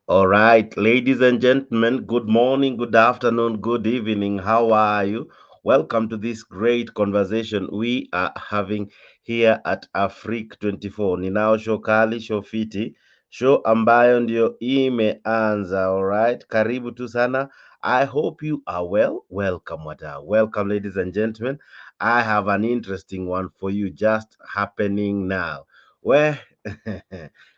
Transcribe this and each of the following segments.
All right, ladies and gentlemen, good morning, good afternoon, good evening. How are you? Welcome to this great conversation we are having here at Afrique 24. Ninao show kali, show fiti, show ambayo ndio imeanza. All right, karibu tu sana. I hope you are well. Welcome, wata. Welcome, ladies and gentlemen. I have an interesting one for you just happening now. Where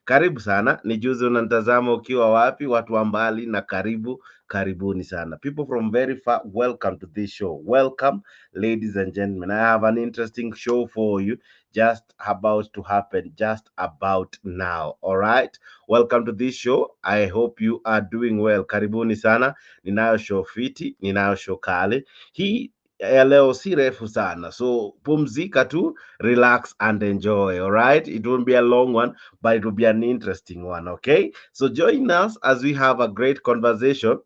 Karibu sana, nijuze unanitazama ukiwa wapi, watu wa mbali na karibu, karibuni sana. People from very far, welcome to this show. Welcome, ladies and gentlemen. I have an interesting show for you, just about to happen, just about now. All right, welcome to this show. I hope you are doing well. Karibuni sana. Ninayo show fiti, ninayo show kali. Hii ya leo si refu sana, so pumzika tu, relax and enjoy. All right, it won't be a long one, but it will be an interesting one. Okay, so join us as we have a great conversation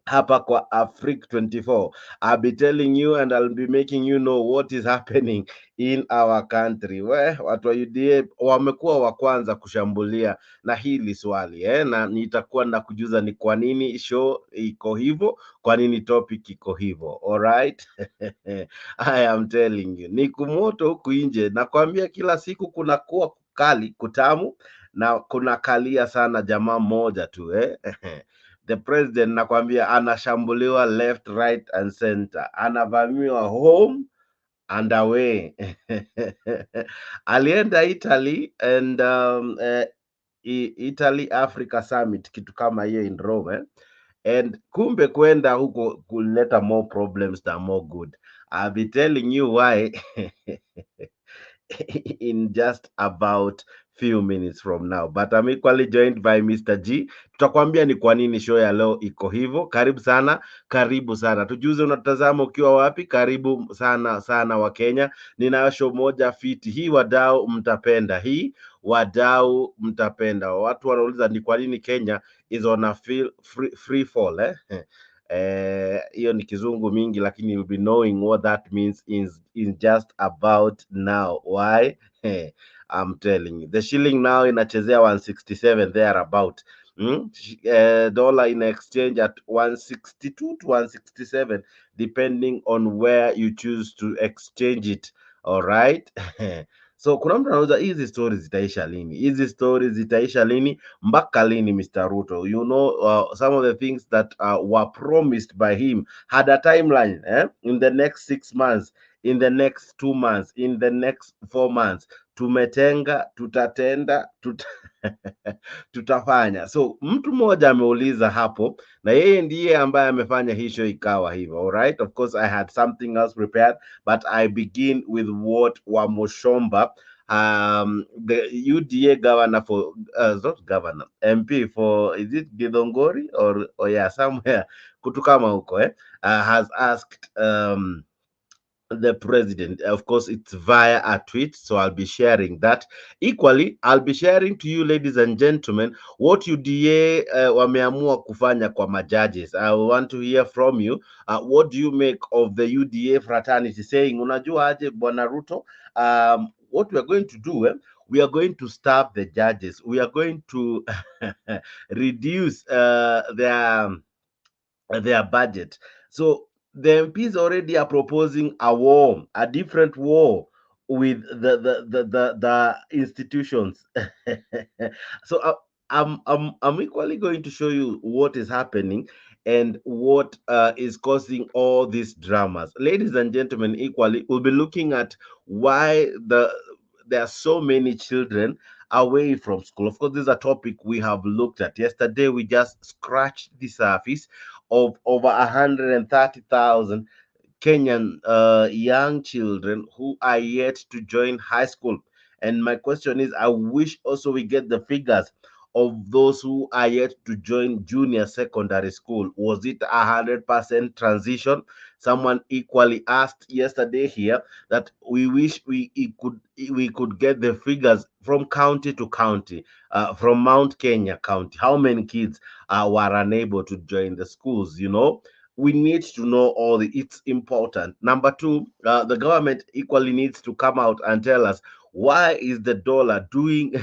hapa kwa Afrique 24. I'll be telling you and I'll be making you know what is happening in our country. Watu wa UDA wamekuwa wa kwanza kushambulia na hili swali na nitakuwa na kujuza ni kwa nini show iko hivyo, kwa nini topic iko hivyo. Alright? I am telling you. Ni kumoto huku nje, nakwambia kila siku kuna kuwa kali, kutamu na kuna kalia sana jamaa mmoja tu The president nakwambia anashambuliwa left, right and center, anavamiwa home and away. Alienda Italy and Italy Africa Summit, kitu kama hiyo in Rome and kumbe kwenda huko kuleta more problems than more good. I'll be telling you why in just about few minutes from now, but I'm equally joined by Mr. G. Tutakwambia ni kwa nini show ya leo iko hivyo. Karibu sana, tujuze unatazama ukiwa wapi. Karibu sana sana wa Kenya. Ninayo show moja fiti hii, wadau mtapenda hii, wadau mtapenda. Watu wanauliza ni kwa nini Kenya is on a free fall hiyo ni kizungu mingi, lakini you'll be knowing what that means in just about now. Why? I'm telling you, the shilling now inachezea 167 there about. Dollar in exchange at 162 to 167 depending on where you choose to exchange it. All right. So kuna mtu anauza hizi stories zitaisha lini? Mpaka lini, Mr. Ruto? You know, some of the things that were promised by him had a timeline in the next 6 months, in the next 2 months, in the next 4 months. Tumetenga, tutatenda, tutafanya. So mtu mmoja ameuliza hapo, na yeye ndiye ambaye amefanya hisho ikawa hivyo. All right, of course I had something else prepared, but I begin with what Wamuchomba, the UDA governor for not governor, MP for, is it Githongori or yeah, somewhere kutukama huko has asked the president. Of course, it's via a tweet, so I'll be sharing that. Equally, I'll be sharing to you, ladies and gentlemen, what UDA wameamua kufanya kwa majudges. I want to hear from you. What do you make of the UDA fraternity saying, unajua aje bwana Ruto, what we are going to do, we are going to starve the judges. We are going to reduce their budget. So the MPs already are proposing a war, a different war with the institutions. So I'm equally going to show you what is happening and what is causing all these dramas. Ladies and gentlemen, equally, we'll be looking at why there are so many children away from school. Of course, this is a topic we have looked at. Yesterday, we just scratched the surface of over 130,000 Kenyan young children who are yet to join high school. And my question is, I wish also we get the figures of those who are yet to join junior secondary school. Was it 100% transition? Someone equally asked yesterday here that we wish we could get the figures from county to county, from Mount Kenya County. How many kids were unable to join the schools? You know, we need to know all it's important. Number two, the government equally needs to come out and tell us why is the dollar doing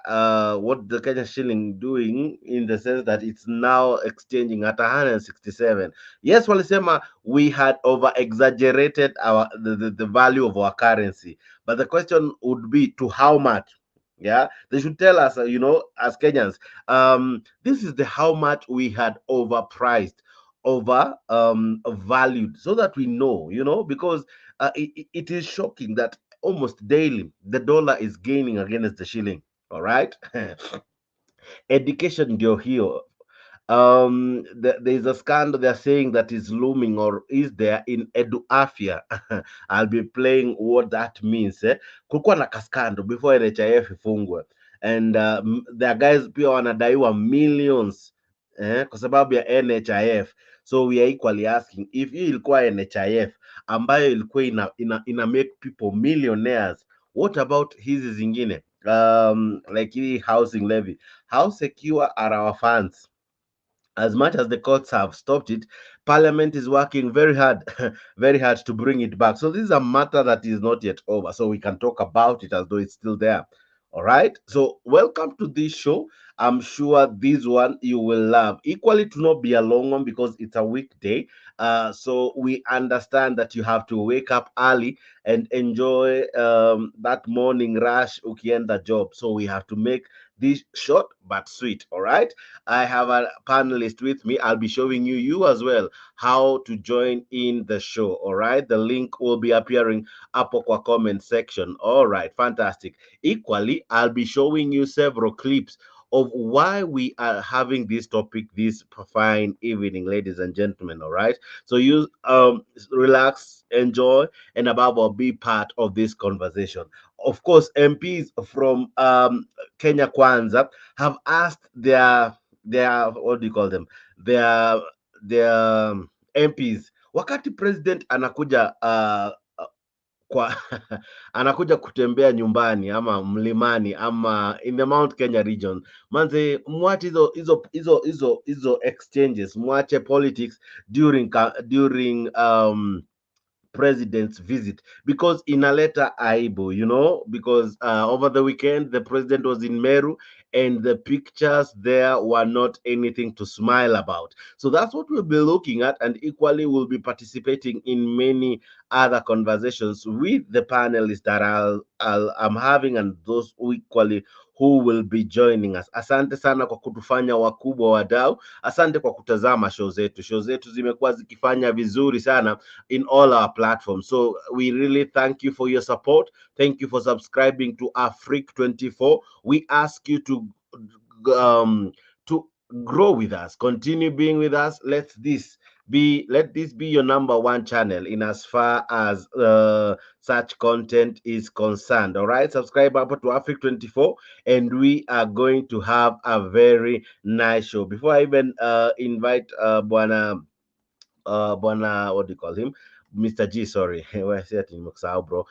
what the Kenya shilling doing in the sense that it's now exchanging at 167. Yes, walisema we had over exaggerated the value of our currency, but the question would be to how much. Yeah, they should tell us, as Kenyans, this is the how much we had overpriced, over valued, so that we know, because it is shocking that almost daily the dollar is gaining against the shilling. All right. Education ndio hiyo. There's a scandal they're saying that is looming or is there in eduafia. I'll be playing what that means. Kulikuwa na kaskando before nhif ifungwe, and there are guys pia wanadaiwa millions, kwa sababu ya nhif. So we are equally asking, if hii ilikuwa nhif ambayo ilikuwa ina make people millionaires, what about hizi zingine, like hii housing levy? How secure are our funds? As much as the courts have stopped it, Parliament is working very hard, very hard to bring it back. So this is a matter that is not yet over. So we can talk about it as though it's still there. All right. So welcome to this show. I'm sure this one you will love. Equally to not be a long one because it's a weekday. So we understand that you have to wake up early and enjoy that morning rush ukienda job. So we have to make this short but sweet. All right. I have a panelist with me. I'll be showing you as well how to join in the show. All right. The link will be appearing up kwa comment section. All right. Fantastic. Equally, I'll be showing you several clips of why we are having this topic this fine evening, ladies and gentlemen. All right. So you relax, enjoy, and above all, be part of this conversation. Of course, MPs from Kenya Kwanza have asked their what do you call them, their their MPs, wakati president anakuja kwa anakuja kutembea nyumbani ama mlimani ama in the Mount Kenya region, manze, mwache hizo exchanges, mwache politics during president's visit, because inaleta aibu, because over the weekend the president was in Meru and the pictures there were not anything to smile about. So that's what we'll be looking at, and equally we'll be participating in many other conversations with the panelists that I'm having, and those who equally who will be joining us. Asante sana kwa kutufanya wakubwa wadau. Asante kwa kutazama show zetu. Show zetu zimekuwa zikifanya vizuri sana in all our platforms. So we really thank you for your support. Thank you for subscribing to Afrique 24. We ask you to grow with us, continue being with us. Let this be your number one channel in as far as such content is concerned. All right, subscribe up to Afrique 24, and we are going to have a very nice show. Before I even invite Bwana Bwana, what do you call him? Mr. G, sorry. Why I said nimesahau, bro.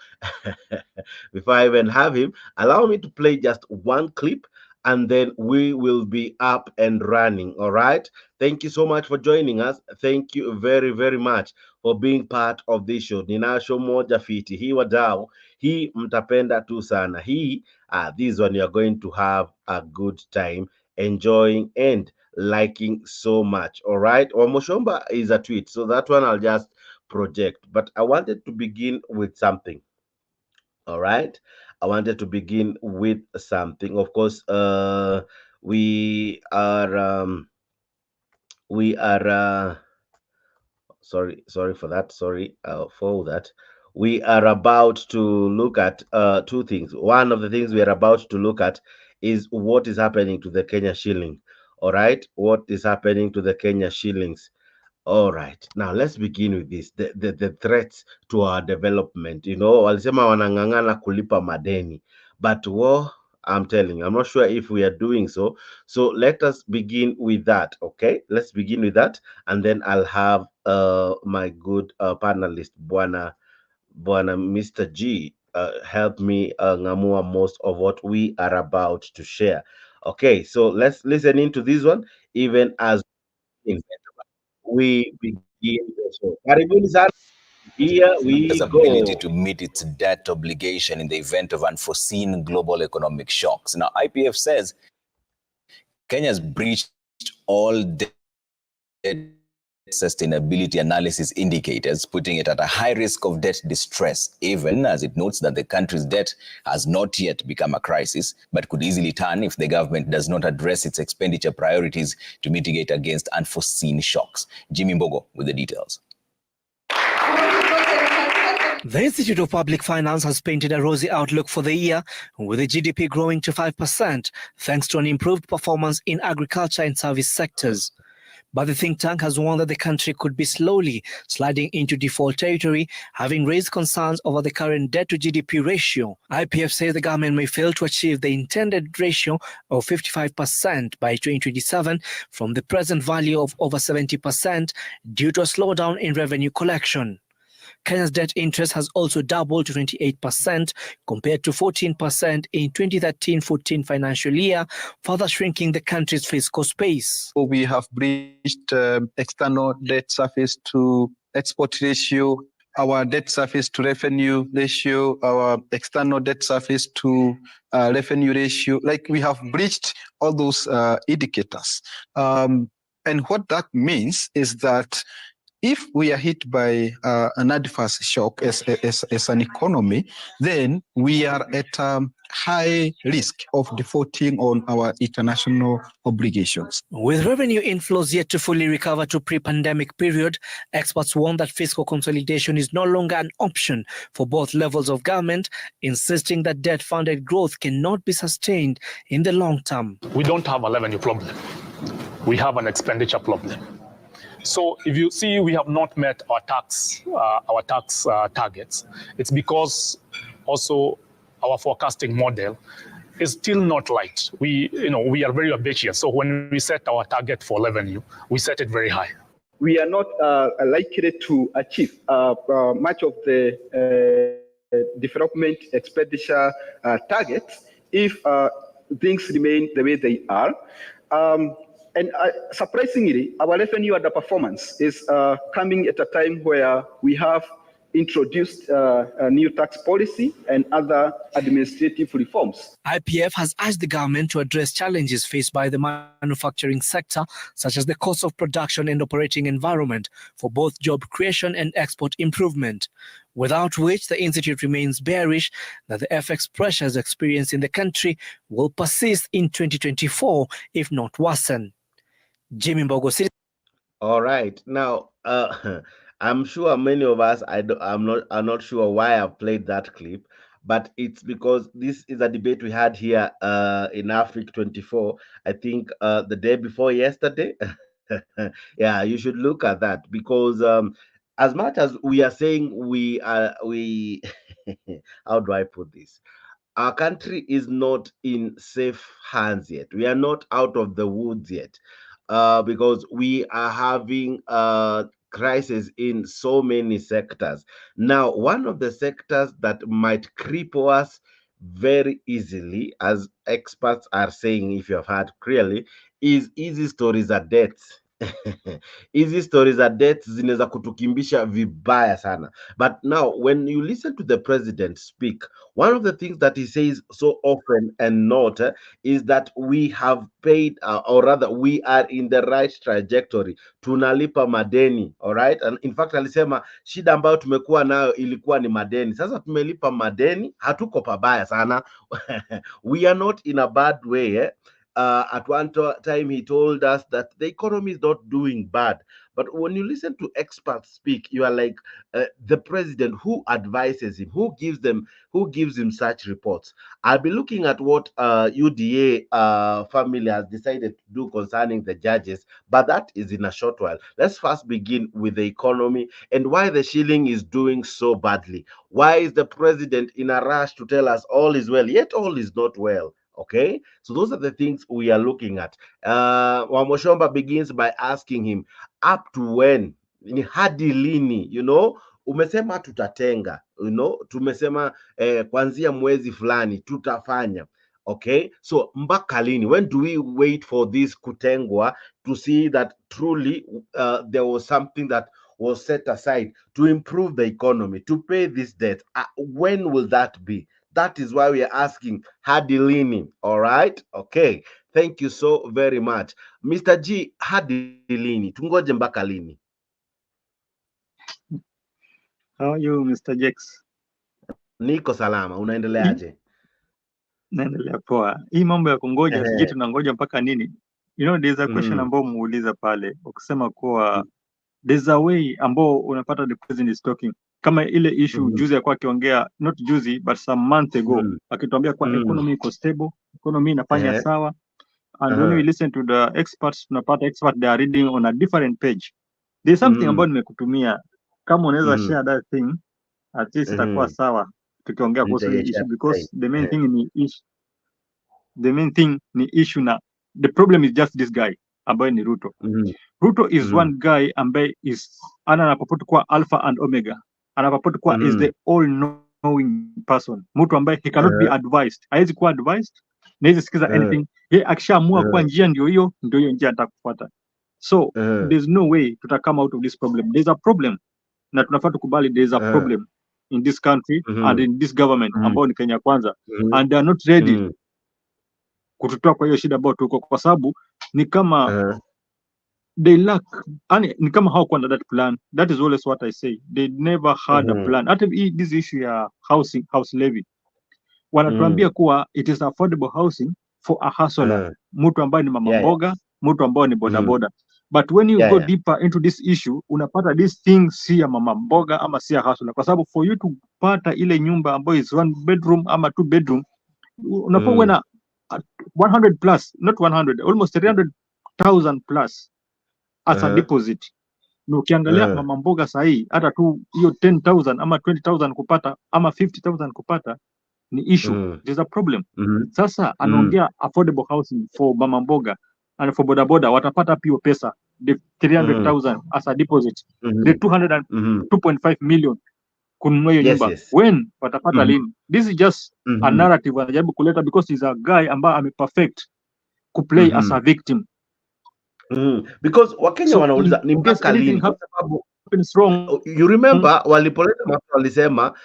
Before I even have him, allow me to play just one clip and then we will be up and running. All right. Thank you so much for joining us. Thank you very, very much for being part of this show. Nina show moja fiti. Hii wadau, hii mtapenda tu sana. This one you're going to have a good time enjoying and liking so much. All right. Wamuchomba is a tweet, so that one I'll just project. But I wanted to begin with something. All right. I wanted to begin with something. Of course, we are we are sorry for that. Sorry for that. We are about to look at two things. One of the things we are about to look at is what is happening to the Kenya shilling. All right, what is happening to the Kenya shillings? All right, now let's begin with this. The threats to our development. Walisema wanang'ang'ana kulipa madeni, but I'm telling you, I'm not sure if we are doing so. So let us begin with that. Okay, let's begin with that, and then I'll have my good panelist, Bwana Mr. G, help me ngamua most of what we are about to share. Okay, so let's listen into this one, even as we begin the show. Karibuni sana. Here we Its ability go. to meet its debt obligation in the event of unforeseen global economic shocks. Now, IPF says Kenya has breached all debt sustainability analysis indicators, putting it at a high risk of debt distress, even as it notes that the country's debt has not yet become a crisis, but could easily turn if the government does not address its expenditure priorities to mitigate against unforeseen shocks. Jimmy Mbogo with the details. The Institute of Public Finance has painted a rosy outlook for the year, with the GDP growing to 5%, thanks to an improved performance in agriculture and service sectors. But the think tank has warned that the country could be slowly sliding into default territory, having raised concerns over the current debt to GDP ratio. IPF says the government may fail to achieve the intended ratio of 55% by 2027 from the present value of over 70% due to a slowdown in revenue collection. Kenya's debt interest has also doubled to 28% compared to 14% in 2013-14 financial year, further shrinking the country's fiscal space. We have breached external debt surface to export ratio, our debt surface to revenue ratio, our external debt surface to revenue ratio. Like, we have breached all those indicators. And what that means is that if we are hit by an adverse shock as an economy, then we are at high risk of defaulting on our international obligations. With revenue inflows yet to fully recover to pre-pandemic period, experts warn that fiscal consolidation is no longer an option for both levels of government, insisting that debt-funded growth cannot be sustained in the long term. We don't have a revenue problem. We have an expenditure problem. So if you see we have not met our tax targets, it's because also our forecasting model is still not light. We are very ambitious. So when we set our target for revenue, we set it very high. We are not likely to achieve much of the development expenditure targets if things remain the way they are. And surprisingly, our revenue underperformance is coming at a time where we have introduced a new tax policy and other administrative reforms. IPF has asked the government to address challenges faced by the manufacturing sector, such as the cost of production and operating environment for both job creation and export improvement, without which the institute remains bearish that the FX pressures experienced in the country will persist in 2024, if not worsen. Jimmy Mbogo. All right. Now, I'm sure many of us, I'm not sure why I've played that clip, but it's because this is a debate we had here in Africa 24. I think the day before yesterday. Yeah, you should look at that, because as much as we are saying we how do I put this? Our country is not in safe hands yet. We are not out of the woods yet, because we are having crisis in so many sectors. Now, one of the sectors that might cripple us very easily, as experts are saying, if you have heard clearly, is easy stories at debts. Hizi stories za death zinaweza kutukimbisha vibaya sana. But now when you listen to the president speak, one of the things that he says so often and not is that we have paid, or rather we are in the right trajectory, tunalipa madeni. All right, and in fact alisema shida ambayo tumekuwa nayo ilikuwa ni madeni. Sasa tumelipa madeni, hatuko pabaya sana. We are not in a bad way, eh? At one time he told us that the economy is not doing bad, but when you listen to experts speak, you are like, the president, who advises him, who gives him such reports? I'll be looking at what UDA family has decided to do concerning the judges, but that is in a short while. Let's first begin with the economy and why the shilling is doing so badly. Why is the president in a rush to tell us all is well, yet all is not well? Okay, so those are the things we are looking at. Wamuchomba begins by asking him, up to when? Ni hadi lini? Umesema tutatenga, tumesema kwanzia mwezi fulani tutafanya. Okay, so mpaka lini? When do we wait for this kutengwa to see that truly there was something that was set aside to improve the economy, to pay this debt. When will that be? That is why we are asking hadi lini. All right? Okay. Thank you so very much. Mr. G, hadi lini? Tungoje mpaka lini? How are you, Mr. Jex? Niko salama. Unaendeleaje? Naendelea poa. Hii mambo ya kungoja, sijui tunangoja mpaka nini? You know, there's a question ambao muuliza pale ukisema kuwa there's a way ambao unapata the president is talking kama ile issue juzi ya kwa akiongea, not juzi but some month ago, akituambia kwa economy iko stable, economy inafanya sawa, and when we listen to the experts, tunapata expert they are reading on a different page. There's something ambao nimekutumia, kama unaweza share that thing, at least itakuwa sawa tukiongea kuhusu hii issue, because the main thing ni issue, na the problem is just this guy ambaye ni Ruto. Ruto is one guy ambaye is anapopoti kwa alpha and omega, anapopoti kwa is the all knowing person, mtu ambaye he cannot be advised, haizi kuwa advised na hizi sikiza anything, ye akishaamua kwa njia ndio hiyo njia atakufuata. So there's no way tuta come out of this problem. There's a problem na tunafaa tukubali there's a problem in this country and in this government ambao ni Kenya Kwanza, and they are not ready kututoa kwa hiyo shida ambayo tuko, kwa sababu ni kama they lack, ni kama hawakuwa na that plan. That is always what I say, they never had a plan. Hata this issue ya house levy wanatuambia kuwa it is affordable housing for a hustler, mtu ambaye ni mama mboga, mtu ambaye ni bodaboda. But when you go deeper into this issue, unapata this thing si ya mama mboga ama si ya hustler, kwa sababu for you to pata ile nyumba ambayo is 1 bedroom ama 2 bedroom, unafaa uwe na 100 plus, not 100, almost 300,000 plus as a deposit. Na ukiangalia mama mboga sahi, hata tu hiyo 10,000 ama 20,000 kupata ama 50,000 kupata ni issue. There's a problem. Sasa anaongea affordable housing for mama mboga and for bodaboda, watapata pio pesa, the 300,000 as a deposit, the 2.5 million kununua hiyo nyumba. When watapata lini? This is just a narrative wanajaribu kuleta, because he's a guy ambaye ameperfect kuplay as a victim. Because Wakenya wanauliza ni mpaka lini, kwa sababu you remember walipoleta mafuta walisema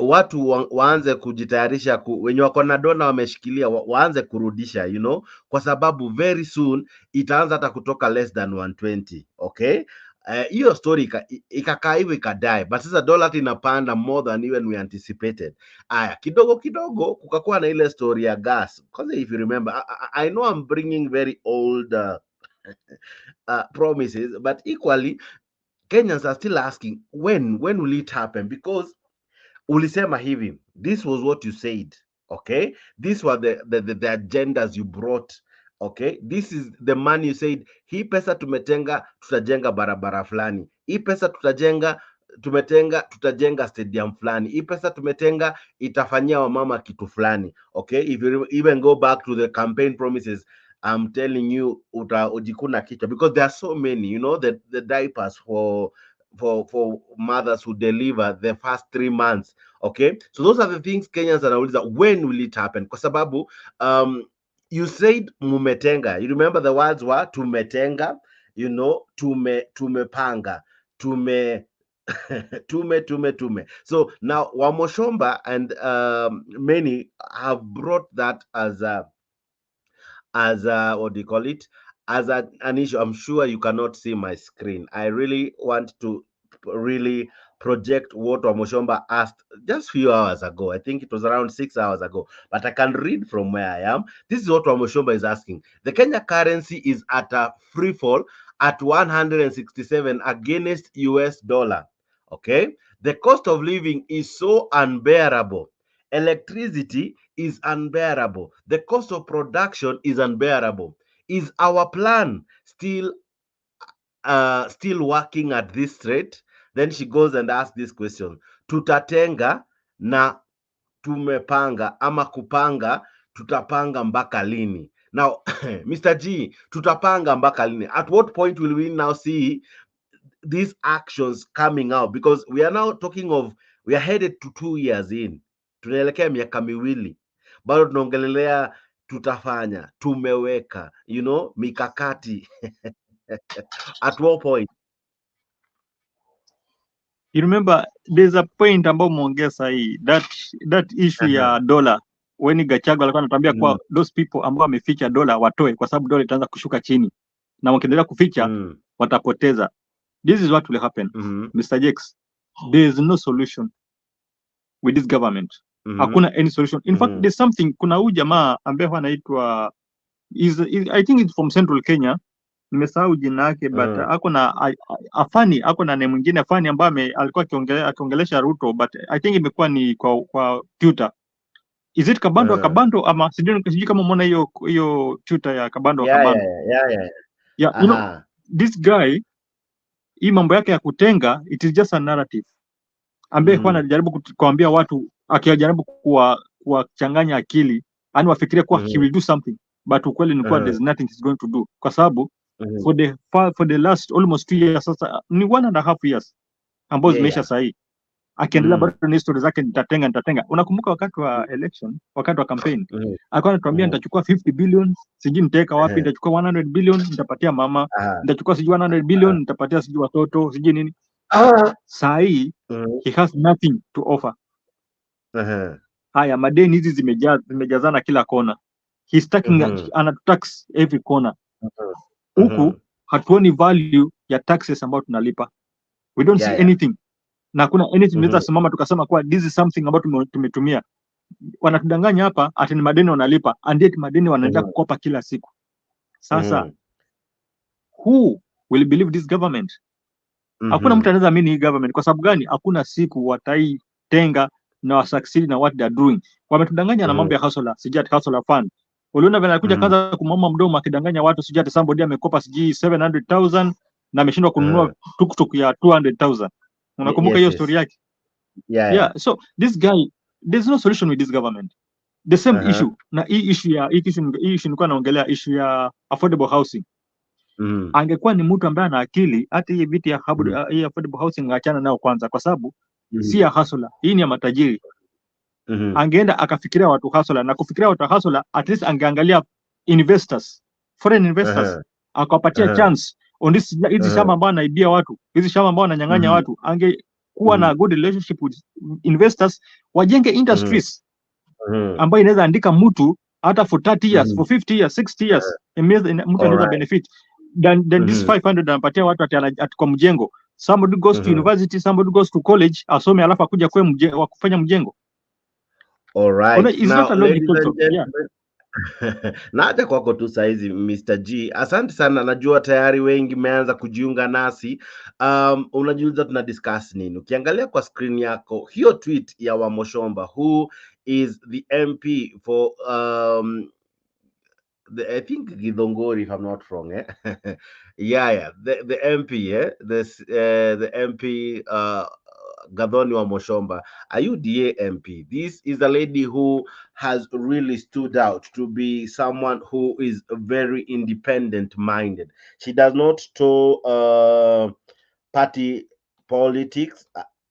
watu waanze kujitayarisha, wenye wako na dona wameshikilia waanze kurudisha, you know, kwa sababu very soon itaanza hata kutoka less than 120. Okay, hiyo story ikakaa hivyo ikadai, but sasa dola inapanda more than even we anticipated. Aya, kidogo kidogo kukakuwa na ile story ya gas, because if you remember, I know I'm bringing very old promises, but equally Kenyans are still asking when will it happen, because ulisema hivi, this was what you said, okay, these were the agendas you brought, okay, this is the money you said, hii pesa tumetenga tutajenga barabara fulani, hii pesa tutajenga stadium fulani, hii pesa tumetenga itafanyia wamama kitu fulani. Okay, if you even go back to the campaign promises, I'm telling you, ujikuna kichwa, because there are so many, you know, the diapers for mothers who deliver the first 3 months. Okay, so those are the things Kenyans anauliza, when will it happen? Kwa sababu you said mumetenga, you remember the words were tumetenga, you know, tumepanga, tume so now Wamuchomba and many have brought that as a what do you call it, as an issue. I'm sure you cannot see my screen. I really want to really project what Wamuchomba asked just few hours ago. I think it was around 6 hours ago, but I can read from where I am. This is what Wamuchomba is asking. The Kenya currency is at a free fall at 167 against US dollar. Okay, the cost of living is so unbearable. Electricity is unbearable. The cost of production is unbearable. Is our plan still working at this rate? Then she goes and asks this question: tutatenga na tumepanga ama kupanga, tutapanga mpaka lini? Now Mr. G, tutapanga mpaka lini? At what point will we now see these actions coming out? Because we are now talking of, we are headed to 2 years in, tunaelekea miaka miwili, bado tunaongelelea tutafanya, tumeweka, you know, mikakati at what point? you remember there's a point ambao umeongea sahi that issue ya dollar when Gachagua alikuwa anatuambia kwa those people ambao wameficha dola watoe kwa sababu dola itaanza kushuka chini na wakiendelea kuficha watapoteza. This is what will happen. Mr. Jakes, there is no solution with this government. Hakuna any solution. In fact, there's something, kuna huyu jamaa ambaye anaitwa I think it's from Central Kenya. Nimesahau jina yake but ako na afani, ako na name mwingine afani ambaye alikuwa akiongelesha Ruto but I think imekuwa ni kwa Twitter. Is it Kabando ama sijui kama umeona hiyo Twitter ya Kabando Kabando. Yeah, you know, this guy hii mambo yake ya kutenga, it is just a narrative ambaye kwa anajaribu kuambia watu, akijaribu kuwachanganya akili, yani wafikirie kuwa he will do something but ukweli ni kuwa there's nothing he's going to do kwa sababu for the last almost 2 years sasa ni 1.5 years ambao zimeisha sahi akiendelea bado ni story zake nitatenga. Unakumbuka wakati wa election, wakati wa campaign alikuwa anatuambia nitachukua 50 billion sijui nitaweka wapi, nitachukua 100 billion nitapatia mama, nitachukua sijui 100 billion nitapatia sijui watoto sijui nini. Sahi he has nothing to offer. Haya madeni hizi zimejazana kila kona. He's taking anatax every corner. Huku hatuoni value ya taxes ambayo tunalipa. We don't see anything. Na kuna anything tunaweza simama tukasema kwa this is something ambayo tumetumia. Wanatudanganya hapa ati ni madeni wanalipa and yet madeni wanaenda kukopa kila siku. Sasa who will believe this government? Hakuna mtu anaweza amini hii government kwa sababu gani? Hakuna siku wataitenga na wasucceed na what they are doing. Wametudanganya na mambo ya hustler, sijui ati hustler fund. Uliona vile anakuja kaanza kumama mdomo akidanganya watu sijui ati somebody amekopa sijui 700,000 na ameshindwa kununua tuktuk ya 200,000. Unakumbuka hiyo story yake? Yeah, so this guy, there's no solution with this government. The same issue na hii issue nilikuwa naongelea issue ya affordable housing. Angekuwa ni mtu ambaye ana akili, hata hii vitu ya hii affordable housing ngaachana nao kwanza kwa sababu si ya hustler, hii ni ya matajiri. Angeenda akafikiria watu hustler, na kufikiria watu hustler at least angeangalia investors, foreign investors, akawapatia chance on this hizi shamba ambao anaibia watu, hizi shamba ambao ananyang'anya watu. Angekuwa na good relationship with investors, wajenge industries ambayo inaweza andika mtu hata for 30 years, for 50 years, 60 years, mtu anaweza benefit than this 500 anapatia watu ati kwa mjengo. Somebody goes to university, somebody goes to college, asome alafu akuja kwa kufanya mjengo. All right. It's not a logical. Na hata kwako tu saizi Mr. G, asante sana. Najua tayari wengi meanza kujiunga nasi. Unajiuliza tuna discuss nini? Ukiangalia kwa screen yako hiyo tweet ya Wamuchomba, who is the MP for I think Githongori, if I'm not wrong, the MP, the MP Gathoni Wamuchomba, a UDA MP. This is a lady who has really stood out to be someone who is very independent-minded. She does not toe party politics.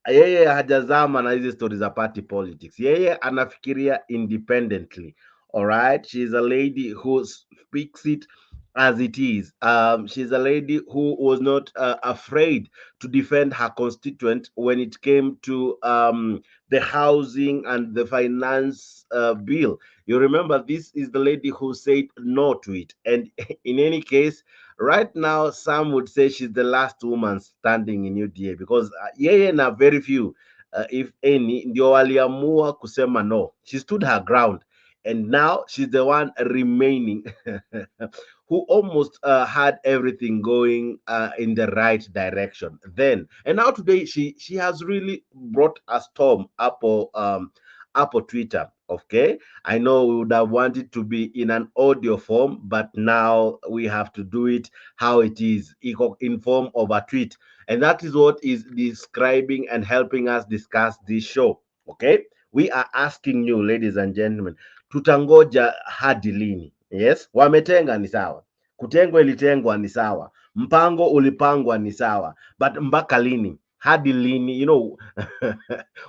Yeye hajazama na hizi stories za party politics. Yeye anafikiria independently. All right, she's a lady who speaks it as it is. She's a lady who was not afraid to defend her constituent when it came to the housing and the finance bill. You remember, this is the lady who said no to it. And in any case, right now, some would say she's the last woman standing in UDA because yeye na very few, if any, ndio waliamua kusema no. She stood her ground. And now she's the one remaining who almost had everything going in the right direction then. And now today she has really brought a storm up on Twitter. Okay, I know we would have wanted to be in an audio form, but now we have to do it how it is, in form of a tweet. And that is what is describing and helping us discuss this show. Okay, we are asking you, ladies and gentlemen, tutangoja hadi lini? Yes, wametenga ni sawa, kutengwa ilitengwa ni sawa, mpango ulipangwa ni sawa, but mpaka lini? Hadi lini? You know,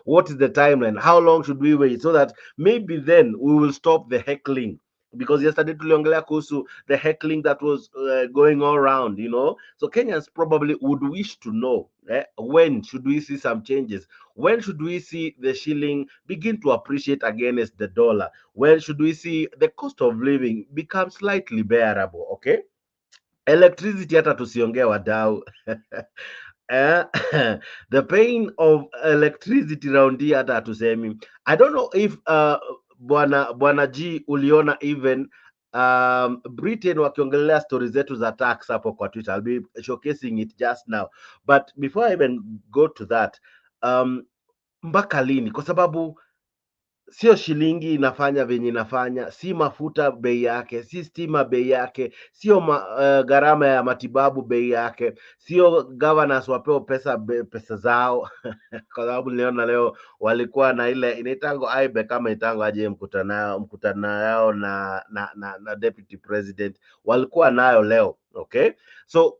what is the timeline? How long should we wait so that maybe then we will stop the heckling because yesterday tuliongelea kuhusu the heckling that was going all around, you know. So Kenyans probably would wish to know, when should we see some changes? When should we see the shilling begin to appreciate against the dollar? When should we see the cost of living become slightly bearable? Okay, electricity hata tusiongee wadau. The pain of electricity round here hata hatusemi. I don't know if bwana G uliona even Britain wakiongelea stories zetu za tax hapo kwa Twitter. I'll be showcasing it just now, but before I even go to that, mpaka lini? Kwa sababu sio shilingi inafanya venye inafanya, si mafuta bei yake, si stima bei yake, sio gharama ya matibabu bei yake, sio governors wapeo pesa zao kwa sababu niliona leo walikuwa na ile inaitango aibe kama itango aje mkutano yao na deputy president walikuwa nayo leo. Okay, so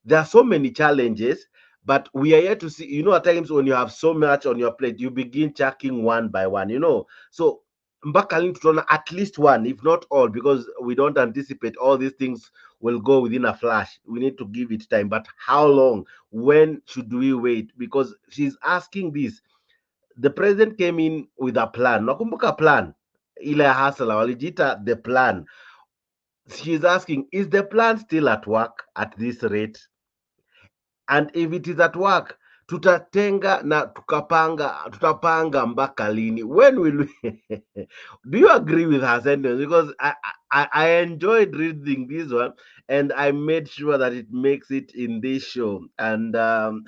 there are so many challenges, but we are yet to see, you know, at times when you have so much on your plate, you begin checking one by one, you know. So mpaka lini tutaona at least one, if not all, because we don't anticipate all these things will go within a flash. We need to give it time. But how long? When should we wait? Because she's asking this. The president came in with a plan. Nakumbuka plan. Ile hasala walijita the plan. She's asking, is the plan still at work at this rate? And if it is at work, tutatenga na tutapanga mpaka lini? When will we? Do you agree with her sentence? Because I enjoyed reading this one, and I made sure that it makes it in this show. And I'm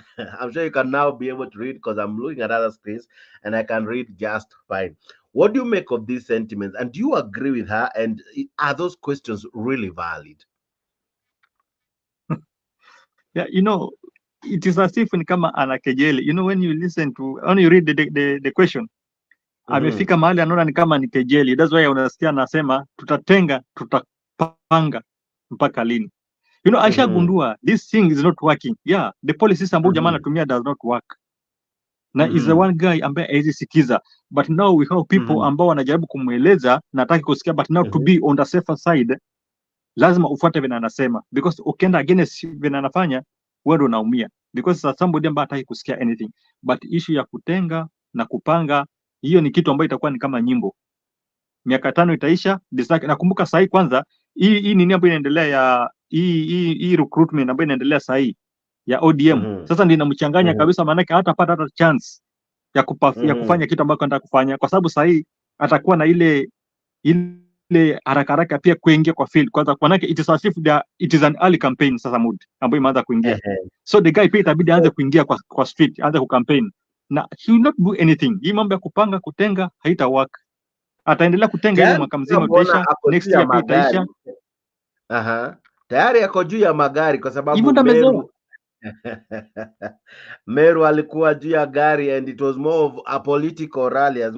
sure you can now be able to read, because I'm looking at other screens and I can read just fine. What do you make of these sentiments? And do you agree with her? And are those questions really valid? Yeah, you know, it is as if ni kama anakejeli. You know, when you listen to, when you read the question, amefika mahali anaona ni kama ni kejeli. That's why unasikia anasema tutatenga, tutapanga mpaka lini. You know, ashagundua this thing is not working. Yeah, the policies ambayo jamaa anatumia does not work. Na is the one guy ambaye hawezi sikiza, but now we have people ambao wanajaribu kumweleza na hataki kusikia, but now to be on the safer side lazima ufuate vile anasema, because ukienda against vile anafanya wewe ndo unaumia, because somebody ambaye hataki kusikia anything. But issue ya kutenga na kupanga, hiyo ni kitu ambayo itakuwa ni kama nyimbo. Miaka 5 itaisha. Nakumbuka sahi kwanza hii nini ambayo inaendelea ya hii recruitment ambayo inaendelea sahi ya ODM. Sasa ndio inamchanganya kabisa, maana yake hatapata hata chance ya kufanya kitu ambacho anataka kufanya, kwa sababu sahi atakuwa na ile haraka haraka pia kuingia kwa field kwanza, kwa maana it is as if it is an early campaign sasa mood ambayo imeanza kuingia. So the guy pia itabidi aanze kuingia kwa street, aanze ku campaign, na he will not do anything. Hii mambo ya kupanga kutenga haita work. Ataendelea kutenga ile mwaka mzima utaisha, next year pia itaisha. Tayari yako juu ya magari kwa sababu Hivyo Meru Meru alikuwa juu ya gari, and it was more of a political rally as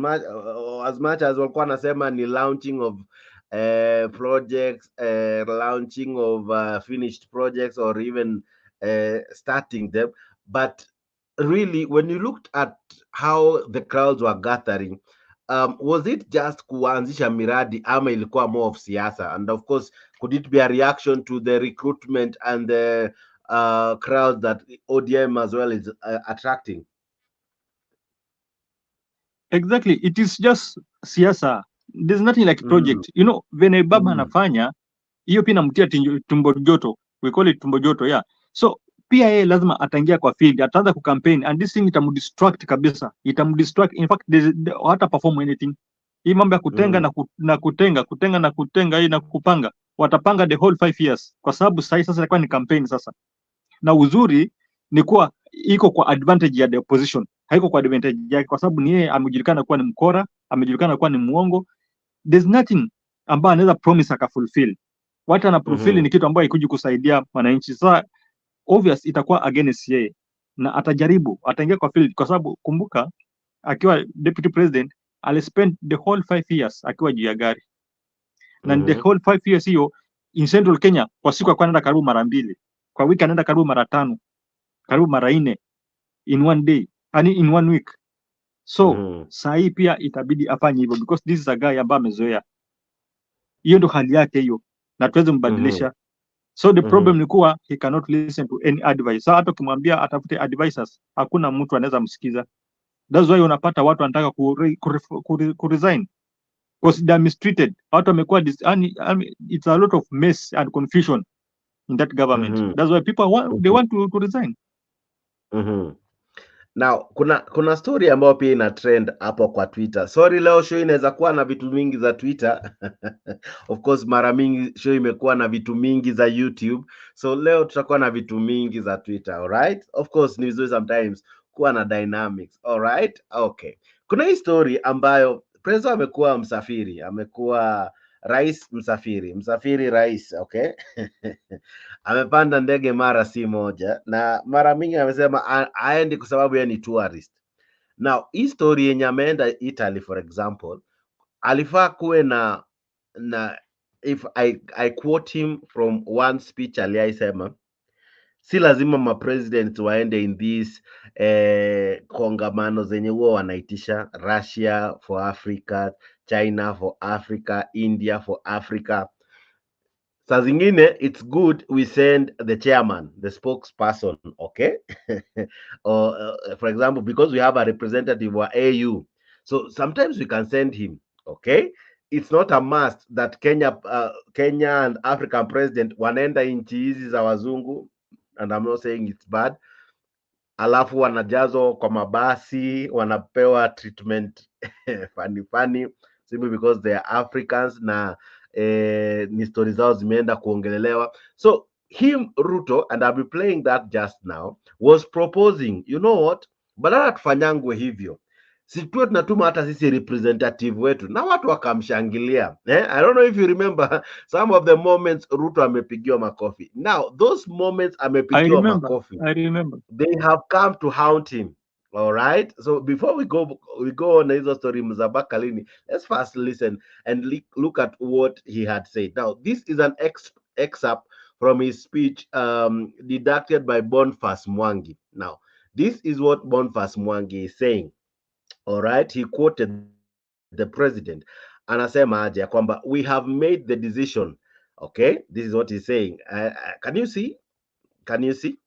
much as walikuwa nasema ni launching of projects, launching of finished projects, or even starting them. But really, when you looked at how the crowds were gathering, was it just kuanzisha miradi ama ilikuwa more of siasa? And of course, could it be a reaction to the recruitment and the crowd that ODM as well is attracting? Exactly, it is just siasa. There's nothing like project. You know, when baba anafanya hiyo pia namtia tumbo joto, we call it tumbo joto, yeah. So pia yeye lazima ataingia kwa field, ataanza kucampaign, and this thing itamdistract kabisa, itamdistract. In fact, hata perform anything. Hii mambo ya kutenga na kutenga hii na kupanga, watapanga the whole 5 years, kwa sababu sasa ilikuwa ni campaign sasa. Na uzuri ni kuwa iko kwa advantage ya the opposition, haiko kwa advantage yake, kwa sababu ni yeye amejulikana kuwa ni mkora, amejulikana kuwa ni muongo. There's nothing ambayo anaweza promise akafulfill. What ana profile ni kitu ambayo ikuji kusaidia wananchi. Sasa obvious itakuwa against yeye, na atajaribu, ataingia kwa field, kwa sababu kumbuka akiwa deputy president alispend the whole 5 years akiwa juu ya gari. Na the whole 5 years hiyo in Central Kenya kwa siku anaenda karibu mara 2, kwa wiki anaenda karibu mara 5, karibu mara 4 in one day, yani in one week. So saa hii pia itabidi afanye hivyo, because this is a guy ambaye amezoea. Hiyo ndo hali yake hiyo, na tuweze mbadilisha. So the problem ni kuwa he cannot listen to any advice. So hata ukimwambia atafute advisors, hakuna mtu anaweza msikiza. That's why unapata watu wanataka ku resign because they are mistreated. Watu wamekuwa it's a lot of mess and confusion in that government. That's why people they want to resign. Now kuna story ambayo pia ina trend hapo kwa Twitter. Sorry, leo show inaweza kuwa na vitu mingi za Twitter. Of course mara mingi show imekuwa na vitu mingi za YouTube. So leo tutakuwa na vitu mingi za Twitter, alright? Of course ni vizuri sometimes kuwa na dynamics, alright? Okay. Kuna hii story ambayo president amekuwa msafiri, amekuwa rais msafiri rais, okay? Amepanda ndege mara si moja, na mara mingi amesema aendi kwa sababu yeye ni tourist. Now, hii story yenye ameenda Italy for example, alifaa kuwe na if I quote him from one speech aliyesema, si lazima ma presidents waende in this kongamano zenye huwa wanaitisha, Russia for Africa, China for Africa, India for Africa. Saa zingine it's good we send the chairman, the spokesperson, okay? Or for example, because we have a representative or AU, so sometimes we can send him, okay? It's not a must that Kenya and African president wanaenda nchi hizi za wazungu, and I'm not saying it's bad, alafu wanajazwa kwa mabasi, wanapewa treatment funny simply because they are Africans na ni story zao zimeenda kuongelelewa. So him Ruto, and I'll be playing that just now, was proposing, you know what, badala tufanyangwe hivyo, situwe tunatuma hata sisi representative wetu na watu wakamshangilia. I don't know if you remember some of the moments Ruto amepigiwa makofi. Now those moments amepigiwa makofi, I remember they have come to haunt him. All right. So before we go on hizo story mzabaka lini, let's first listen and look at what he had said. Now, this is an excerpt from his speech deducted by Boniface Mwangi. Now, this is what Boniface Mwangi is saying. All right. He quoted the president. Anasema aje kwamba we have made the decision. Okay. This is what he's saying. Can you see? Can you see?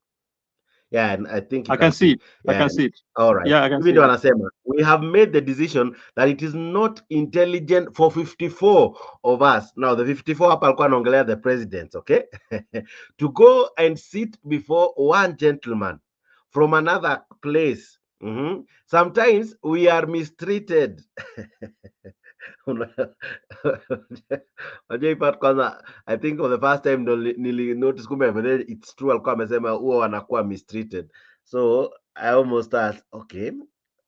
Yeah, and I think I can see it. Yeah, I can see it. All right. Yeah, I can see it. Wanasema, we have made the decision that it is not intelligent for 54 of us. Now, the 54 hapa alikuwa anaongelea the president, okay? To go and sit before one gentleman from another place. Sometimes we are mistreated. Kwanza, I think for the first time nili notice kumbe it's true, alikuwa amesema huwa wanakuwa mistreated. So I almost asked, okay,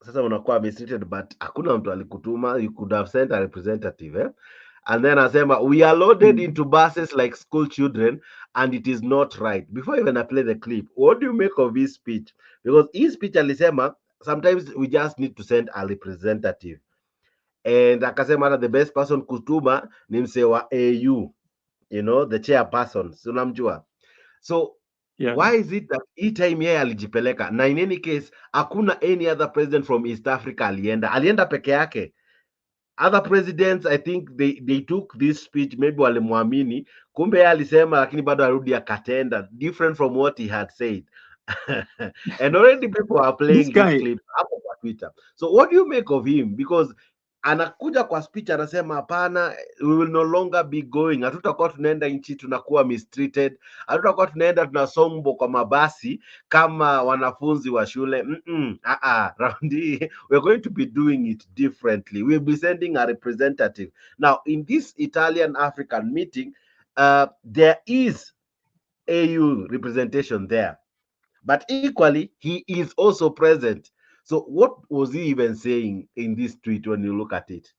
sasa unakuwa mistreated but hakuna mtu alikutuma, you could have sent a representative, And then asema we are loaded into buses like school children and it is not right. Before even I play the clip, what do you make of his speech? Because his speech alisema sometimes we just need to send a representative. And akasema the best person kutuma ni msee wa AU, you know, the chairperson, si unamjua. So why is it that each time yeye alijipeleka, na in any case hakuna any other president from East Africa alienda peke yake. Other presidents, I think they took this speech, maybe walimwamini, kumbe yeye alisema lakini bado arudi akatenda, different from what he had said. And already people are playing this clip hapo kwa Twitter. So what do you make of him? Because anakuja kwa speech anasema hapana, we will no longer be going, hatutakuwa tunaenda nchi tunakuwa mistreated, hatutakuwa tunaenda tunasombo kwa mabasi kama wanafunzi wa shule. Raundi, we're going to be doing it differently. We'll be sending a representative. Now in this Italian African meeting, there is AU representation there, but equally he is also present. So what was he even saying in this tweet when you look at it?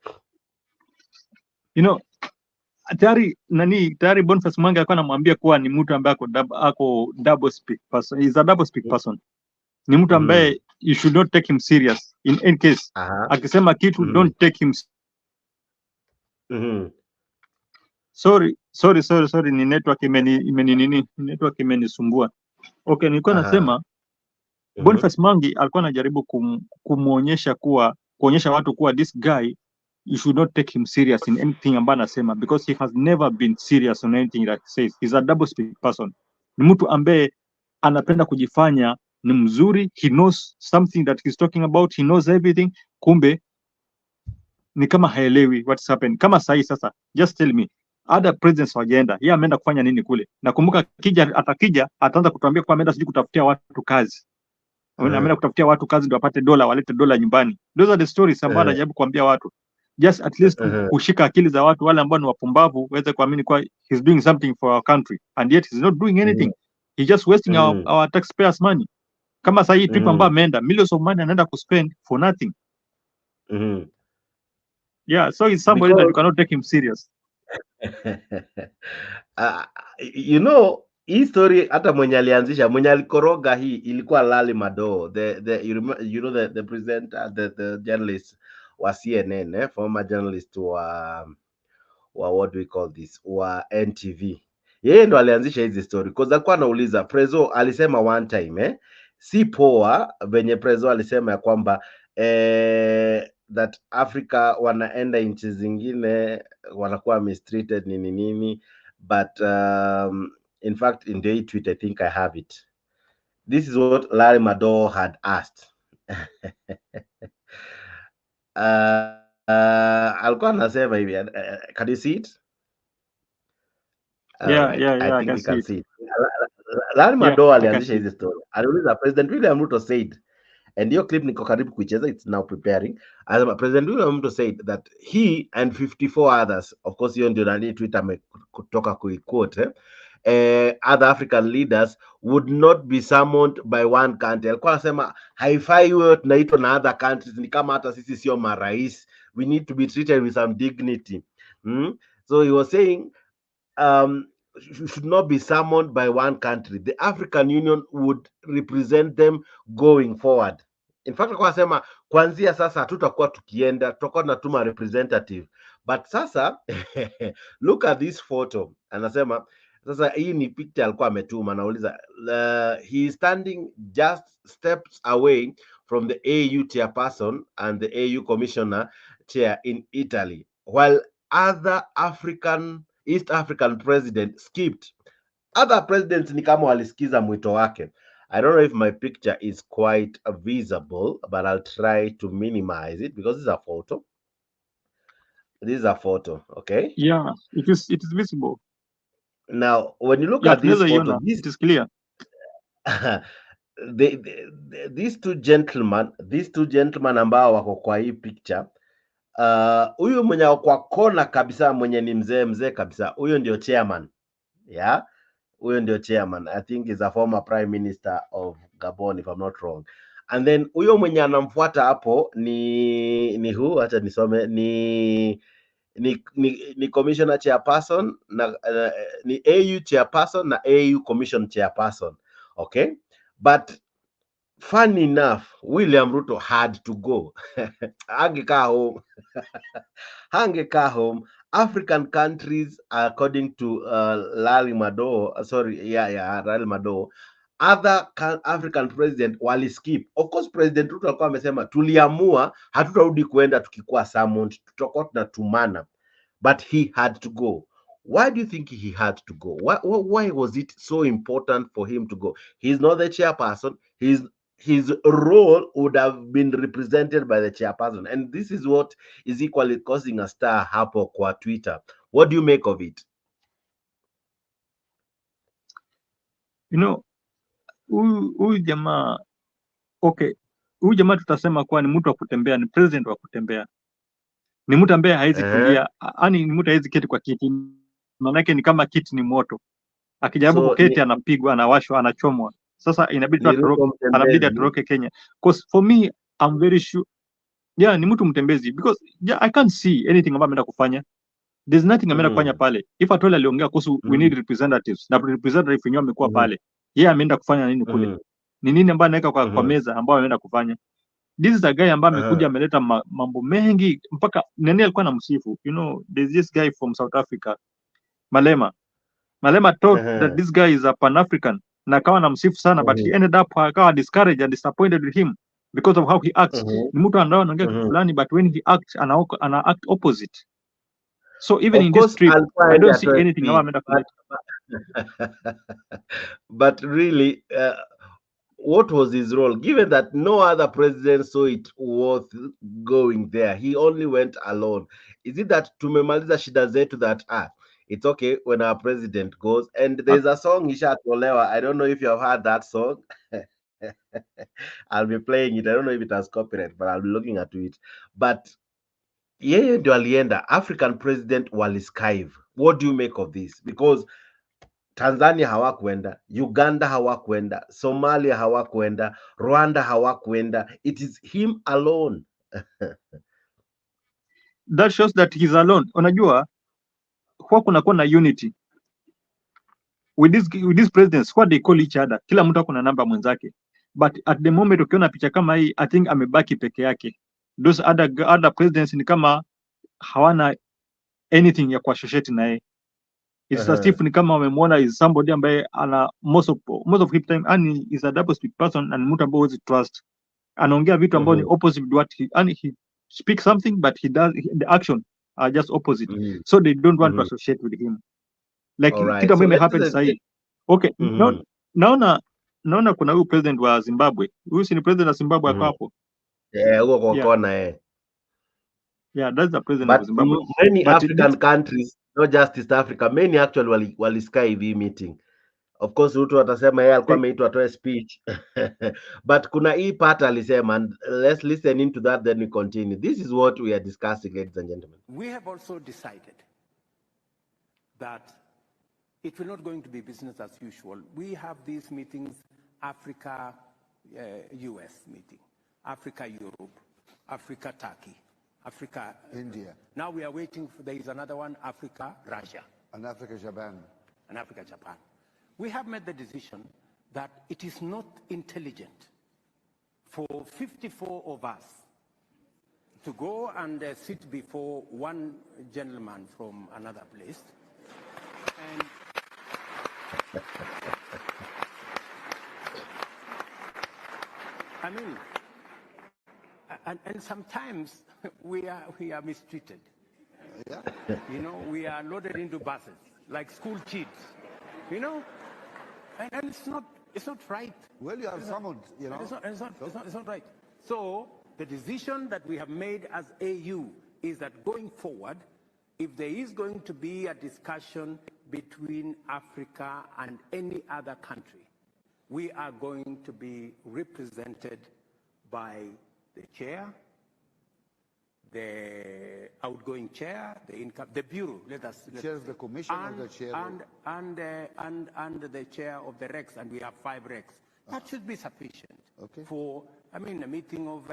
You know, tayari Boniface Mwangi alikuwa anamwambia kuwa ni mtu ambaye ako double speak person. He's a double speak person. Ni mtu ambaye you should not take him serious in any case. Akisema kitu don't take him. Sorry, ni network network imenisumbua. Okay, nilikuwa nasema Boniface Mwangi alikuwa anajaribu kuonyesha watu kuwa this guy you should not take him serious in anything ambayo anasema, because he has never been serious on anything that he says. He's a double speak person. Ni mtu ambaye anapenda kujifanya ni mzuri, he knows something that he's talking about, he knows everything, kumbe ni kama haelewi what's happened. Kama sahi sasa, just tell me, other presidents wajaenda, yeye ameenda kufanya nini kule? Nakumbuka atakija ataanza kutuambia kwa ameenda sijui kutafutia watu kazi. Ameenda kutafutia watu kazi ndio apate dola, walete dola nyumbani. Those are the stories ambazo anajaribu kuambia watu. Just at least kushika akili za watu wale ambao ni wapumbavu waweze kuamini kwa he's doing something for our country, and yet he's not doing anything. He's just wasting our taxpayers money. Kama sahi trip ambayo ameenda, millions of money anaenda kuspend for nothing. Yeah, so it's somebody that you cannot take him serious. You know, hii story hata mwenye alianzisha, mwenye alikoroga hii ilikuwa Lali Mado, you know the presenter, the journalist wa CNN, former journalist wa what do we call this, wa NTV. Yeye ndo alianzisha hizi story because alikuwa anauliza Prezo alisema one time si poa venye Prezo alisema ya kwamba that Africa wanaenda nchi zingine wanakuwa mistreated nini, but in fact in the tweet I think I have it. This is what Larry Mado had asked. Alikuwa anasema hivi, can you see it? I think we can see it. Larry Mado alianzisha hizi story. Aliuliza President William Ruto said, and your clip niko karibu kuicheza, it's now preparing. As President William Ruto said that he and 54 others, of course hiyo ndio nani Twitter kutoka kuiquote, other African leaders would not be summoned by one country. Alikuwa anasema haifai wewe tunaitwa na other countries, ni kama hata sisi sio marais, we need to be treated with some dignity. So he was saying should not be summoned by one country. The African Union would represent them going forward. In fact, alikuwa anasema kuanzia sasa hatutakuwa tukienda, tutakuwa tunatuma representative. But sasa look at this photo. Anasema sasa hii ni picture alikuwa ametuma, anauliza he is standing just steps away from the AU chairperson and the AU commissioner chair in Italy, while other East African president skipped. Other presidents ni kama walisikiza mwito wake. I don't know if my picture is quite visible, but I'll try to minimize it because this is a photo. This is a photo, okay? Yeah, it is visible. Now, when you look at this photo, it is clear. These two gentlemen ambao wako kwa hii picture, huyu mwenye kwa kona kabisa, mwenye ni mzee kabisa, huyo ndio chairman. Yeah, huyo ndio chairman. I think is a former prime minister of Gabon if I'm not wrong. And then huyo mwenye anamfuata hapo ni who, acha nisome, ni commissioner chairperson na ni AU chairperson na AU commission chairperson. Okay, but funny enough, William Ruto had to go. Hangekaa home. African countries, according to Larry Mado, Larry Mado, other African president wali skip. Of course, President Ruto alikuwa amesema tuliamua hatutarudi kuenda tukikuwa summoned, tutakuwa tunatumana, but he had to go. Why do you think he had to go? Why was it so important for him to go? He's not the chairperson. His role would have been represented by the chairperson, and this is what is equally causing a stir hapo kwa Twitter. What do you make of it? You know, huyu jamaa, okay, huyu jamaa tutasema kuwa ni mtu wa kutembea, ni president wa kutembea, ni mtu ambaye haizi kulia, yani ni mtu haizi keti kwa kiti, maanake ni kama kiti ni moto, akijaribu kuketi anapigwa, anawashwa, anachomwa. Sasa inabidi anabidi atoroke Kenya. Because for me, I'm very sure, ni mtu mtembezi, because I can't see anything ambayo ameenda kufanya. There's nothing ameenda kufanya pale. If at all aliongea kuhusu we need representatives, na representative wenyewe amekuwa pale, yeye ameenda kufanya nini kule? Ni nini ambayo anaweka kwa meza ambayo ameenda kufanya? This is a guy ambaye amekuja ameleta mambo mengi, mpaka nani alikuwa anamsifu. You know, there's this guy from South Africa, Malema thought that this guy is a Pan-African, na akawa anamsifu sana, but he ended up akawa discouraged and disappointed with him. because of how he acts. Ni mtu ambaye anaongea kitu fulani, but when he acts ana act opposite. So even Of in this course, trip, alikuwa I ende don't see atoe anything speech, about ameenda kuleta. but really, what was his role? Given that no other president saw it worth going there, he only went alone. Is it that tumemaliza shida zetu that it's okay when our president goes? And there's a song ishatolewa. I don't know if you have heard that song. I'll be playing it. I don't know if it has copyright, but I'll be looking at it. But yeye ndio alienda. African president waliskive. What do you make of this? Because Tanzania hawakwenda, Uganda hawakwenda, Somalia hawakwenda, Rwanda hawakwenda. It is him alone. That shows that he's alone. Unajua kwa kunakuwa na unity with these presidents, what they call each other. Kila mtu ako na namba mwenzake, but at the moment ukiona picha kama hii, I think amebaki peke yake. Those other presidents ni kama hawana anything ya kuassociate naye. It's as if ni kama wamemwona is somebody ambaye ana most of his time and is a double speak person and mtu ambaye huwezi trust. Anaongea vitu ambao ni opposite with what he speaks something, but the action are just opposite. So they don't want to associate with him. Like kitu ambayo imehappen sahi. Okay, naona kuna huyu president wa Zimbabwe. Huyu si ni president wa Zimbabwe ako hapo. Huo kwa kona Yeah, that's the president of Zimbabwe. Many African countries, not just East Africa, many actually walisky hii meeting. Of course Ruto atasema yeye alikuwa ameitwa atoe speech. But kuna hii part alisema, and let's listen into that, then we continue. This is what we are discussing, ladies and gentlemen. We have also decided that it will not going to be business as usual. We have these meetings, Africa, US meeting, Africa, Europe, Africa, Turkey, Africa, India. Now we are waiting for, there is another one, Africa, Russia. And Africa, Japan. And Africa, Japan. We have made the decision that it is not intelligent for 54 of us to go and sit before one gentleman from another place. And I mean, and sometimes we are mistreated. Yeah. You know, we are loaded into buses like school kids. You know, and it's not right. Well, you are summoned. You know, it's not right. So the decision that we have made as AU is that going forward, if there is going to be a discussion between Africa and any other country, we are going to be represented by the chair, the outgoing chair, the bureau. Chair of the commission and the chair and the chair of the Rex, and we have 5 Rex. That should be sufficient for, I mean, a meeting of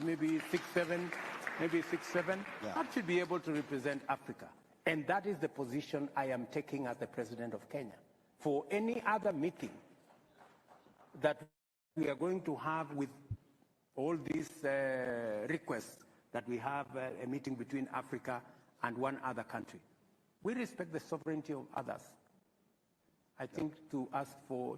maybe 6, 7. Yeah. That should be able to represent Africa, and that is the position I am taking as the president of Kenya. For any other meeting that we are going to have with all these requests that we have a meeting between Africa and one other country. We respect the sovereignty of others. I think to ask for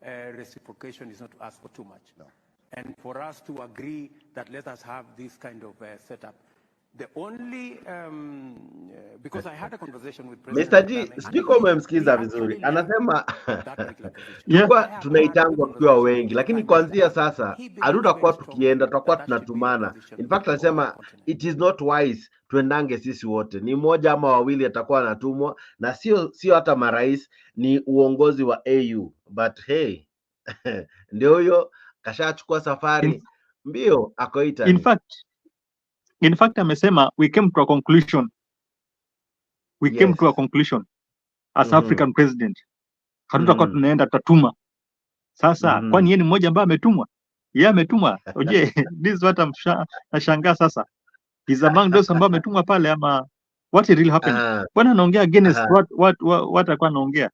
reciprocation is not to ask for too much. No. And for us to agree that let us have this kind of setup. The only because I had a conversation with President Mr. G, speak umemsikiza vizuri. Anasema tunaitangwa tukiwa wengi, lakini kuanzia sasa hatutakuwa tukienda, tutakuwa tunatumana. In fact, anasema it is not wise tuendange sisi wote. Ni mmoja ama wawili atakuwa anatumwa, na sio hata marais, ni uongozi wa AU. But hey, ndio huyo kashachukua safari mbio akoita. In fact, amesema we came to a conclusion. Came to a conclusion as African president. Hatutakuwa tunaenda tatuma. Sasa kwani yeye ni mmoja ambaye ametumwa? Yeye ametumwa. Oje, this is what nashangaa sasa. He's among those ambao ametumwa pale ama what really happened? Bwana anaongea against what alikuwa anaongea.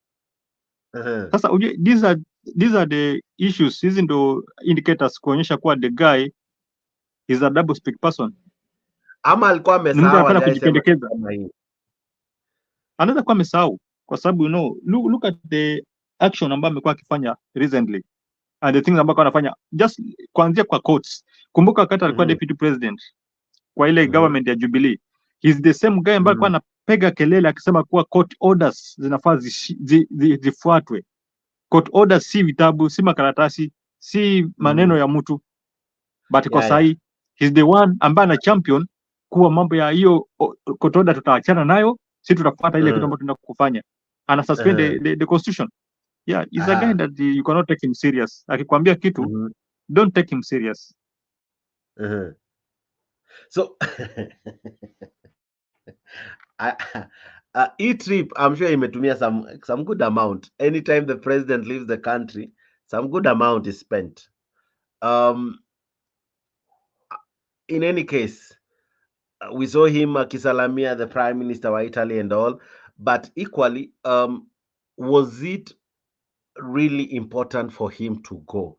Sasa oje, these are the issues. Hizi ndo indicators kuonyesha kuwa the guy is a double speak person. Ama alikuwa amesahau kujipendekeza. Anaweza kuwa amesahau kwa sababu look at the action ambayo amekuwa akifanya recently. and the things ambao wanafanya just kuanzia kwa courts. Kumbuka wakati alikuwa deputy president kwa ile government ya Jubilee, he's the same guy ambaye alikuwa anapiga kelele akisema kuwa court orders zinafaa zifuatwe. Court orders si vitabu, si makaratasi, si maneno ya mtu, but kwa sahi he's the one ambaye ana champion kuwa mambo ya hiyo court order tutaachana nayo, si tutafuata ile kitu ambayo tunataka kufanya. Ana suspend the constitution. Yeah, he's a guy that you cannot take him serious. Akikwambia kitu, don't take him serious. So e-trip, I'm sure imetumia some good amount. Anytime the president leaves the country, some good amount is spent. In any case, we saw him akisalamia the prime minister wa Italy and all, but equally, was it really important for him to go?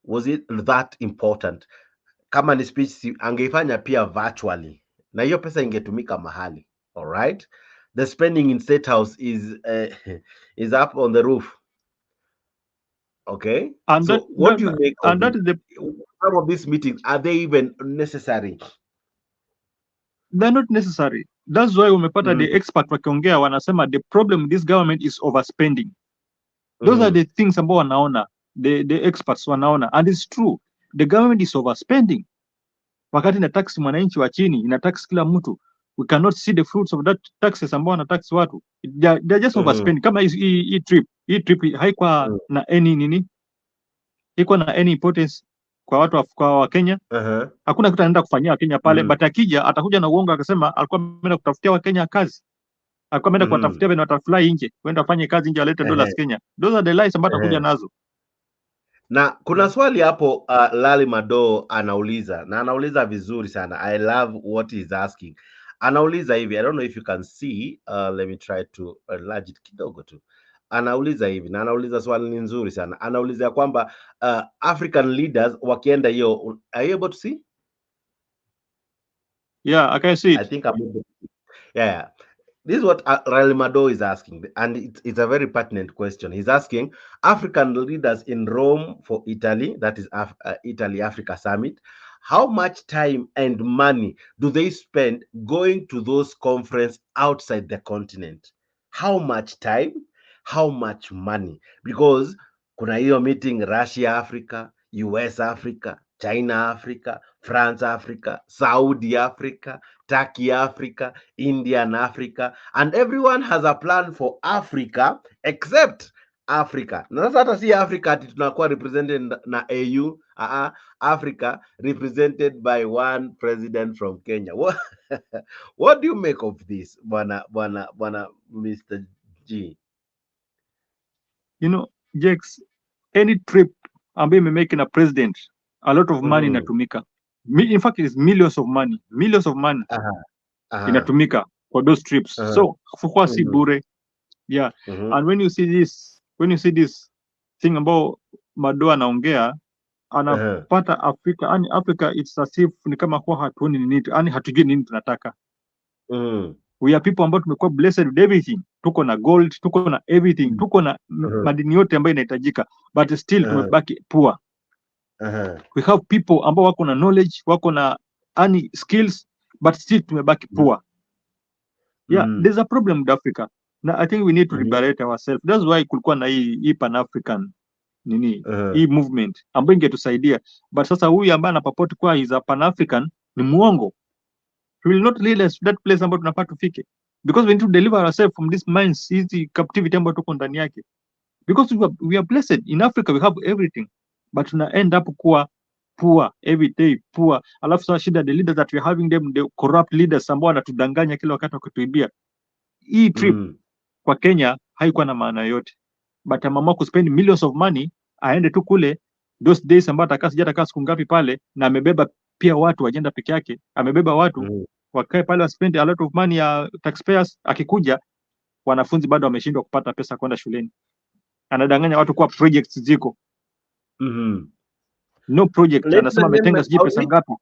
Was it that important? Kama ni speech angeifanya pia virtually, na hiyo pesa ingetumika mahali. All right, the spending in State House is up on the roof. Okay, and so what do you make of that is some of these meetings? Are they even necessary? They're not necessary. That's why umepata the expert wakiongea wanasema the problem with this government is overspending. Those are the things ambao wanaona, the experts wanaona, and it's true. The government is overspending. Wakati ina tax mwananchi wa chini, ina tax kila mtu, we cannot see the fruits of that taxes ambao wana tax watu. They're just overspending. Kama hii trip haikuwa na any haikuwa na any importance kwa watu wa Kenya. Hakuna kitu anaenda kufanyia Kenya pale, but akija atakuja na uongo akasema alikuwa ameenda kutafutia Wakenya kazi. Alikuwa ameenda kuwatafutia wenye watafly nje, wenda wafanye kazi nje, walete dollars Kenya. Those are the lies ambazo atakuja nazo. Na kuna swali hapo Lali Mado anauliza, na anauliza vizuri sana. I love what he's asking. Anauliza hivi, I don't know if you can see, let me try to enlarge it kidogo tu. Anauliza hivi, na anauliza swali nzuri sana. Anauliza kwamba African leaders wakienda hiyo, are you able to see? Yeah, I can see it. I think I'm able to see. Yeah. This is what Lali Mado is asking, and it's a very pertinent question. He's asking African leaders in Rome for Italy, that is Italy-Africa Summit, how much time and money do they spend going to those conferences outside the continent? How much time? How much money? Because kuna hiyo meeting Russia Africa, US Africa, China Africa, France Africa, Saudi Africa, Turkey Africa, India and Africa, and everyone has a plan for Africa except Africa. Na sasa hata si Africa ati tunakuwa represented na AU, Africa represented by one president from Kenya. What do you make of this, bwana Mr. G? You know, Jakes, any trip ambayo imemaking a president, a lot of money inatumika. In fact, it's millions of money inatumika for those trips. So kwa si bure. Yeah. And when you see this thing ambao Mado anaongea, anapata Africa, yani Africa it's as if ni kama kwa hatuoni nini, yani hatujui nini tunataka. We are people ambao tumekuwa blessed with everything. Tuko na gold, tuko na everything, tuko na madini yote ambayo inahitajika, but still tumebaki poor. We have people ambao wako na knowledge, wako na any skills, but still tumebaki poor. Yeah, there's a problem with Africa. Now I think we need to liberate ourselves. That's why kulikuwa na hii Pan-African hii movement ambayo ingetusaidia, but sasa huyu ambaye anapapoti kwa is a Pan-African ni muongo. We will not lead us to that place ambayo tunapata tufike, because we need to deliver ourselves from this minds, hizi captivity ambayo tuko ndani yake, because we are blessed in Africa, we have everything, but tuna end up kuwa poor every day, poor. Alafu sasa shida, the leaders that we are having them, the corrupt leaders ambao wanatudanganya kila wakati wakituibia. Hii trip kwa Kenya haikuwa na maana yote, but mama kuspend millions of money aende tu kule those days ambao atakaa siku ngapi pale, na amebeba pia watu agenda peke yake, amebeba watu wakae pale spend a lot of money ya taxpayers. Akikuja wanafunzi bado wameshindwa kupata pesa kwenda shuleni, anadanganya watu kwa projects ziko no project. Anasema ametenga sijui pesa ngapi.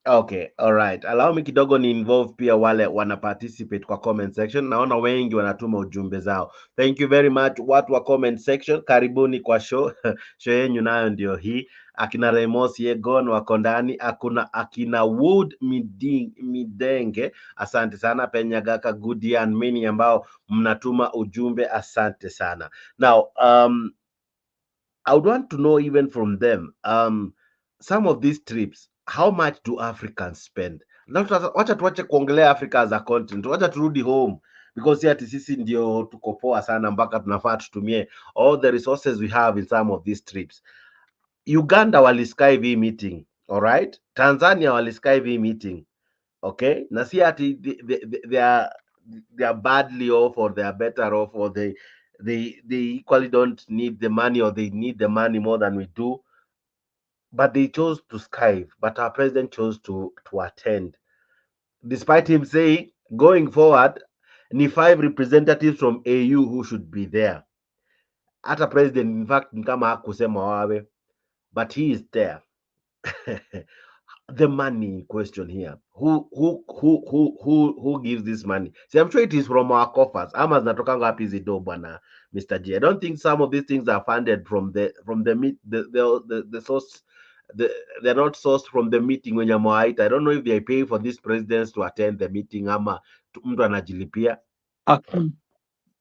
Okay, all right. Allow me kidogo ni involve pia wale wana participate kwa comment section. Naona wengi wanatuma ujumbe zao. Thank you very much watu wa comment section. Karibuni kwa show. Show yenyu nayo ndio hii. Akina Remos Yegon wako ndani, akina Wood Midenge. Asante sana. Penyagaka Goodian mini ambao mnatuma ujumbe, asante sana. Now, I would want to know even from them, some of these trips, how much do Africans spend? Wacha tuache kuongelea Africa as a continent, wacha turudi home, because ati sisi ndio tuko poa sana mpaka tunafaa tutumie all the resources we have in some of these trips. Uganda waliskype hii meeting, all right? Tanzania waliskype hii meeting, okay? Na si ati they are badly off or they are better off or they equally don't need the money or they need the money more than we do, but they chose to Skype. But our president chose to attend, despite him saying going forward, ni 5 representatives from AU who should be there. Hata president in fact ni kama hakusema wawe, but he is there. The money question here, who gives this money? See, I'm sure it is from our coffers. Ama zinatokanga wapi hizi do bwana Mr. G? I don't think some of these things are funded from the source. They're not sourced from the meeting when you're Moaita. I don't know if they pay for these presidents to attend the meeting ama mtu anajilipia.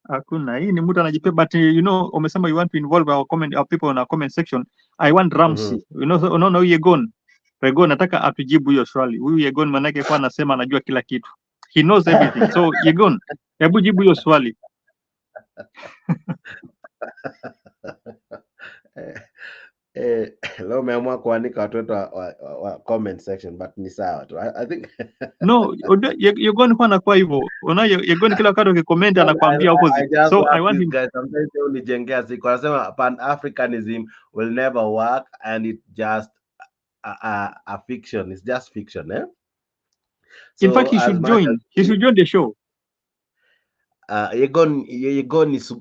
Hakuna, hii ni mtu anajipea, but you know, umesema you want to involve our people in our comment section. I want Ramsey. You know, unaona huyu Yegon nataka atujibu hiyo swali. Huyu Yegon manake kwa anasema anajua kila kitu. He knows everything. So Yegon, hebu jibu hiyo swali. Leo umeamua kuandika watu wa comment section, but ni sawa tu. I think no, Yegon kwa anakuwa hivyo. Unaona Yegon kila wakati ukicomment anakuambia opposite. So I want him, guys, sometimes they only jengea siku. Anasema Pan-Africanism will never work and it just a fiction. It's just fiction, eh? So, in fact, he should join. He should join the show. Yegon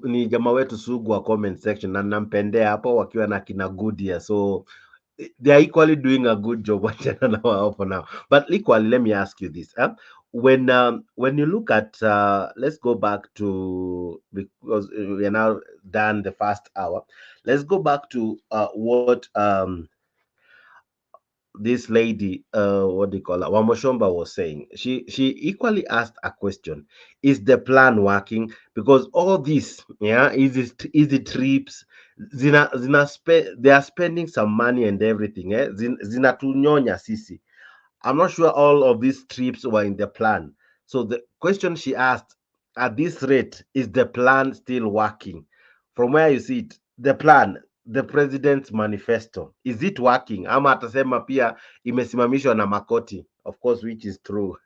ni jamaa wetu sugu wa comment section na nampendea hapo wakiwa na kina Goodia, so they are equally doing a good job for now. But equally, let me ask you this, when you look at let's go back to, because we are now done the first hour, let's go back to what this lady, what do you call her, Wamuchomba was saying. She equally asked a question: is the plan working? Because all this, yeah, easy trips, they are spending some money and everything, eh? Zinatunyonya sisi. I'm not sure all of these trips were in the plan. So the question she asked, at this rate, is the plan still working? From where you see it, the plan, the president's manifesto, is it working? Ama atasema pia imesimamishwa na Makoti, of course, which is true.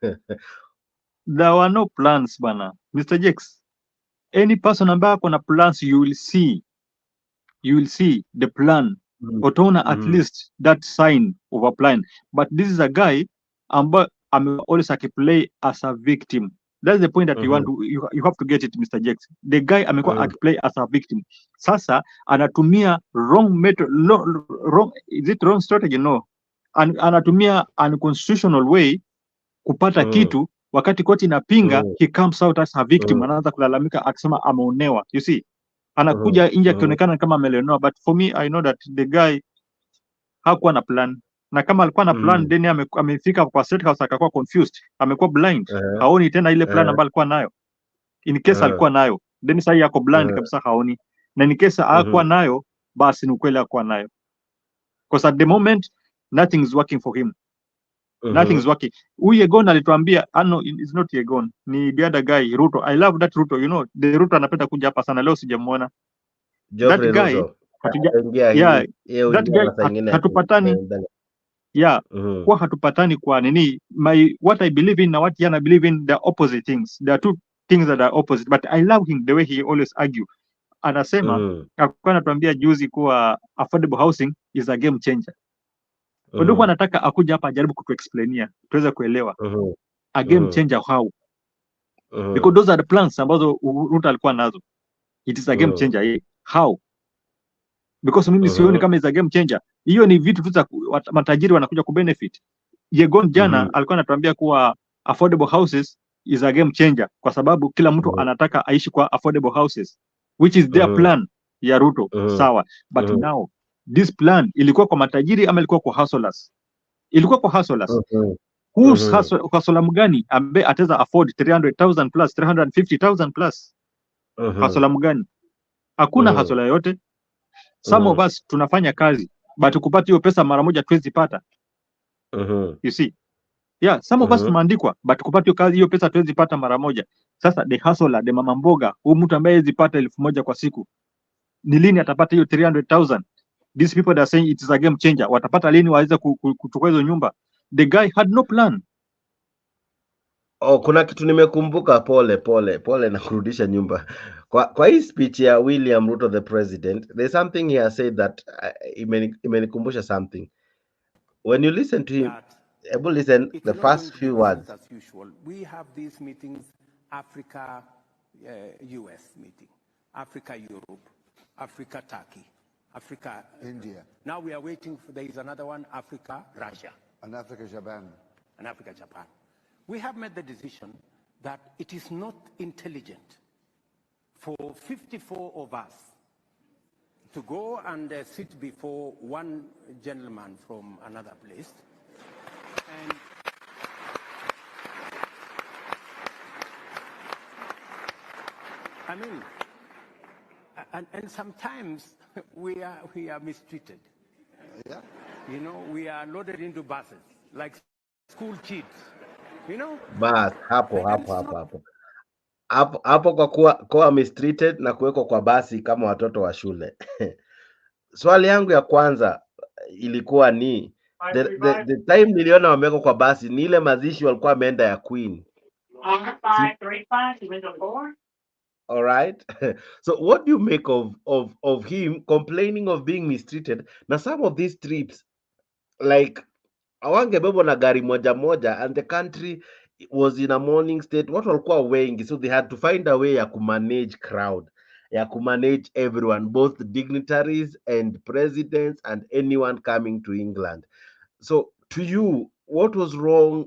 There were no plans, bana. Mr. Jakes, any person ambaye ako na plans, you will see the plan. Utaona at least that sign of a plan. But this is a guy ambaye always play as a victim. That's the point that you want to, you have to get it, Mr. Jakes. The guy amekuwa play as a victim. Sasa anatumia wrong method, wrong, is it wrong strategy? No. Anatumia unconstitutional way kupata kitu, wakati koti inapinga, he comes out as a victim. Anaanza kulalamika akisema ameonewa. You see? Anakuja nje akionekana kama ameleonewa, but for me I know that the guy hakuwa na plan. Na kama alikuwa na plan, then amefika kwa State House akakuwa confused, amekuwa blind, haoni tena ile plan ambayo alikuwa nayo. In case alikuwa nayo, then sasa yako blind kabisa, haoni. Na in case hakuwa nayo, basi ni ukweli hakuwa nayo. Because at the moment nothing is working for him. Nothing is working. Huyu Yegon alituambia, no, it's not Yegon, ni the other guy, Ruto. I love that Ruto, you know, the Ruto anapenda kuja hapa sana, leo sijamuona. That guy, that guy hatupatani. Yeah, kwa hatupatani kwa nini? What I believe in na what yana believe in, the opposite things. There are two things that are opposite, but I love him the way he always argue. Anasema, akakuwa anatuambia juzi kuwa affordable housing is a game changer. Ndio anataka akuja hapa ajaribu kutuexplainia tuweze kuelewa a game changer how, because those are the plans ambazo Ruto alikuwa nazo. It is a game changer how, because mimi sioni kama is a game changer. Hiyo ni vitu tu za matajiri wanakuja kubenefit. Yegon jana alikuwa anatuambia kuwa affordable houses is a game changer kwa sababu kila mtu anataka aishi kwa affordable houses, which is their plan ya Ruto. Sawa, but now this plan ilikuwa kwa matajiri ama ilikuwa kwa hustlers? Ilikuwa kwa hustlers. Who's hustler mgani ambaye ataweza afford 300,000 plus 350,000 plus? Hustler mgani? Hakuna hustler yote. Some of us tunafanya kazi but kupata hiyo pesa mara moja tuwezi pata. You see? Yeah, some of us tumeandikwa but kupata hiyo pesa tuwezi pata mara moja. Sasa the hustler, the mama mboga, huyu mtu ambaye hawezi pata 1,000 kwa siku, ni lini atapata hiyo 300,000? These people that are saying it is a game changer, watapata lini waweze kuchukua hizo nyumba? The guy had no plan. Oh, kuna kitu nimekumbuka. Pole na kurudisha nyumba. Kwa hii speech ya William Ruto the president, there's something he has said that imenikumbusha something. When you listen to him, able listen the first few words. As usual, we have these meetings, Africa, US meeting, Africa, Europe, Africa, Turkey, Africa, India. Now we are waiting for, there is another one, Africa, Russia. And Africa, Japan. And Africa, Japan. We have made the decision that it is not intelligent for 54 of us to go and sit before one gentleman from another place. And I mean, and sometimes we are mistreated. Yeah. You know, we are loaded into buses like school kids. You know? Bas, hapo kwa kuwa mistreated na kuwekwa kwa basi kama watoto wa shule. Swali yangu ya kwanza ilikuwa ni the time niliona wamewekwa kwa basi ni ile mazishi walikuwa wameenda ya Queen. All right. So what do you make of him complaining of being mistreated? Na some of these trips, like awangebebwa na gari moja and the country was in a morning state, watu walikuwa wengi, so they had to find a way ya kumanage crowd, ya kumanage everyone, both dignitaries and presidents and anyone coming to England. So to you, what was wrong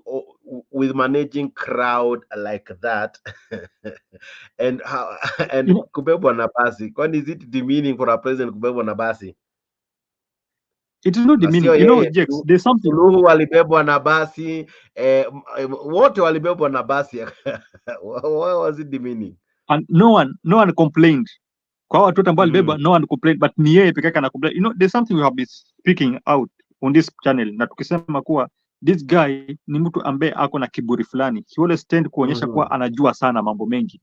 with managing crowd like that? And how, and kubebwa na basi? Kwani is it demeaning for a president kubebwa na basi? It is not demeaning. You know, Jex, there's something. Suluhu walibebwa na basi, wote walibebwa na basi. Why was it demeaning? And no one complained. Kwa watu wote ambao walibebwa, no one complained, but ni yeye pekee ana complain. You know, there's something we have been speaking out on this channel, na tukisema kuwa this guy ni mtu ambaye ako na kiburi fulani. He always tend kuonyesha kuwa anajua sana mambo mengi.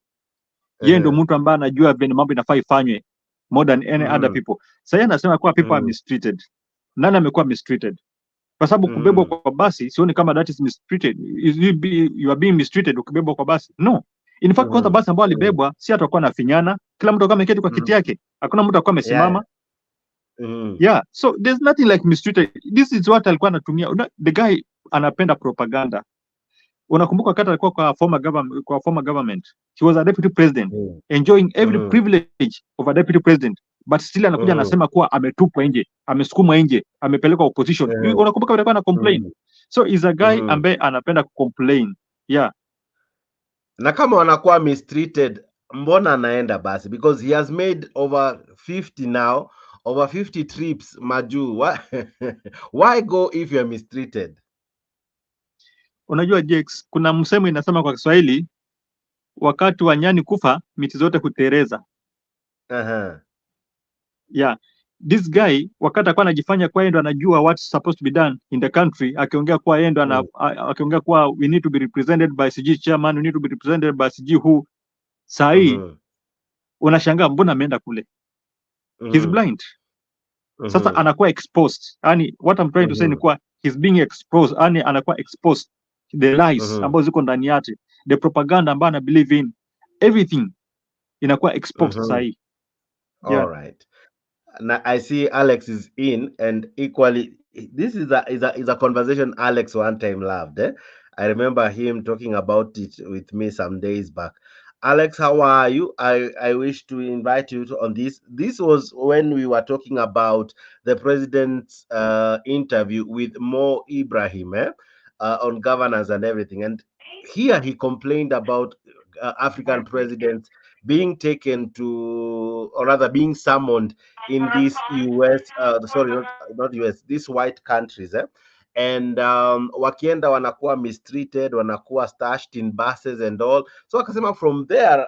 Yeye ndio mtu ambaye anajua vile mambo inafaa ifanywe more than any other people. Sasa anasema kuwa people are mistreated. Nani amekuwa mistreated? Kwa sababu kubebwa kwa basi sioni kama that is mistreated. You are being mistreated ukibebwa kwa basi. No. In fact, kwanza basi ambao alibebwa si atakuwa na finyana, kila mtu alikuwa ameketi kwa kiti yake. Hakuna mtu alikuwa amesimama. Yeah, so there's nothing like mistreated. This is what alikuwa anatumia. The guy anapenda propaganda. Unakumbuka wakati alikuwa kwa former government, he was a deputy president, enjoying every privilege of a deputy president, but still anakuja anasema kuwa ametupwa nje, amesukumwa nje, amepelekwa opposition. Unakumbuka alikuwa ana complain. So is a guy ambaye anapenda complain. Yeah. Na kama wanakuwa mistreated, mbona anaenda basi? Because he has made over 50 now, over 50 trips majuu. Why go if you are mistreated? Unajua Jex, kuna msemo inasema kwa Kiswahili, wakati wa nyani kufa miti zote hutereza. Yeah, this guy wakati alikuwa anajifanya kwa yeye ndo anajua what's supposed to be done in the country, akiongea kwa yeye ndo akiongea kwa we need to be represented by CG chairman, we need to be represented by CG who. Sahi unashangaa mbona ameenda kule? He's blind. Sasa anakuwa exposed. Yani what I'm trying to say ni kwa he's being exposed. Yani anakuwa exposed the lies ambazo ziko ndani yake, the propaganda ambayo ana believe in, everything inakuwa exposed sahi. Yeah. All right. Now I see Alex is in, and equally this is a conversation Alex one time loved. I remember him talking about it with me some days back. Alex, how are you? I wish to invite you on this. This was when we were talking about the president's interview with Mo Ibrahim. on governance and everything. And here he complained about African presidents being taken to, or rather being summoned in these US, sorry, not US, these white countries, and wakienda wanakuwa mistreated, wanakuwa stashed in buses and all. So akasema from there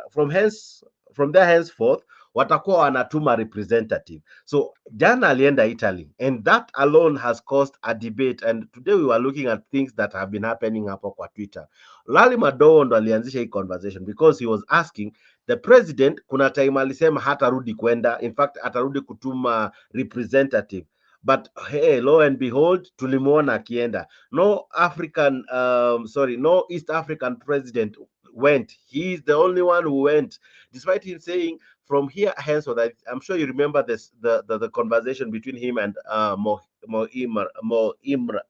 henceforth watakuwa wanatuma representative. So jana alienda Italy, and that alone has caused a debate, and today we were looking at things that have been happening hapo kwa Twitter. Lali Madowo ndo alianzisha hii conversation because he was asking the president, kuna time alisema hatarudi kwenda, in fact atarudi kutuma representative, but hey, lo and behold tulimuona akienda. No East African president went. He is the only one who went, despite him saying from here henceforth. I'm sure you remember the conversation between him and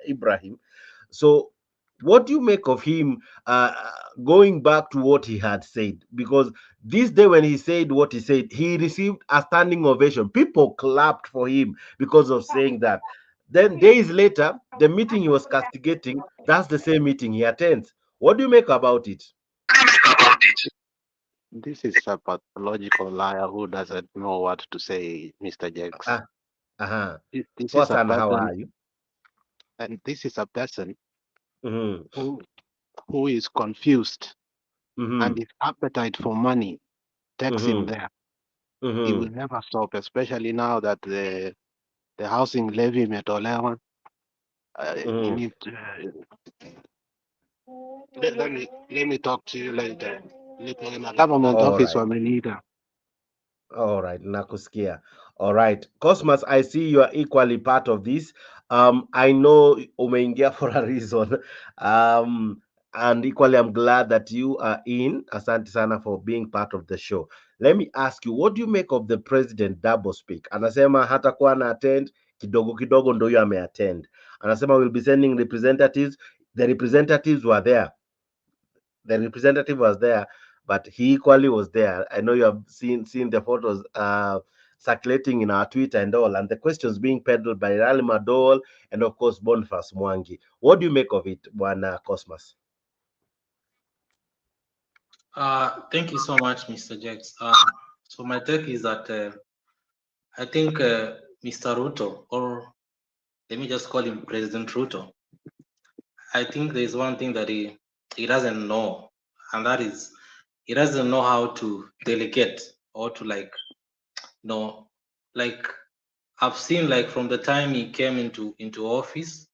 Ibrahim. So what do you make of him going back to what he had said? Because this day when he said what he said, he received a standing ovation. People clapped for him because of saying that. Then days later, the meeting he was castigating, that's the same meeting he attends. What do you make about it? This is a pathological liar who doesn't know what to say, Mr. Jenks. This is a How person, are you? and this is a person Mm-hmm. who is confused, Mm-hmm. and his appetite for money takes him there. He will never stop, especially now that the housing levy imetolewa. He needs let me talk to you later. Niko in a government All office right. wameniita. All right, nakusikia. All right, Cosmas, I see you are equally part of this. I know umeingia for a reason. And equally, I'm glad that you are in. Asante sana for being part of the show. Let me ask you, what do you make of the president double speak? Anasema hatakuwa na attend, kidogo kidogo ndo huyo ameattend. Anasema we'll be sending representatives. The representatives were there. The representative was there, but he equally was there. I know you have seen the photos circulating in our Twitter and all, and the questions being peddled by Rally Madol and of course Boniface Mwangi. What do you make of it, Bwana Cosmas? Thank you so much, Mr. Jax. So my take is that I think Mr. Ruto, or let me just call him President Ruto, I think there's one thing that he doesn't know, and that is he doesn't know how to delegate or to like I've seen from the time he came into office,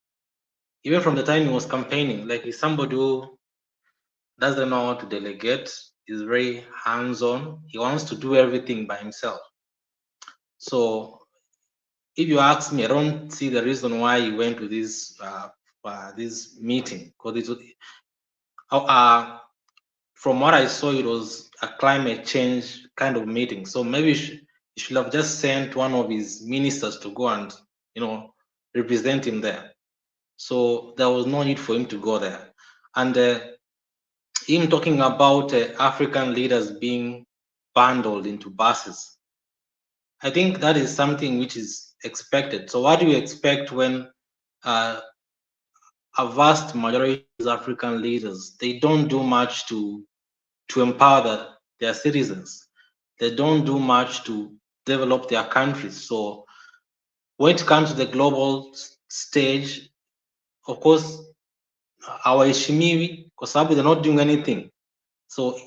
even from the time he was campaigning, like he's somebody who doesn't know how to delegate, is very hands-on. He wants to do everything by himself. So if you ask me, I don't see the reason why he went to this meeting, because from what I saw, it was a climate change kind of meeting. So maybe he should have just sent one of his ministers to go and represent him there. So there was no need for him to go there. And him talking about African leaders being bundled into buses, I think that is something which is expected. So what do you expect when a vast majority of African leaders, they don't do much to empower their citizens? They don't do much to develop their countries. So when it comes to the global stage, of course, our Ishimiwi, because they're not doing anything. So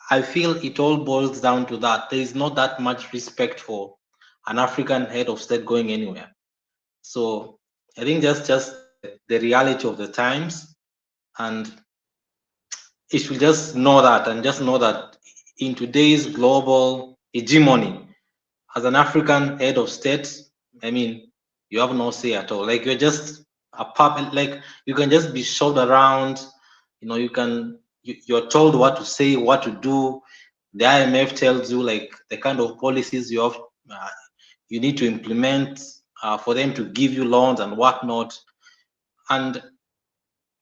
I feel it all boils down to that. There is not that much respect for an African head of state going anywhere. So I think that's just the reality of the times, and it should just know that, and just know that in today's global hegemony, as an African head of state, I mean, you have no say at all. Like, you're just a puppet. Like, you can just be shoved around. You're told what to say, what to do. The IMF tells you the kind of policies you have, you need to implement for them to give you loans and whatnot. And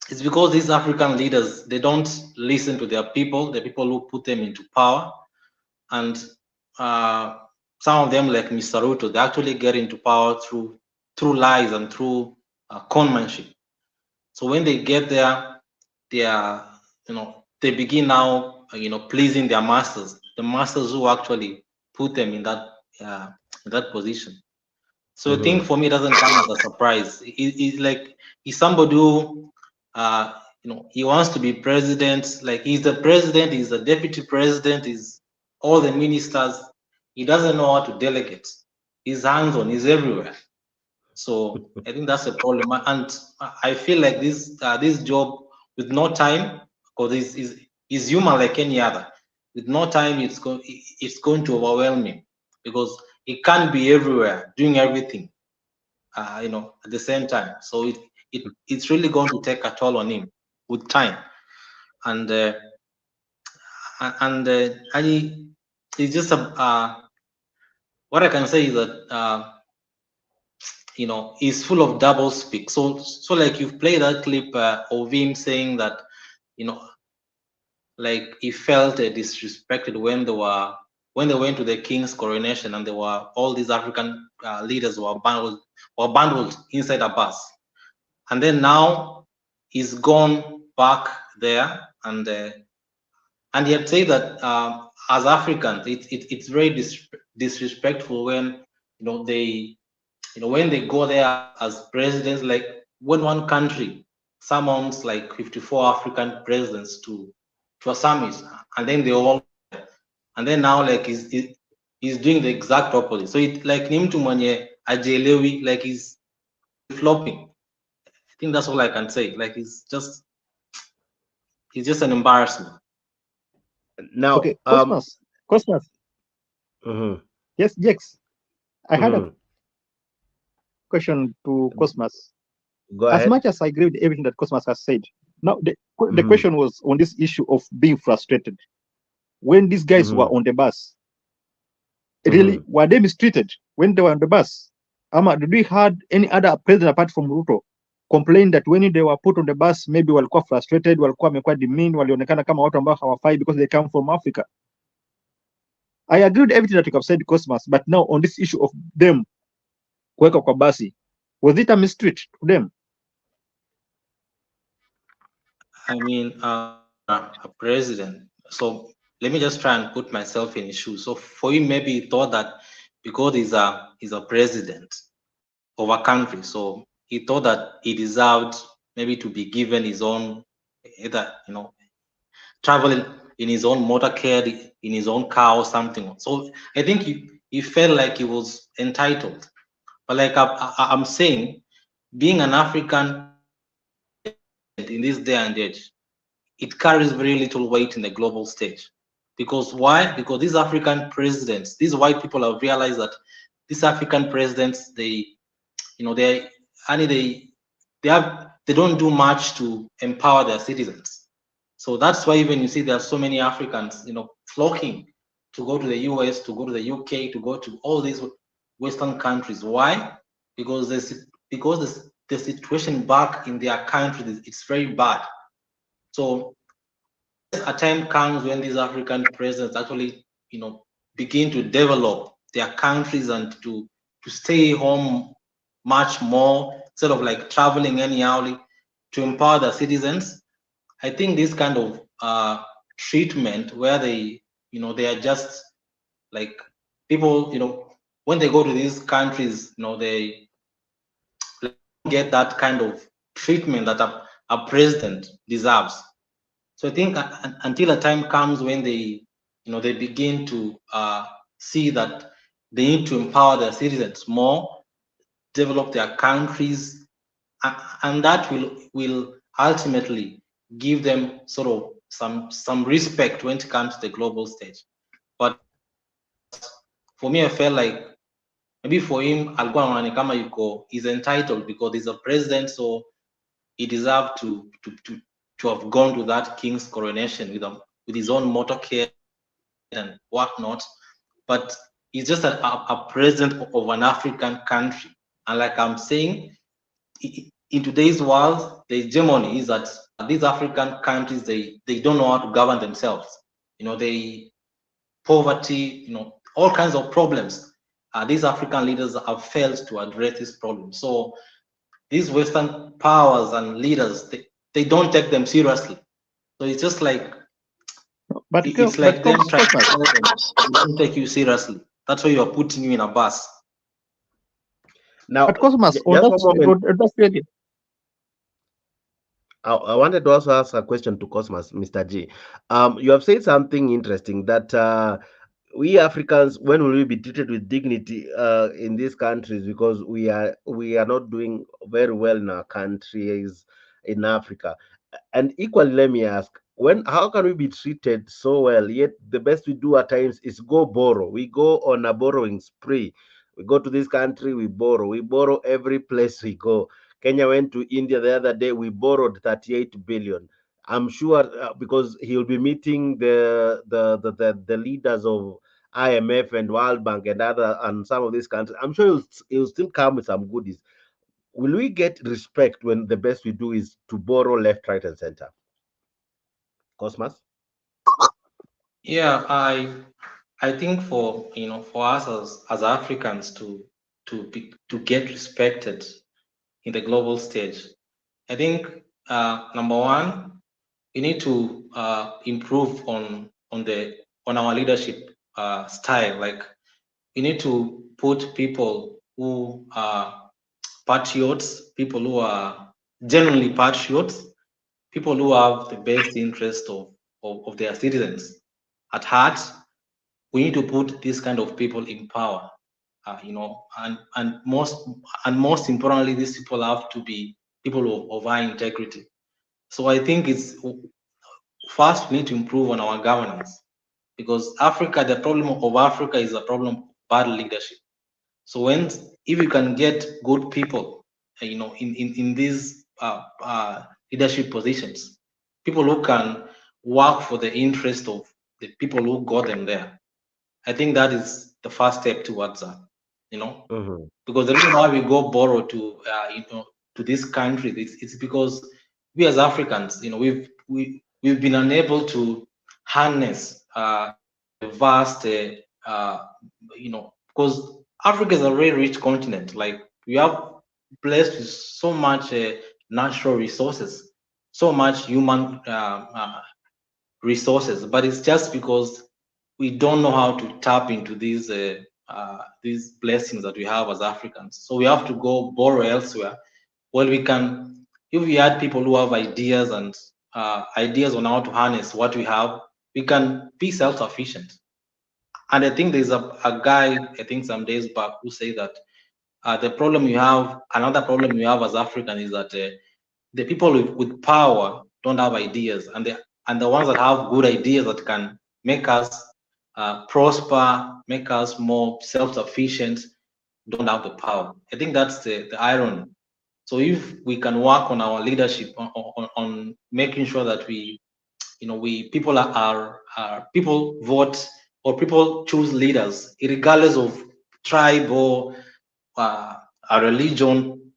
it's because these African leaders, they don't listen to their people, the people who put them into power. And some of them, like Mr. Ruto, they actually get into power through lies and through conmanship. So when they get there, they are, they begin now, pleasing their masters, the masters who actually put them in that position. So I think for me, it doesn't come as a surprise. He's like, he's somebody who, he wants to be president. Like, he's the president, he's the deputy president, he's all the ministers. He doesn't know how to delegate. He's hands-on, he's everywhere. So I think that's a problem. And I feel like this job with no time, because he's human like any other. With no time, it's going to overwhelm him, because he can't be everywhere doing everything, at the same time. So it's really going to take a toll on him with time. And it's just what I can say is that he's full of double speak. So like, you've played that clip of him saying that, like, he felt disrespected when they went to the king's coronation, and there were all these African leaders were bundled inside a bus. And then now he's gone back there, and he had said that as Africans, it's very disrespectful when when they go there as presidents. Like, when one country summons like 54 African presidents to a summit, and then they all, and then now, like, he's doing the exact opposite. So it like him to mwenye ajelewi, like he's flopping. I think that's all I can say. Like, he's just an embarrassment. Now, okay, Cosmos. Yes, Jex. I had a question to Cosmos. Go ahead. As much as I agree with everything that Cosmos has said, now the question was on this issue of being frustrated. When these guys were on the bus, really, were they mistreated when they were on the bus? Did we had any other president apart from Ruto complain that when they were put on the bus, maybe walikuwa frustrated, walikuwa wamekuwa demeaned, walionekana kama watu ambao hawafai because they come from Africa? I agree with everything that you have said, Cosmos, but now on this issue of them kuweka kwa basi, was it a mistreat to them? I mean, a president. So let me just try and put myself in his shoes. So for him, maybe he thought that because he's a president of a country, so he thought that he deserved maybe to be given his own, either traveling in his own motorcade, in his own car or something. So I think he felt like he was entitled. But like I'm saying, being an African in this day and age, it carries very little weight in the global stage. Because why? Because these African presidents, these white people have realized that these African presidents, they don't do much to empower their citizens. So that's why even you see there are so many Africans, flocking to go to the US, to go to the UK, to go to all these Western countries. Why? Because the situation back in their country, it's very bad. So a time comes when these African presidents actually, begin to develop their countries and to stay home much more instead of like traveling anyhow to empower the citizens. I think this kind of treatment where they are just like people, when they go to these countries, they get that kind of treatment that a president deserves. So I think until a time comes when they begin to see that they need to empower their citizens more, develop their countries, and that will ultimately give them sort of some respect when it comes to the global stage. But for me, I felt like maybe for him, alikuwa anaona kama he's entitled because he's a president, so he deserved to have gone to that king's coronation with his own motorcade and whatnot. But he's just a president of an African country. And like I'm saying, in today's world, the hegemony is that these African countries, they don't know how to govern themselves. Poverty, all kinds of problems. These African leaders have failed to address this problem. So these Western powers and leaders, they don't take them seriously. So it's just like, but it's like them trying to tell them, they don't take you seriously. That's why you are putting you in a bus. Now, but Cosmas, just one moment. I wanted to also ask a question to Cosmas, Mr. G. You have said something interesting that we Africans, when will we be treated with dignity in these countries, because we are not doing very well in our countries in Africa. And equally, let me ask, how can we be treated so well, yet the best we do at times is go borrow. We go on a borrowing spree. We go to this country, we borrow every place we go. Kenya went to India the other day, we borrowed 38 billion. I'm sure because he'll be meeting the leaders of IMF and World Bank and some of these countries. I'm sure he'll still come with some goodies. Will we get respect when the best we do is to borrow left, right, and center? Cosmas? Yeah, I think for for us as Africans to get respected in the global stage, I think number one, we need to improve on our leadership style. Like, we need to put people who are patriots, people who are genuinely patriots, people who have the best interest of their citizens at heart. We need to put these kind of people in power, and most importantly, these people have to be people of high integrity. So I think it's first we need to improve on our governance, because Africa, the problem of Africa is a problem of bad leadership. So if you can get good people, in these leadership positions, people who can work for the interest of the people who got them there, I think that is the first step towards that. Because the reason why we go borrow to this country, it's because we as Africans, we've been unable to harness the vast, because Africa is a very rich continent. Like, we have blessed with so much natural resources, so much human resources, but it's just because we don't know how to tap into these blessings that we have as Africans. So we have to go borrow elsewhere. Well, if we had people who have ideas and ideas on how to harness what we have, we can be self-sufficient. And I think there's a guy, I think some days back, who said that another problem we have as Africans is that the people with power don't have ideas, and the ones that have good ideas that can make us prosper, make us more self-sufficient, don't have the power. I think that's the irony. So if we can work on our leadership, on making sure that people vote, or people choose leaders, regardless of tribe or a religion,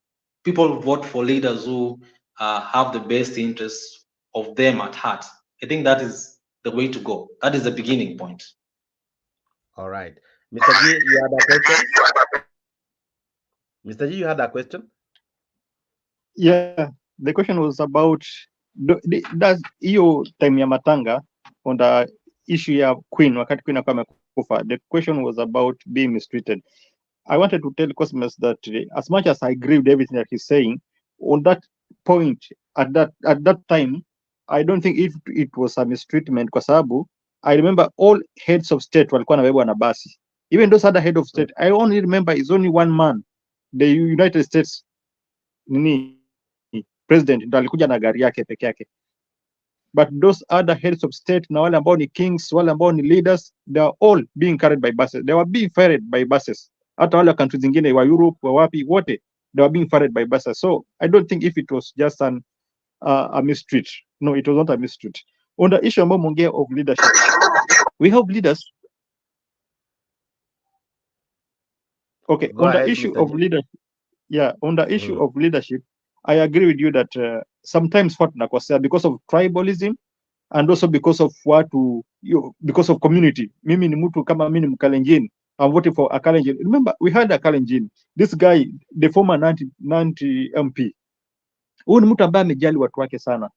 people vote for leaders who have the best interests of them at heart. I think that is the way to go. That is the beginning point. All right. Mr. G, you had a question? Mr. G, you had a question? Yeah, the question was about does hiyo time ya matanga on the issue ya Queen, wakati Queen akawa amekufa, the question was about being mistreated. I wanted to tell Cosmos that as much as I agree with everything that he's saying, on that point, at that time, I don't think if it was a mistreatment, kwa sababu I remember all heads of state walikuwa nabebwa na basi. Even those other head of state, I only remember is only one man, the United States president ndo alikuja na gari yake peke yake, but those other heads of state na wale ambao ni kings, wale ambao ni leaders, they are all being carried by buses. They were being ferried by buses. Hata wale countries zingine wa Europe wa wapi wote, they were being ferried by buses. So I don't think if it was just a mistreat. No, it was not a mistreat. On the issue ambao mwongea of leadership, we have leaders. Okay, Go on ahead, the issue Mr. of G. leadership, yeah, on the issue of leadership, I agree with you that sometimes what nakosea because of tribalism and also because of because of community. Mimi ni mtu kama mimi ni Mkalenjin, I'm voting for a Kalenjin. Remember, we had a Kalenjin. This guy, the former 90 MP. Huyu ni mtu ambaye amejali watu wake sana.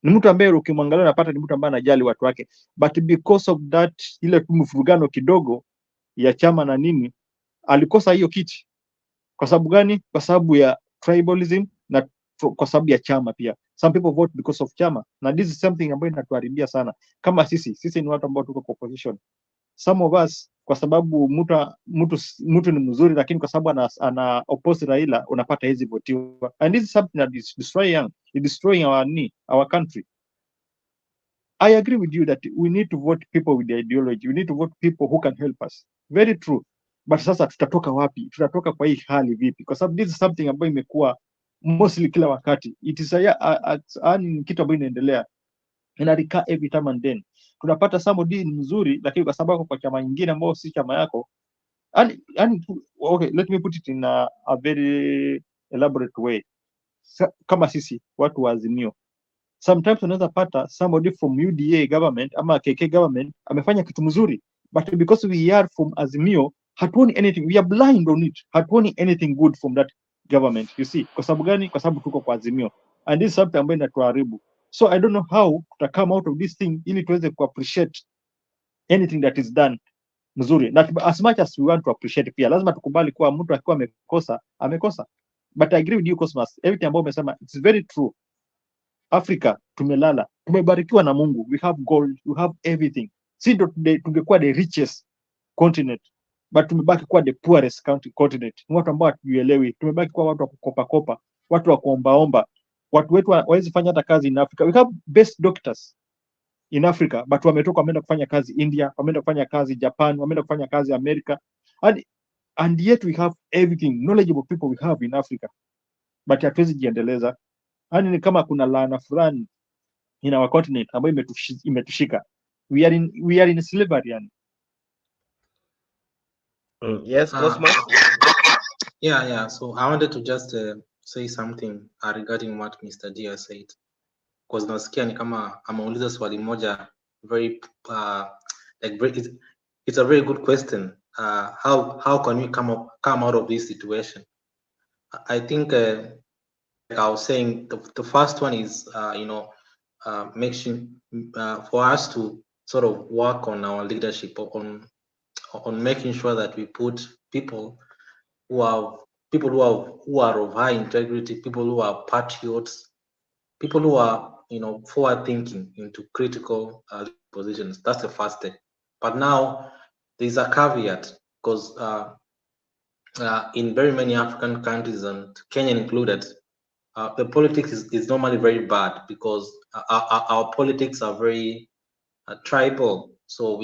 Ni mtu ambaye ukimwangalia unapata ni mtu ambaye anajali watu wake. But because of that, ile mfurugano kidogo ya chama na nini, alikosa hiyo kiti. Kwa sababu gani? Kwa sababu ya tribalism na kwa sababu ya chama pia. Some people vote because of chama. Na this is something ambayo inatuharibia sana. Kama sisi ni watu ambao tuko kwa opposition. Some of us kwa sababu mtu ni mzuri, lakini kwa sababu ana oppose Raila unapata hizi votiwa. And this is something that is destroying our country. I agree with you that we need to vote people with the ideology. We need to vote people who can help us. Very true. But sasa tutatoka wapi? Tutatoka kwa hii hali vipi? Kwa sababu this is something ambayo imekuwa mostly kila wakati. It is kitu ambayo inaendelea. Inarika every time and then. Tunapata somebody ni mzuri, lakini kwa sababu kwa chama nyingine ambao si chama yako. Okay, let me put it in a very elaborate way. Kama sisi watu wa Azimio, sometimes unaweza pata somebody from UDA government ama KK government amefanya kitu mzuri, but because we are from Azimio hatuoni anything, we are blind on it, hatuoni anything good from that government, you see. Kwa sababu gani? Kwa sababu tuko kwa Azimio, and this is something ambayo inatuharibu. So I don't know how to come out of this thing ili tuweze ku appreciate anything that is done mzuri. Na as much as we want to appreciate, pia lazima tukubali kuwa mtu akiwa amekosa. But I agree with you Cosmas, everything ambayo umesema it's very true. Africa tumelala, tumebarikiwa na Mungu, we have gold, we have everything. Si ndo tungekuwa the richest continent, but tumebaki kuwa the poorest continent. Ni watu ambao hatuelewi, tumebaki kuwa watu wa kukopa, watu wa kuombaomba. Watu wetu hawawezi fanya hata kazi in Africa. We have best doctors in Africa, but wametoka wameenda kufanya kazi India, wameenda kufanya kazi Japan, wameenda kufanya kazi America, and yet we have everything, knowledgeable people we have in Africa, but hatuwezi jiendeleza. Yani ni kama kuna laana fulani in our continent ambayo imetushika. We are in slavery yani. Yes, Cosmo. Yeah. So I wanted to just say something regarding what Mr. Dia said, because nasikia ni kama ameuliza swali moja very it's a very good question. How can we come out of this situation? I think like I was saying, the first one is making for us to sort of work on our leadership, on making sure that we put people who are of high integrity, people who are patriots, people who are forward thinking into critical positions. That's the first step. But now there's a caveat, because in very many African countries, and Kenya included, the politics is normally very bad, because our politics are very tribal. So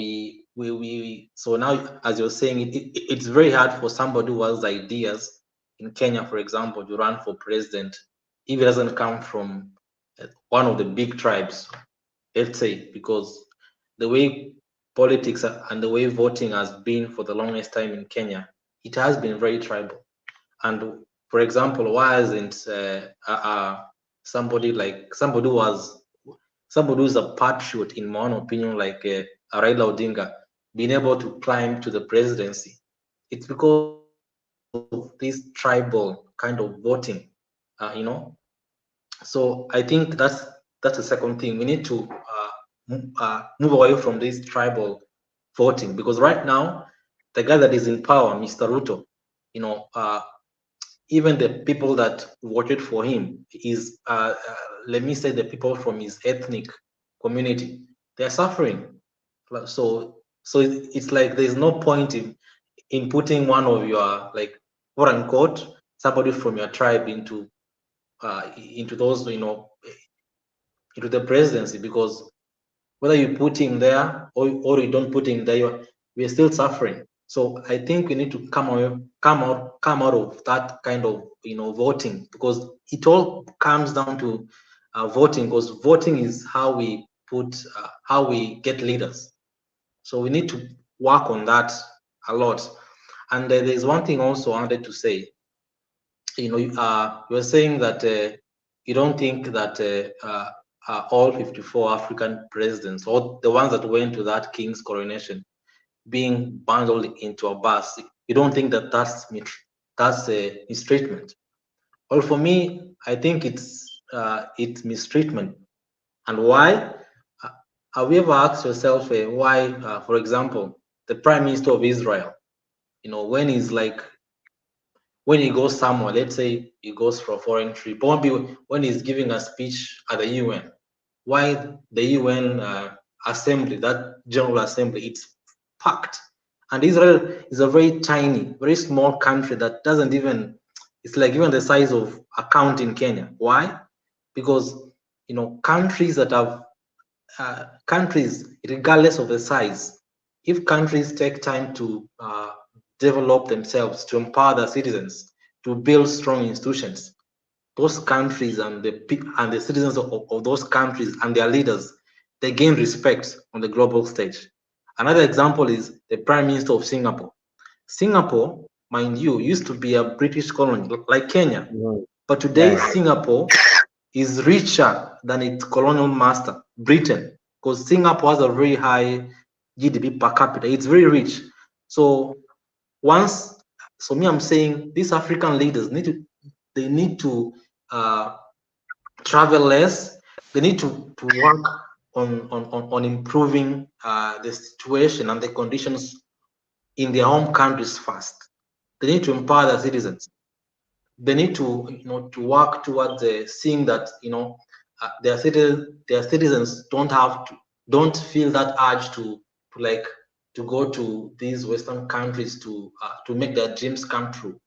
so now, as you're saying, it's very hard for somebody who has ideas in Kenya, for example, to run for president if it doesn't come from one of the big tribes, let's say, because the way politics and the way voting has been for the longest time in Kenya, it has been very tribal. And for example, why isn't somebody who's a patriot, in my own opinion, like Raila Odinga, being able to climb to the presidency? It's because of this tribal kind of voting, So I think that's the second thing. We need to move away from this tribal voting, because right now the guy that is in power, Mr. Ruto, even the people that voted for him is, let me say, the people from his ethnic community, they're suffering. So it's like there's no point in putting one of your, like, quote unquote, somebody from your tribe into those, into the presidency, because whether you put him there or you don't put him there, we're still suffering. So I think we need to come out of that kind of voting, because it all comes down to voting, because voting is how we get leaders. So we need to work on that a lot. And there's one thing also I wanted to say. You're saying that you don't think that all 54 African presidents, or the ones that went to that king's coronation, being bundled into a bus. You don't think that that's a mistreatment? Well, for me, I think it's mistreatment. And why? Have you ever asked yourself why, for example, the Prime Minister of Israel, when he goes somewhere, let's say he goes for a foreign trip, when he's giving a speech at the UN, why the UN assembly, that General Assembly, it's packed. And Israel is a very tiny, very small country that doesn't even, it's like even the size of a county in Kenya. Why? Because, countries that have, countries, regardless of the size, if countries take time to develop themselves, to empower their citizens, to build strong institutions, those countries and the citizens of those countries and their leaders, they gain respect on the global stage. Another example is the Prime Minister of Singapore. Singapore, mind you, used to be a British colony like Kenya, but today Singapore is richer than its colonial master, Britain, because Singapore has a very high GDP per capita. It's very rich. So I'm saying these African leaders need to travel less. They need to work on improving the situation and the conditions in their home countries first. They need to empower their citizens. They need to work towards seeing that their citizens don't feel that urge to go to these Western countries to make their dreams come true.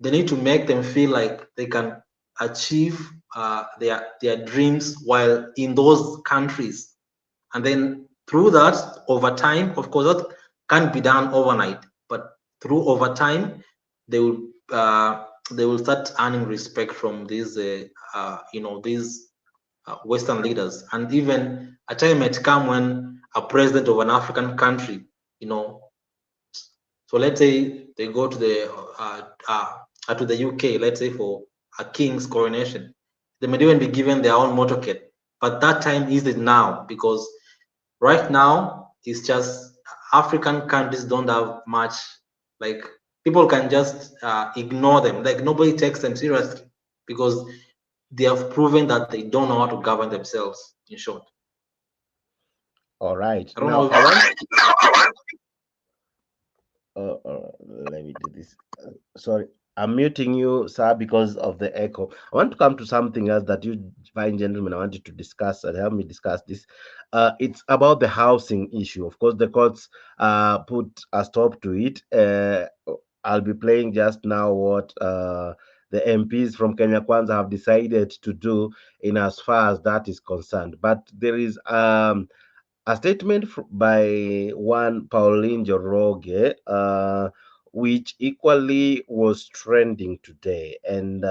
They need to make them feel like they can achieve their dreams while in those countries, and then through that, over time, of course, that can't be done overnight, but over time, they will start earning respect from these Western leaders. And even a time might come when a president of an African country, so let's say they go to the UK, let's say for a king's coronation, they might even be given their own motorcade. But that time isn't now, because right now it's just African countries don't have much, like people can just ignore them, like nobody takes them seriously because they have proven that they don't know how to govern themselves, in short. All right. I don't Now, let me do this. Sorry, I'm muting you, sir, because of the echo. I want to come to something else that you fine gentlemen, I wanted to discuss and help me discuss this. It's about the housing issue. Of course, the courts put a stop to it. I'll be playing just now what the MPs from Kenya Kwanza have decided to do in as far as that is concerned. But there is a statement by one Pauline Joroge, which equally was trending today. And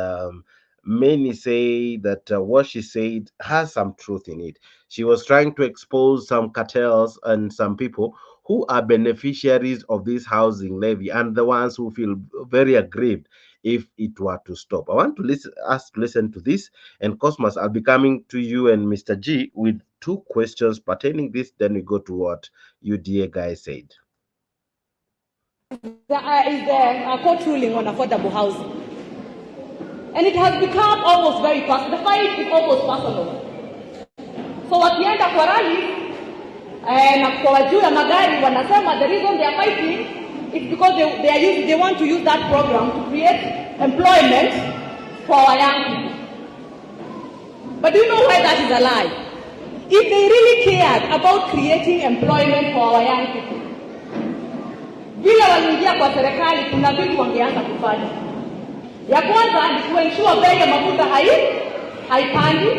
many say that what she said has some truth in it. She was trying to expose some cartels and some people who are beneficiaries of this housing levy and the ones who feel very aggrieved if it were to stop. I want to listen to this. And Cosmos, I'll be coming to you and Mr. G with two questions pertaining this. Then we go to what UDA guy said. There is a court ruling on affordable housing, and it has become almost very personal. The fight is almost personal. So wakienda kwa rally na kwa juu ya magari wanasema the reason they are fighting is because they want to use that program to create employment for our young people. But do you know why that is a lie? If they really cared about creating employment for our young people, vile waliingia kwa serikali, kuna vitu wangeanza kufanya. Ya kwanza ni kuensure bei ya mafuta haipandi.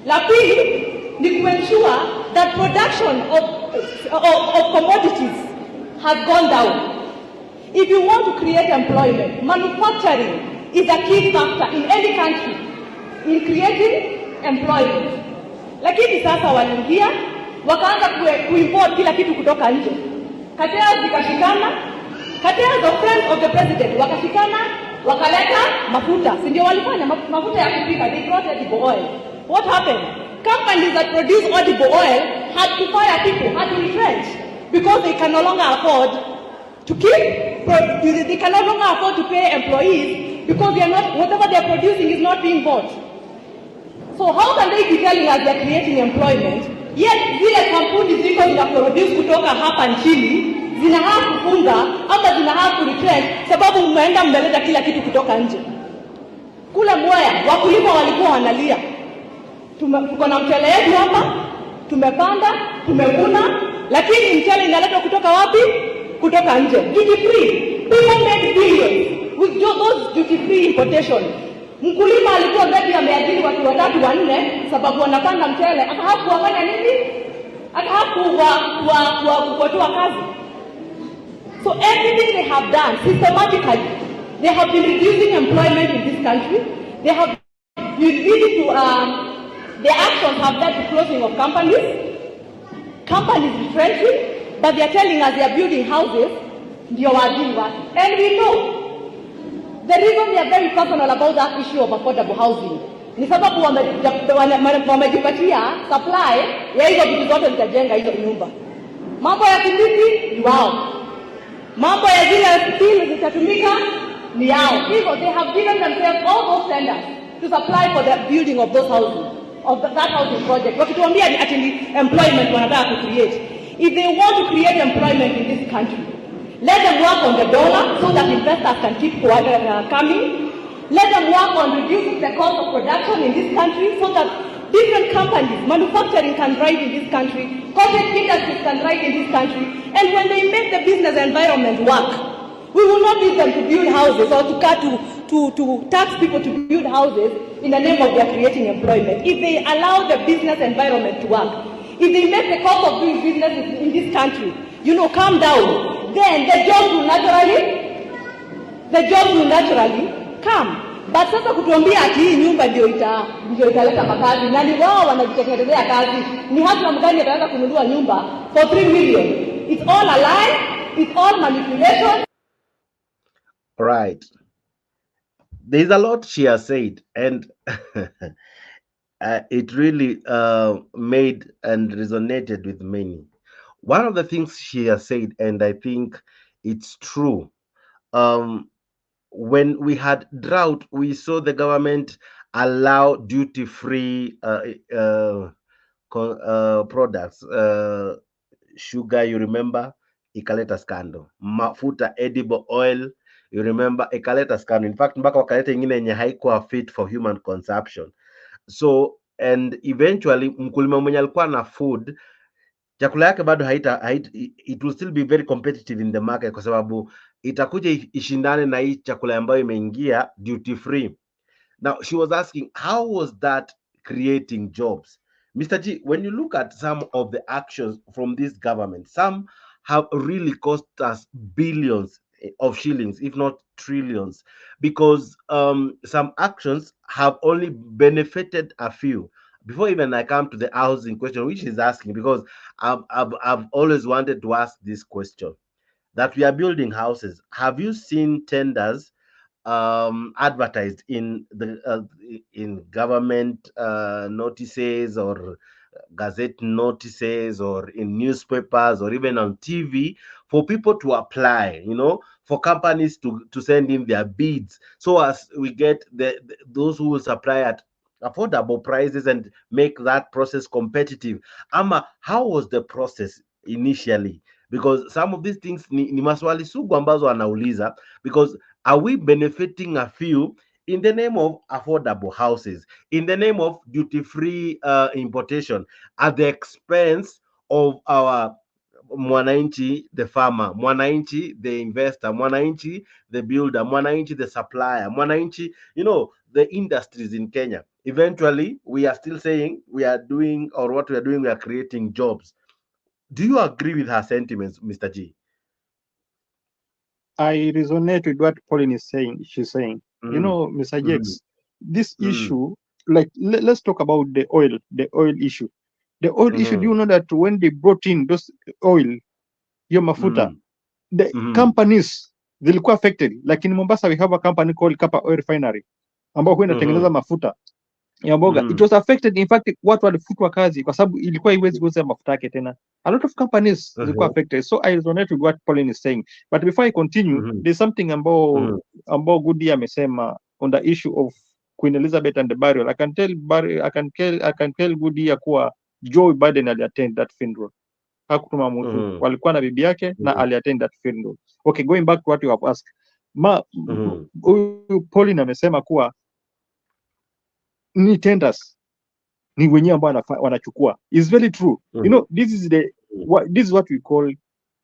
La pili ni kuensure that production of commodities has gone down. If you want to create employment, manufacturing is a key factor in any country in creating employment. Lakini sasa waliingia wakaanza kuimport kila kitu kutoka nje. Cartels zikashikana, cartels of friends of the president wakashikana, wakaleta mafuta. Si ndio walifanya mafuta ya kupika, they brought edible oil. What happened? Companies that produce edible oil had to fire people, had to retrench because they can no longer afford to they can no longer afford to pay employees because they are not, whatever they are producing is not being bought. So how can they be telling us they are creating employment, yet zile kampuni ziko zina produce kutoka hapa nchini zinahaa kufunga ama zinahaa kuretrench sababu mmeenda mmeleta kila kitu kutoka nje. Kule Mwea wakulima walikuwa wanalia, tuko na mchele yetu hapa, tumepanda, tumevuna, lakini mchele inaletwa kutoka wapi? Kutoka nje. Duty free. People make billions with those duty free importation. Mkulima alikuwa beti ameajiri watu 3 4 sababu wanapanda mchele, akahapu wafanya nini? Akahapu kukotoa kazi. So everything they have done systematically, they have been reducing employment in this country. They have been leading to their actions have led to closing of companies retrenching, but they are telling us they are building houses. And we know the reason they are very personal about that issue of affordable housing ni sababu wamejipatia supply ya hizo vitu zote zitajenga hizo nyumba. Mambo ya simiti ni wao, mambo ya zile steel zitatumika ni yao. Hivyo they have given themselves all those tenders to supply for the building of those houses, of that housing project. Wakituambia ni ati employment wanataka to create. If they want to create employment in this country, let them work on the dollar so that investors can keep coming. Let them work on reducing the cost of production in this country so that different companies, manufacturing can thrive in this country, cottage industries can thrive in this country, and when they make the business environment work, we will not need them to build houses or to tax people to build houses in the name of their creating employment. If they allow the business environment to work, if they make the cost of doing business in this country, come down, then the jobs will naturally come. But sasa kutuambia ati hii nyumba ndio italeta makazi, na ni wao wanajitekelezea kazi, ni hata mgani ataweza kununua nyumba for 3 million. It's all a lie, it's all manipulation. Right. There's a lot she has said, and it really made and resonated with many. One of the things she has said, and I think it's true, when we had drought, we saw the government allow duty-free products. Sugar, you remember, ikaleta scandal. Mafuta, edible oil, you remember, ikaleta scandal. In fact, mpaka wakaleta ingine yenye haikuwa fit for human consumption. So, and eventually, mkulima mwenye alikuwa na food, chakula yake bado it will still be very competitive in the market kwa sababu itakuja ishindane na hii chakula ambayo imeingia duty free. Now she was asking, how was that creating jobs? Mr. G, when you look at some of the actions from this government, some have really cost us billions of shillings, if not trillions, because some actions have only benefited a few. Before even I come to the housing question, which is asking, because I've always wanted to ask this question, that we are building houses. Have you seen tenders advertised in the in government notices or gazette notices or in newspapers or even on TV for people to apply, for companies to send in their bids, so as we get those who will supply at affordable prices and make that process competitive? Ama, how was the process initially? Because some of these things ni maswali sugu ambazo anauliza, because are we benefiting a few in the name of affordable houses, in the name of duty-free importation, at the expense of our mwananchi, the farmer, mwananchi, the investor, mwananchi, the builder, mwananchi, the supplier, mwananchi, the industries in Kenya? Eventually, we are still saying we are doing, or what we are doing, we are creating jobs. Do you agree with her sentiments, Mr. G? I resonate with what Pauline is saying. She's saying, Mr. Jakes, this issue, like, let's talk about the oil issue. The oil issue, do you know that when they brought in those oil, your mafuta, the companies, zilikuwa affected. Like in Mombasa, we have a company called Kapa Oil Refinery, ambao huwa inatengeneza mafuta. ya mboga. It was affected, in fact watu walifutwa kazi kwa sababu ilikuwa iwezi kuuza mafuta yake tena. A lot of companies zilikuwa affected. So I resonate with what Pauline is saying, but before I continue, there's something ambao Gudi amesema on the issue of Queen Elizabeth and the burial. I can tell Gudi ya kuwa Joe Biden aliattend that funeral. Hakutuma mtu, walikuwa na bibi yake na aliattend that funeral. Okay, going back to what you have asked, Pauline amesema kuwa ni tenders ni wenyewe ambao wanachukua. Is very true. You know, this is what we call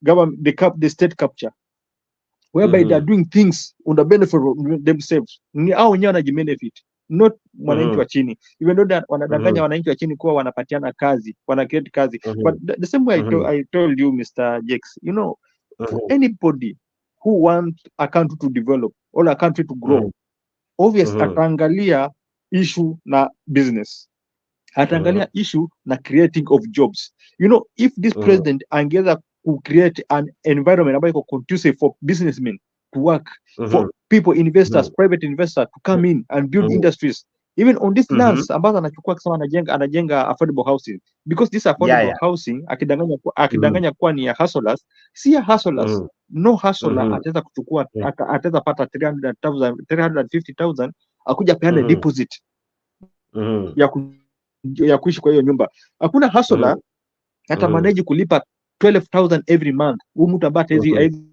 government, the state capture, whereby they are doing things on the benefit of themselves. Ni hao wenyewe wanajibenefit, not mwananchi wa chini, even though wanadanganya wananchi wa chini kuwa wanapatiana kazi, wana create kazi. But the same way I told you, Mr. Jakes, you know, for anybody who want a country to develop or a country to grow, obviously ataangalia issue na business, ataangalia issue na creating of jobs. You know, if this president angeza to create an environment ambayo iko conducive for businessmen to work, for people, investors, private investors to come in and build industries, even on this lands ambazo anachukua kusema anajenga affordable housing, because this affordable housing akidanganya kuwa ni ya hustlers, si ya hustlers. No hustler ataweza kuchukua, ataweza pata 350,000 akuja peana deposit ya kuishi kwa hiyo nyumba. Hakuna hustler hata manage kulipa 12,000 every month. Huyu mtu ambaye hawezi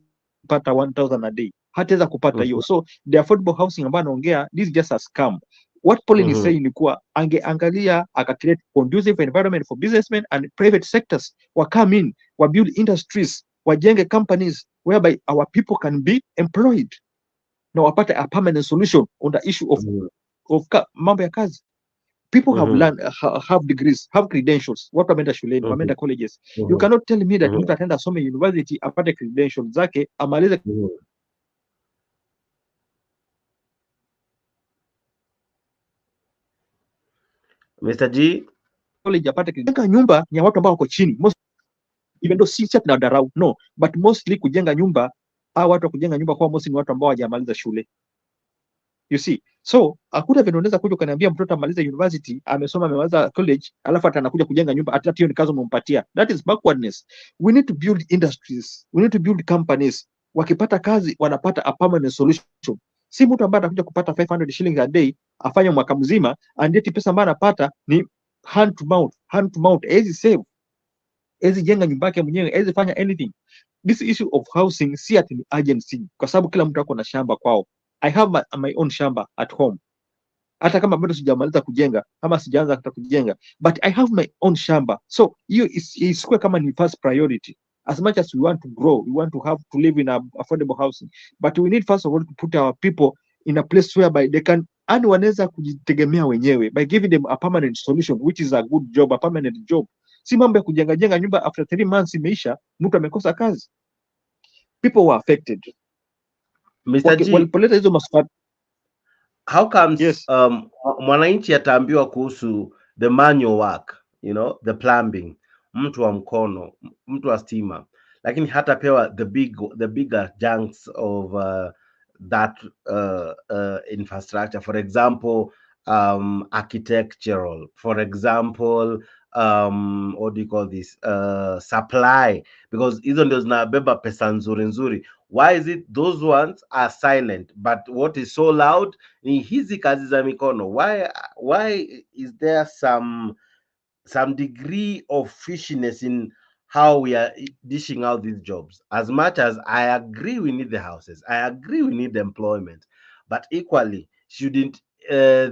pata 1,000 a day hataweza kupata hiyo. So the affordable housing ambayo anaongea, this is just a scam. What Pauline is saying ni kuwa angeangalia create conducive environment for businessmen and private sectors, wa come in, wa build industries, wajenge companies whereby our people can be employed na wapate a permanent solution on the issue of mambo ya kazi. People have learned, have degrees, have credentials. Watu wameenda shuleni, wameenda colleges. You cannot tell me that mtu ataenda some university apate credentials zake amalize Mr. G, college apate kujenga nyumba ya watu ambao wako chini. Most, even though si na darau, no, but mostly kujenga nyumba au watu kujenga nyumba kwa mostly ni watu ambao hawajamaliza shule. You see, so hakuna vile unaweza kuja ukaniambia mtoto amaliza university, amesoma, amemaliza college, alafu hata anakuja kujenga nyumba, hata hiyo ni kazi umempatia. That is backwardness. We need to build industries, we need to build companies. Wakipata kazi wanapata a permanent solution. Si mtu ambaye anakuja kupata 500 shillings a day afanye mwaka mzima, and yet pesa ambayo anapata ni hand to mouth. Ezi save, ezi jenga nyumba yake mwenyewe, ezi fanya anything. This issue of housing si ati ni urgency, kwa sababu kila mtu ako na shamba kwao. I have my own shamba at home. Hata kama bado sijamaliza kujenga ama sijaanza hata kujenga, but I have my own shamba. So hiyo isikue kama ni first priority. As much as we want to grow, we want to have to live in a affordable housing, but we need first of all to put our people in a place whereby they can, and wanaweza kujitegemea wenyewe by giving them a permanent solution, which is a good job, a permanent job. Si mambo ya kujenga nyumba after 3 months imeisha, mtu amekosa kazi. People were affected. Mr. G, walipoleta hizo maswali, how comes mwananchi ataambiwa kuhusu the manual work, you know, the plumbing, mtu wa mkono, mtu wa stima, lakini hatapewa the bigger chunks of that infrastructure, for example architectural, for example what do you call this, supply, because hizo ndio zinabeba pesa nzuri. Why is it those ones are silent but what is so loud ni hizi kazi za mikono? Why is there some degree of fishiness in how we are dishing out these jobs? As much as I agree we need the houses, I agree we need the employment, but equally shouldn't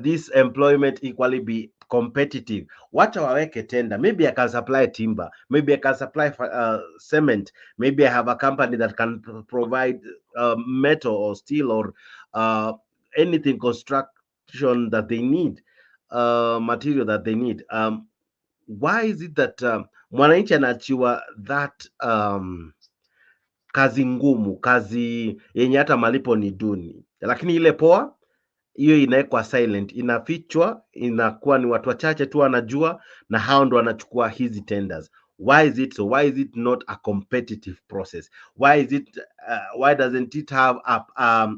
this employment equally be competitive? Wacha waweke tender. Maybe I can supply timber, maybe I can supply cement, maybe I have a company that can provide metal or steel or anything construction that they need, material that they need. Why is it that mwananchi anaachiwa that kazi ngumu, kazi yenye hata malipo ni duni, lakini ile poa hiyo inawekwa silent, inafichwa, inakuwa ni watu wachache tu wanajua, na hao ndo wanachukua hizi tenders? Why is it so? Why is it not a competitive process? Why is it why doesn't it have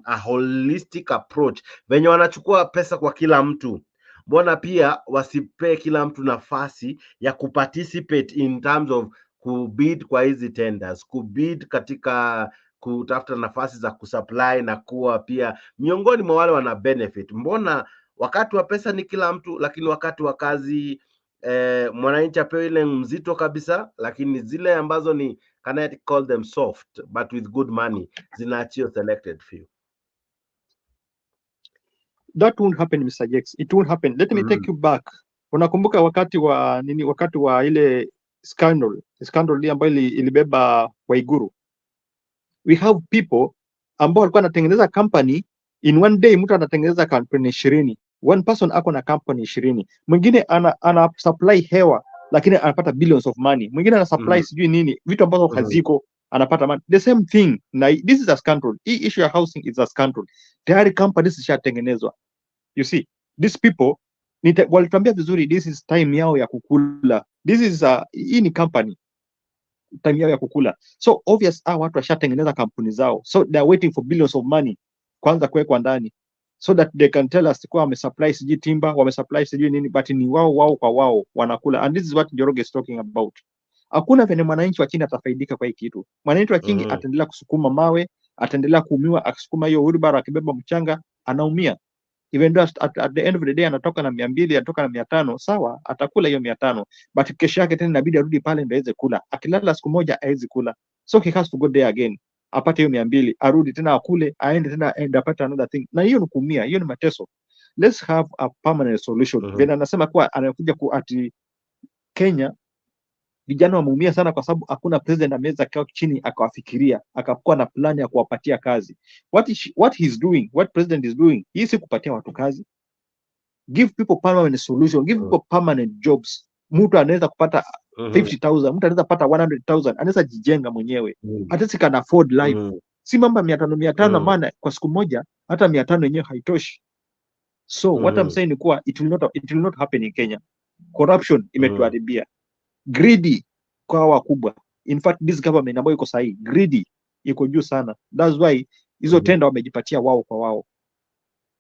a holistic approach? Venye wanachukua pesa kwa kila mtu, mbona pia wasipe kila mtu nafasi ya kuparticipate in terms of kubid kwa hizi tenders, kubid katika kutafuta nafasi za kusupply na kuwa pia miongoni mwa wale wana benefit. Mbona wakati wa pesa ni kila mtu, lakini wakati wa kazi mwananchi apewe ile mzito kabisa, lakini zile ambazo ni, can I call them soft but with good money, zinaachio selected few. That won't happen, Mr. Jex. It won't happen. Let me take you back. Unakumbuka wakati wa nini, wakati wa ile scandal ambayo ilibeba Waiguru. We have people ambao walikuwa wanatengeneza company in one day, mtu anatengeneza company 20. One person ako na company 20. Mwingine ana supply hewa lakini anapata billions of money. Mwingine ana supply sijui nini, vitu ambazo haziko, anapata money. The same thing. Na this is a scandal. Hii issue ya housing is a scandal. Tayari companies zishatengenezwa. You see, these people walituambia vizuri, this is time yao ya kukula. This is hii ni company, time yao ya kukula. So obvious watu washatengeneza kampuni zao, so they are waiting for billions of money kwanza kuwekwa ndani, so that they can tell us kwa wamesupply sijui timber, wamesupply sijui nini, but ni wao kwa wao wanakula. And this is what Njoroge is talking about. Hakuna vile mwananchi wa chini atafaidika kwa hii kitu. Mwananchi wa chini ataendelea kusukuma mawe, ataendelea kuumiwa, akisukuma hiyo wheelbarrow, akibeba mchanga, anaumia. Even though at the end of the day anatoka na 200, anatoka na 500, sawa, atakula hiyo 500, but kesho yake tena inabidi arudi pale ndio aweze kula. Akilala siku moja hawezi kula, so he has to go there again, apate hiyo 200, arudi tena akule, aende tena apate another thing, na hiyo ni kuumia, hiyo ni mateso. Let's have a permanent solution. Vile anasema kwa anakuja ati Kenya vijana wameumia sana kwa sababu hakuna president ameweza kaa chini akawafikiria, akakuwa na plan ya kuwapatia kazi. What he's doing, what president is doing, hii si kupatia watu kazi. Give people permanent solution, give people permanent jobs. Mtu anaweza kupata 50,000, mtu anaweza kupata 100,000, anaweza jijenga mwenyewe. Hata si can afford life. Si mambo 500 maana kwa siku moja hata 500 yenyewe haitoshi. So what I'm saying ni kuwa it will not happen in Kenya. Corruption imetuharibia. Greedy kwa wakubwa. In fact, this government ambayo iko sahi, greedy iko juu sana. That's why hizo tenda wamejipatia wao kwa wao.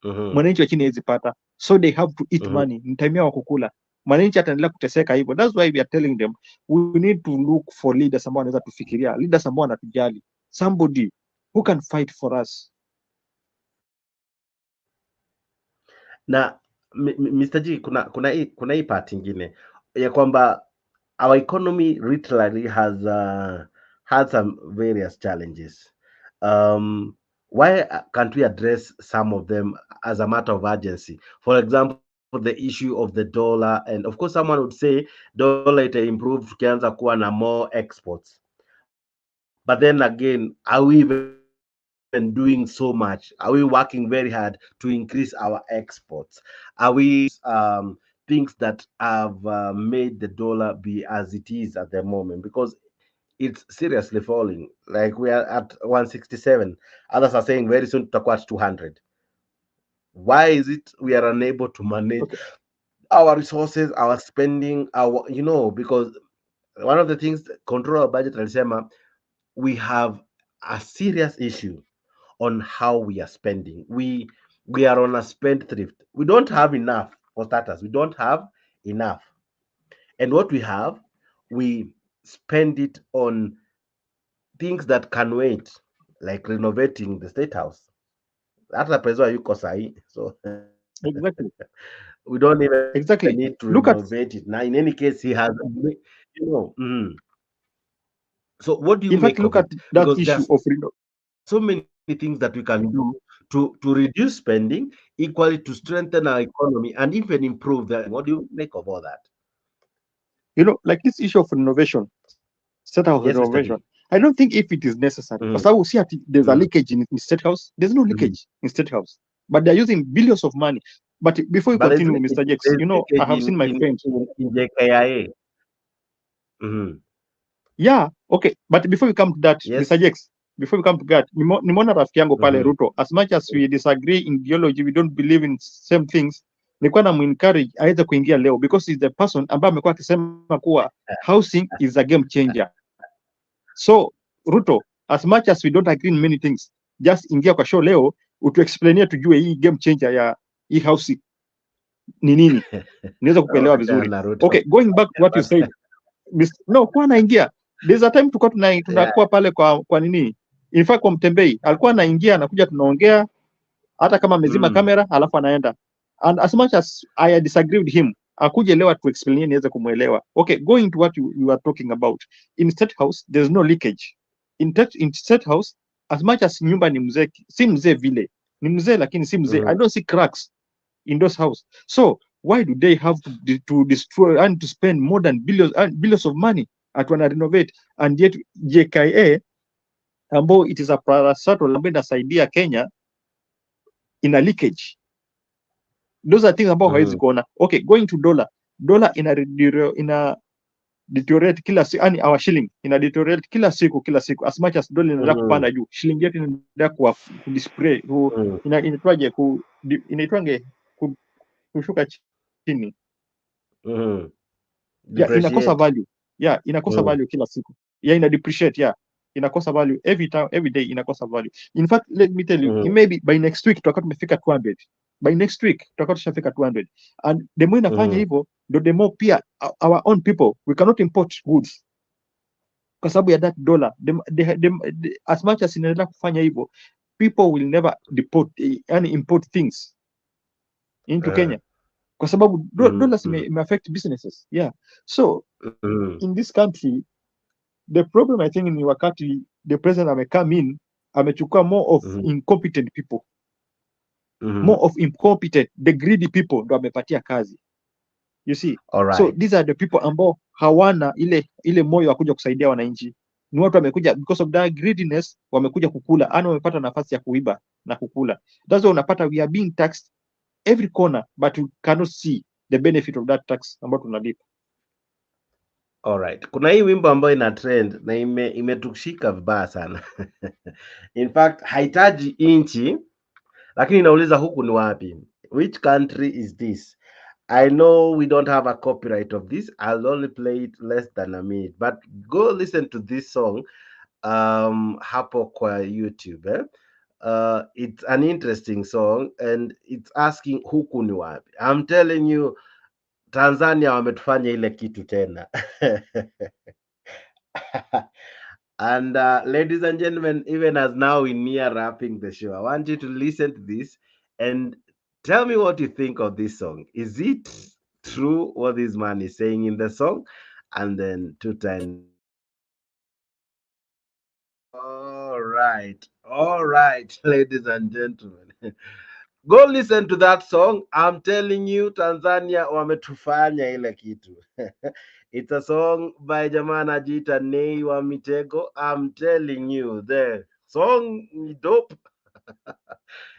Mwananchi wa chini hawezi pata. So they have to eat money. Ni time yao kukula. Mwananchi ataendelea kuteseka hivyo. That's why we are telling them we need to look for leaders ambao wanaweza tufikiria. Leaders ambao wanatujali. Somebody who can fight for us. Na Mr. G, kuna hii part ingine ya kwamba our economy literally has had some various challenges. Why can't we address some of them as a matter of urgency? For example, the issue of the dollar, and of course someone would say dollar it improved tukianza kuwa na more exports. But then again, are we even doing so much? Are we working very hard to increase our exports? Are we things that have made the dollar be as it is at the moment? Because it's seriously falling. Like we are at 167. Others are saying very soon tutakuwa at 200. Why is it we are unable to manage our resources, our spending, our, because one of the things, control our budget, alisema, we have a serious issue on how we are spending. We are on a spendthrift. We don't have enough, for starters. We don't have enough. And what we have, we spend it on things that can wait, like renovating the State House. That's the president yuko sahi. So exactly. We don't even need to renovate it. Now, in any case, he has, So what do you make look of at it? that Because issue of so many things that we can do to reduce spending, equally to strengthen our economy and even improve that. What do you make of all that? Like this issue of renovation, State House renovation. I don't think if it is necessary. Because I will see there's a leakage in State House. There's no leakage in State House, but they're using billions of money. But before you continue, Mr. Jex, I have seen my friend in JKIA. Yeah, okay. But before we come to that, Mr. Jex, before we come to that, nimeona rafiki yangu pale Ruto. As much as we disagree in ideology, we don't believe in same things. Nilikuwa na encourage aweze kuingia leo because he's the person ambaye amekuwa akisema kuwa housing is a game changer. So Ruto, as much as we don't agree in many things, just ingia kwa show leo utuexplainia tujue hii game changer ya hii housing. ni nini, niweza kukuelewa vizuri. Okay, going back to what you said. No, kwa anaingia. There's a time tulikuwa tunakuwa pale kwa nini? In fact kwa Mtembei alikuwa anaingia anakuja tunaongea hata kama amezima kamera alafu anaenda. And as much as I disagree with him, akuje leo to explain niweze kumuelewa. Okay, going to what you are talking about. In State House there's no leakage. In State House, as much as nyumba ni mzee, si mzee vile. Ni mzee lakini si mzee. I don't see cracks in those house. So why do they have to destroy and to spend more than billions of money at wana renovate, and yet JKA ambao it is a parastatal ambayo inasaidia Kenya in a leakage. Those are things ambao hawezi kuona. Okay, going to dollar ina deteriorate kila siku, yani our shilling ina deteriorate kila siku as much as dollar inaendelea kupanda juu, shilling yetu inaendelea ku display inaitwaje inaitwange kushuka chini. Yeah, inakosa value. Yeah, inakosa value kila siku. Yeah, ina depreciate. Yeah, inakosa value every time, every day inakosa value. In fact, let me tell you, maybe by next week tutakuwa tumefika 200. By next week tutakuwa tushafika 200. And the more inafanya hivyo, the more pia our own people, we cannot import goods kwa sababu ya that dollar. As much as inaendelea kufanya hivyo, people will never import things into Kenya. Kwa sababu dollars may affect businesses. Yeah. So in this country, the problem I think ni wakati the president amecome in, amechukua more of incompetent people. More of incompetent, the greedy people ndo amepatia kazi. You see? So these are the people ambao hawana ile moyo wa kuja kusaidia wananchi. Ni watu wamekuja because of that greediness, wamekuja kukula, ana wamepata nafasi ya kuiba na kukula. That's why unapata we are being taxed every corner, but we cannot see the benefit of that tax ambayo tunalipa. Alright. Kuna hii wimbo ambayo ina trend na imetushika vibaya sana. In fact, haitaji inchi, lakini inauliza huku ni wapi? Which country is this? I know we don't have a copyright of this. I'll only play it less than a minute. But go listen to this song hapo kwa YouTube. It's an interesting song and it's asking huku ni wapi. I'm telling you, Tanzania wametufanya ile kitu tena. And ladies and gentlemen, even as now we near wrapping the show, I want you to listen to this and tell me what you think of this song. Is it true what this man is saying in the song? And then all right, ladies and gentlemen. Go listen to that song. I'm telling you, Tanzania wametufanya ile kitu. It's a song by jamaa anajiita Nei wa Mitego. I'm telling you, the song ni dope.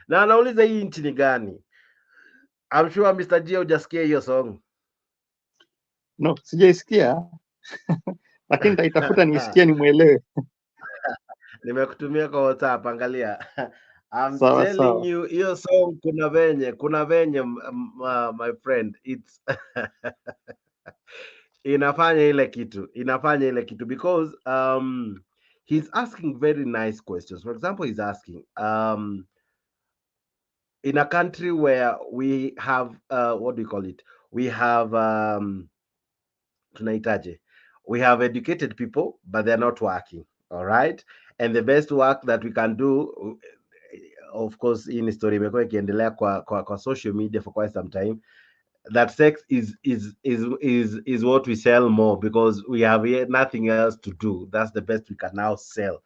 Na anauliza hii nchi ni gani? I'm sure Mr. G hujasikia hiyo song. No, sijaisikia. Lakini nitaitafuta niisikie nimuelewe. Nimekutumia kwa WhatsApp, angalia. I'm telling you, hiyo song kuna venye my friend, it's inafanya ile kitu because he's asking very nice questions. For example, he's asking in a country where we have what do you call it? We have tunaitaje? We have educated people, but they're not working. All right, and the best work that we can do, of course, in story imekuwa ikiendelea kwa social media for quite some time, that sex is what we sell more because we have nothing else to do. That's the best we can now sell.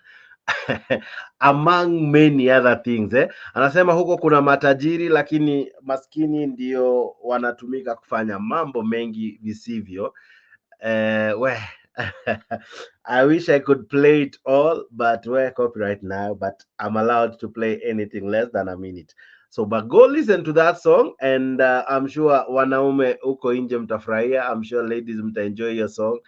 Among many other things. Anasema huko kuna matajiri lakini maskini ndio wanatumika kufanya mambo mengi visivyo. I wish I could play it all, but we're copyright now, but I'm allowed to play anything less than a minute. So, but go listen to that song, and I'm sure wanaume uko nje mtafurahia. I'm sure ladies mtaenjoy your song.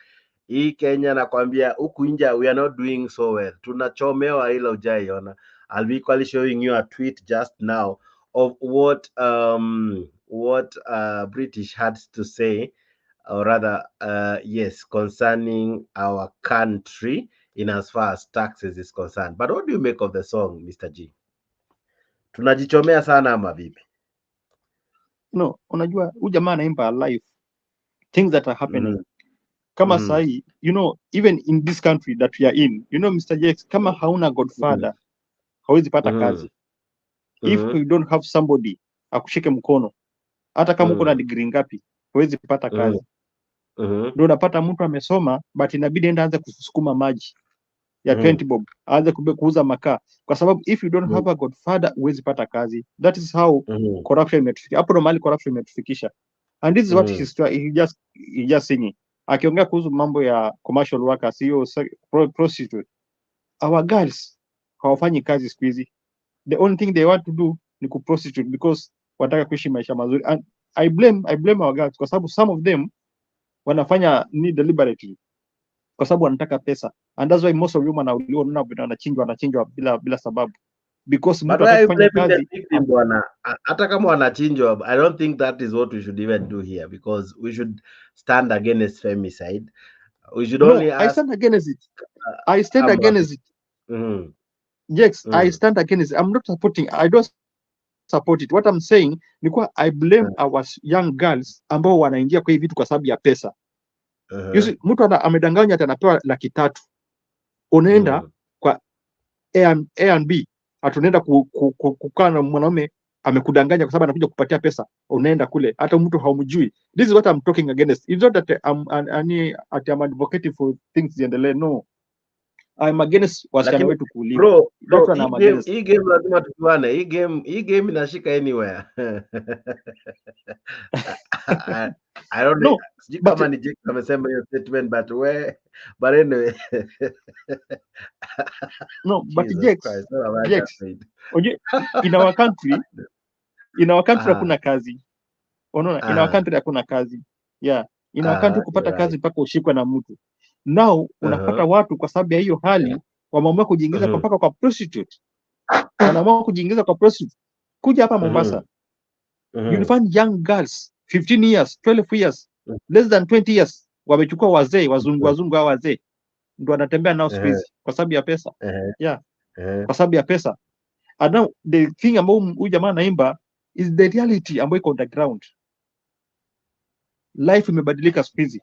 Hii Kenya nakwambia huku nje we are not doing so well. Tunachomewa ila hujaiona. I'll be equally showing you a tweet just now of what British had to say, or rather yes, concerning our country in as far as taxes is concerned. But what do you make of the song, Mr. G? Tunajichomea sana ama vipi? No, unajua huyu jamaa anaimba live things that are happening. Kama sahi, you know, even in this country that we are in, you know, Mr. Jex, kama hauna godfather, hawezi pata kazi. If you don't have somebody akushike mkono, hata kama uko na degree ngapi, hawezi pata kazi. Ndio unapata mtu amesoma but inabidi enda aanze kusukuma maji ya 20 bob, aanze kuuza makaa, kwa sababu if you don't have a godfather huwezi pata kazi. That is how corruption imetufikisha. Hapo ndo mahali corruption imetufikisha. And this is what he just singing. Akiongea kuhusu mambo ya commercial workers, hiyo prostitute. Our girls hawafanyi kazi siku hizi. The only thing they want to do ni ku prostitute because wanataka kuishi maisha mazuri. And I blame our girls kwa sababu some of them wanafanya ni deliberately kwa sababu wanataka pesa. And that's why most of them wanachinjwa bila sababu. Because mtu atakufanya kazi bwana, hata kama wanachinjwa, I don't think that is what we should even do here, because we should stand against femicide. We should only ask. I stand against it. I stand against it. Yes, I stand against it. I'm not supporting. I don't support it. What I'm saying ni kwa I blame our young girls ambao wanaingia kwa hivi vitu kwa sababu ya pesa. You see, mtu amedanganya atanapewa 300,000. Unaenda kwa A&B, atunaenda kukaa na mwanaume amekudanganya kwa sababu anakuja kupatia pesa, unaenda kule hata mtu haumjui. This is what I'm talking against. It's not that I'm advocating for things ziendelee. No, I'm against wasichana wetu kuuliwa. Bro, hii game lazima tujuane. Hii game inashika anywhere. I don't know. Sijui kama ni Jake amesema hiyo statement, but anyway. No, but Jake, in our country hakuna kazi. Unaona, in our country hakuna kazi. Yeah, in our country kupata kazi mpaka ushikwe na mtu. Now unapata watu kwa sababu ya hiyo hali wameamua kujiingiza mpaka kwa prostitute. Wanaamua kujiingiza kwa prostitute. Kuja hapa Mombasa. You find young girls 15 years, 12 years, less than 20 years wamechukua wazee, wazungu hao wazee. Ndio wanatembea nao siku hizi kwa sababu ya pesa. Yeah. Kwa sababu ya pesa. And now the thing ambao huyu jamaa anaimba is the reality ambayo iko on the ground. Life imebadilika siku hizi.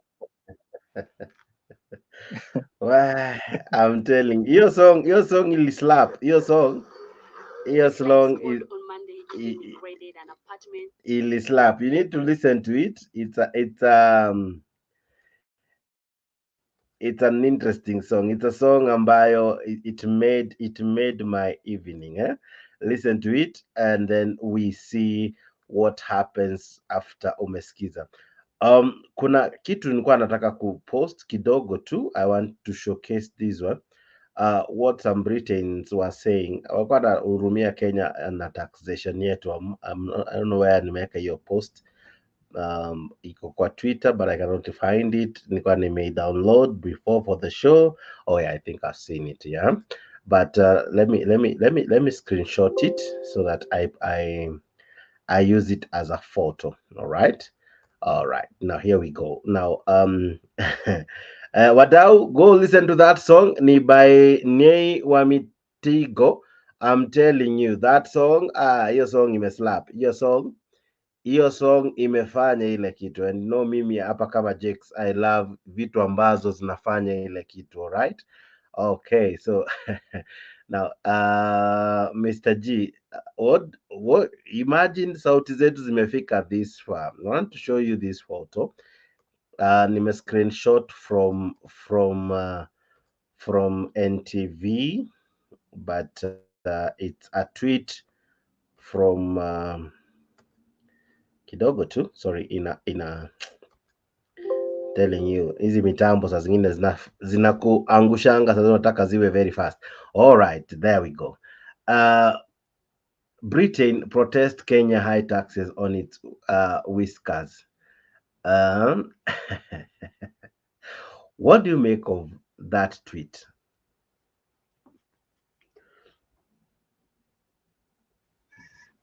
Well, I'm telling you, your song will slap. Your song will slap. You need to listen to it. It's an interesting song. It's a song ambayo it made my evening. Listen to it and then we see what happens after umeskiza. Kuna kitu nilikuwa nataka kupost kidogo tu. I want to showcase this one. What some Britons were saying. Walikuwa wanahurumia Kenya na taxation yetu. I don't know where nimeweka hiyo post. Iko kwa Twitter, but I cannot find it. Nilikuwa download before for the show. Oh yeah, I think I've seen it. Yeah, but let me screenshot it so that I use it as a photo. All right. Now here we go. Now wadau, go listen to that song. Ni by Nei Wamitigo. I'm telling you that song. Hiyo song imeslap. Hiyo song imefanya ile kitu, and no, mimi hapa kama Jakes, I love vitu ambazo zinafanya ile kitu. Alright, okay, so now Mr. G, what imagine sauti zetu zimefika this far. I want to show you this photo. Nime screenshot from NTV, but it's a tweet from kidogo tu, sorry, ina telling you hizi mitambo saa zingine zinakuangushanga, saa zinataka ziwe very fast. All right, there we go. Britain protest Kenya high taxes on its whiskers. What do you make of that tweet?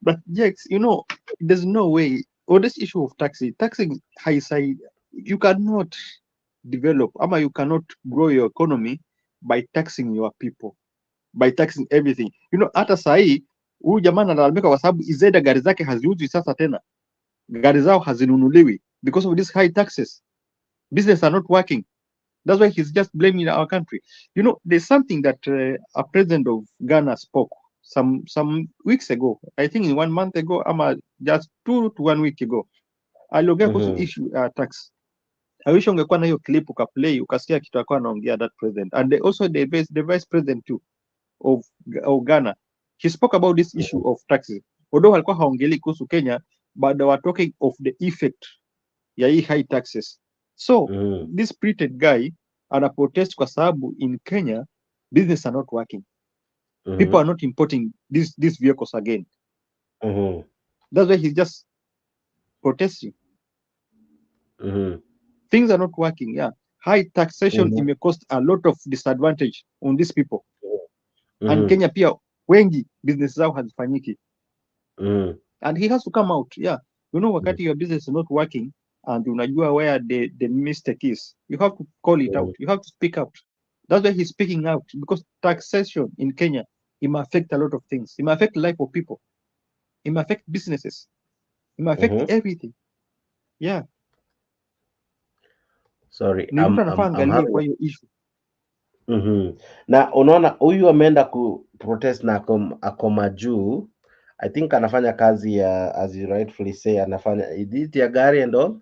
But Jax, you know, there's no way. Or this issue of taxing high side, you cannot develop, you cannot grow your economy by taxing your people, by taxing everything. You know, hata sahi huyu jamaa analalamika kwa sababu izeda gari zake haziuzwi sasa tena. gari zao hazinunuliwi because of these high taxes. Business are not working. That's why he's just blaming our country. You know, there's something that a president of Ghana spoke some weeks ago. I think in 1 month ago, just 2 to 1 week ago. Aliongea kuhusu issue tax. I wish ungekuwa na hiyo clip ukaplay ukasikia kitu alikuwa anaongea that president, and also the vice president too of Ghana. He spoke about this issue of taxes. Although alikuwa haongelei kuhusu Kenya, but they were talking of the effect ya hii high taxes. So this pretend guy ana protest kwa sababu in Kenya business are not working. People are not importing these vehicles again. That's why he's just protesting. Things are not working. Yeah, high taxation may cost a lot of disadvantage on these people. And Kenya pia wengi business zao hazifanyiki. And he has to come out. Yeah, you know, wakati your business is not working and unajua where the mistake is, you have to call it out. You have to speak out. That's why he's speaking out, because taxation in Kenya, it may affect a lot of things. It may affect the life of people. It may affect businesses. It may affect everything. Yeah. Sorry, Ni mtu anafaa angalie kwa hiyo issue. Na unaona huyu ameenda ku protest na akoma juu. I think anafanya kazi ya, as you rightfully say, anafanya edit ya gari and all.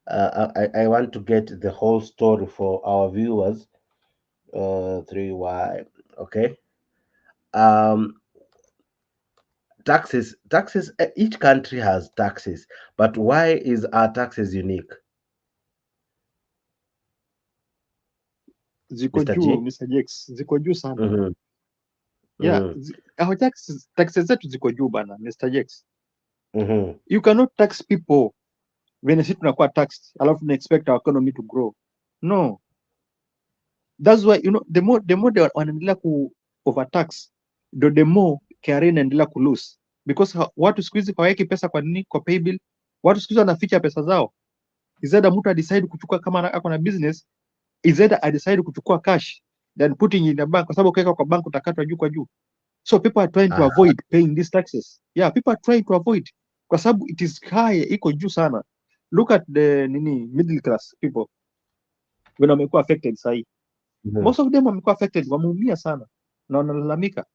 I want to get the whole story for our viewers. 3Y, okay. Taxes, each country has taxes, but why is our taxes unique? Ziko juu, Mr. Jex, ziko juu sana. Yeah, our taxes zetu ziko juu bana, Mr. Jex. You cannot tax people when sisi tunakuwa taxed, alafu na expect our economy to grow. No. That's why, you know, the more they wanaendelea ku overtax, the more KRA inaendelea ku lose, because watu siku hizi hawaweki pesa kwa nini? Kwa pay bill. Watu siku hizi wanaficha pesa zao. Izaida mtu decide kuchukua, kama ako na business, izaida decide kuchukua cash than putting in a bank, kwa sababu ukiweka kwa bank utakatwa juu kwa juu. So people are trying to avoid paying these taxes. Yeah, people are trying to avoid, kwa sababu it is high, iko juu sana. Look at the middle class people when wamekuwa affected sahi. Most of them wamekuwa affected, wameumia sana na wanalalamika.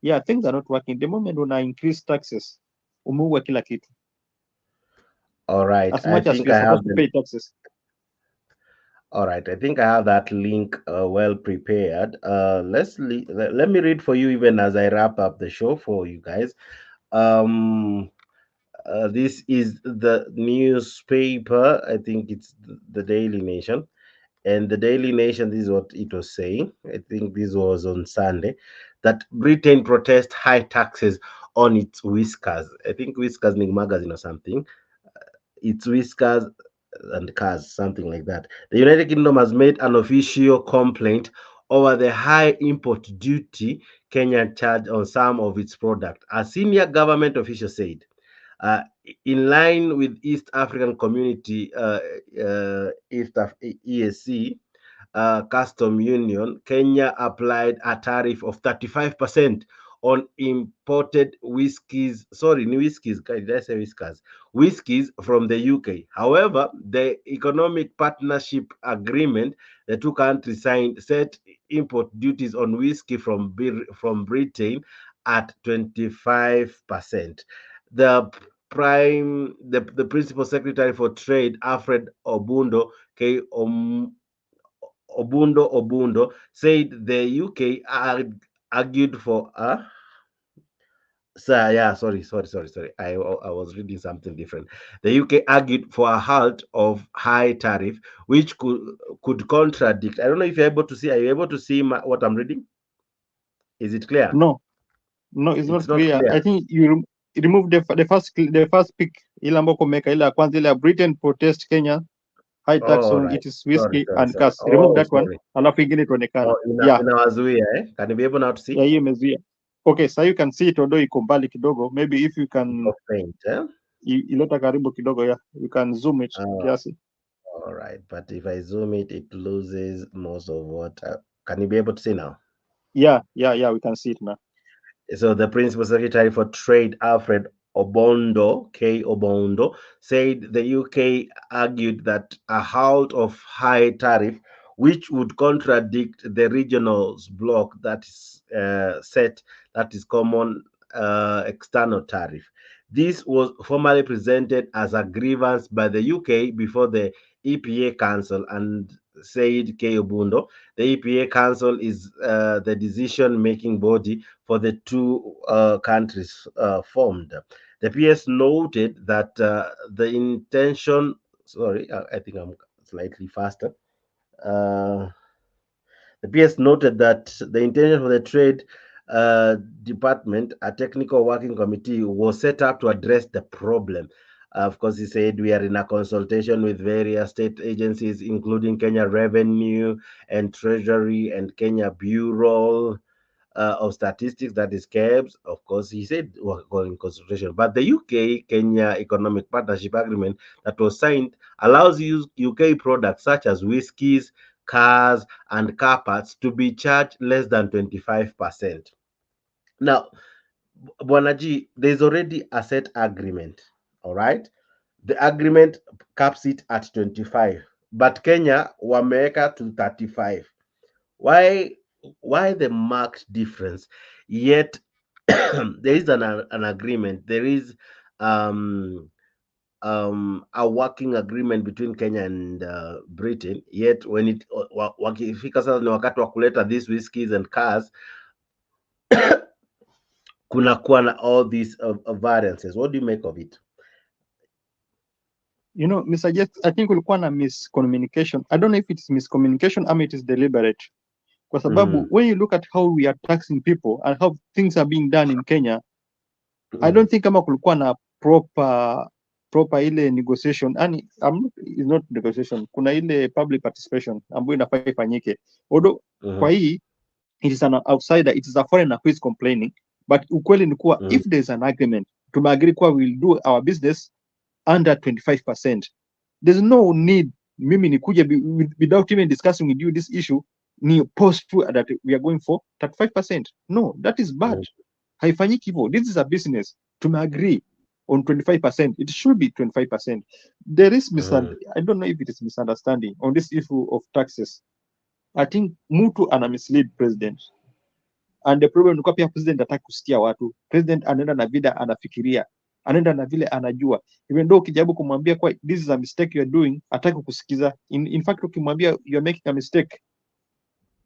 Yeah, things are not working. The moment una increase taxes, umeua kila kitu. All right, as much as you're supposed to pay taxes. All right, I think I have that link well prepared. Let me read for you even as I wrap up the show for you guys. This is the newspaper. I think it's the Daily Nation. And the Daily Nation, this is what it was saying. I think this was on Sunday, that Britain protests high taxes on its whiskers. I think whiskers is magazine or something. It's whiskers and cars, something like that. The United Kingdom has made an official complaint over the high import duty Kenya charged on some of its products. A senior government official said, in line with East African Community, EAC, Custom Union, Kenya applied a tariff of 35% on imported whiskies. Sorry, new whiskies. Did I say whiskers? Whiskies from the UK. However, the Economic Partnership Agreement the two countries signed set import duties on whiskey from Britain at 25%. The principal secretary for trade, Alfred Obundo Obundo said the UK argued for sorry. I was reading something different. The UK argued for a halt of high tariff, which could contradict. I don't know if you're able to see. Are you able to see what I'm reading? Is it clear? No, it's not clear. I think you remove the first pick, ile ambayo kumeka ile ya kwanza, ile ya Britain protest Kenya high tax on its whiskey and cars. Remove that one, alafu ingine tuonekana. Inawazuia Can you be able now to see? Yeah, hiyo imezuia. Okay, so you can see it, although iko mbali kidogo. Maybe if you can ileta karibu kidogo, you can zoom it kiasi. All right, but if I zoom it, it loses most of what. Can you be able to see now? Yeah, we can see it now. So the Principal Secretary for Trade, Alfred Obondo, K. Obondo, said the UK argued that a halt of high tariff, which would contradict the regional's bloc that is set, that is common external tariff. This was formally presented as a grievance by the UK before the EPA Council, and said K. Obundo, the EPA Council is the decision-making body for the two countries formed. The PS noted that the intention, sorry, I think I'm slightly faster. The PS noted that the intention for the trade department, a technical working committee, was set up to address the problem. Of course, he said we are in a consultation with various state agencies, including Kenya Revenue and Treasury and Kenya Bureau of Statistics, that is KEBS. Of course, he said we're going in consultation. But the UK Kenya Economic Partnership Agreement that was signed allows UK products such as whiskies, cars, and car parts to be charged less than 25%. Now, Bwanaji, there's already a set agreement, all right? The agreement caps it at 25, but Kenya wameweka to 35. Why the marked difference? Yet there is an agreement. There is a working agreement between Kenya and Britain. Yet when it wakifika sasa ni wakati wa kuleta these whiskies and cars, kunakuwa na all these variances. What do you make of it? You know, Mr. Jet, I think kulikuwa na miscommunication. I don't know if it's miscommunication or it is deliberate. Kwa sababu when you look at how we are taxing people and how things are being done in Kenya, I don't think kama kulikuwa na proper ile negotiation, and it's not negotiation, kuna ile public participation ambayo inafaa ifanyike. Although kwa hii it is an outsider, it is a foreigner who is complaining, but ukweli ni kuwa if there is an agreement, tumeagree kuwa we'll do our business under 25%. There's no need mimi nikuje without even discussing with you this issue ni post that we are going for 35%. No, that is bad. Haifanyiki hivyo. This is a business. Tumeagree on 25%. It should be 25%. There is I don't know if it is misunderstanding on this issue of taxes. I think mtu ana mislead president. And the problem ni kwa pia president hataki kusikia watu. President anaenda na vile anafikiria. Anaenda na vile anajua. Even though ukijaribu kumwambia kwa this is a mistake you are doing, hataki kusikiza. In fact ukimwambia you are making a mistake,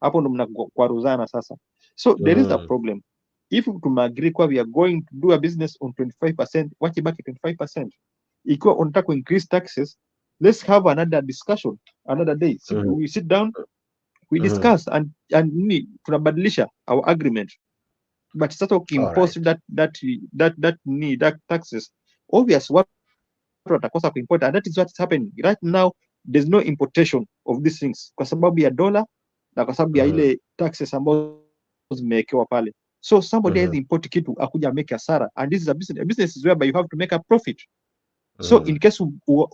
hapo ndo mnakwaruzana sasa. So there is a problem. If tumeagree kwa we are going to do a business on 25%, wache baki 25%. Ikiwa unataka ku increase taxes, let's have another discussion another day. We sit down, we discuss and tunabadilisha our agreement. But sasa ukiimpose that taxes, obvious watu watakosa kuimport, and that is what is happening right now. There's no importation of these things kwa sababu ya dola na kwa sababu ya ile taxes ambazo zimewekewa pale. So somebody has import kitu akuja make hasara, and this is a business is whereby you have to make a profit. So in case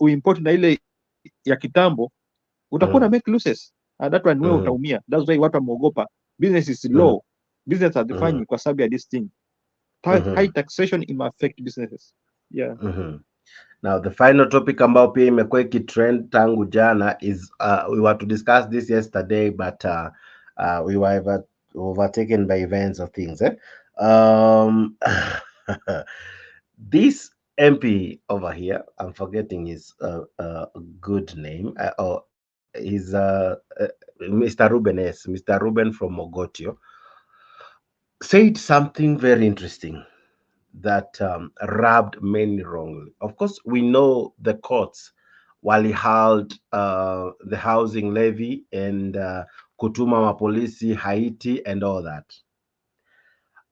we import na ile ya kitambo, utakuwa na make losses, and that one wewe utaumia. That's why watu wameogopa. Business is low. Business hazifanyi kwa sababu ya this thing. High taxation im affect businesses. Yeah. Now the final topic ambao pia imekuwa ikitrend tangu jana is we were to discuss this yesterday, but we were overtaken by events of things. This MP over here, I'm forgetting his good name. He's Mr. Ruben S. Mr. Ruben from Mogotio said something very interesting that rubbed many wrongly. Of course, we know the courts waliheld the housing levy and kutuma mapolisi Haiti and all that.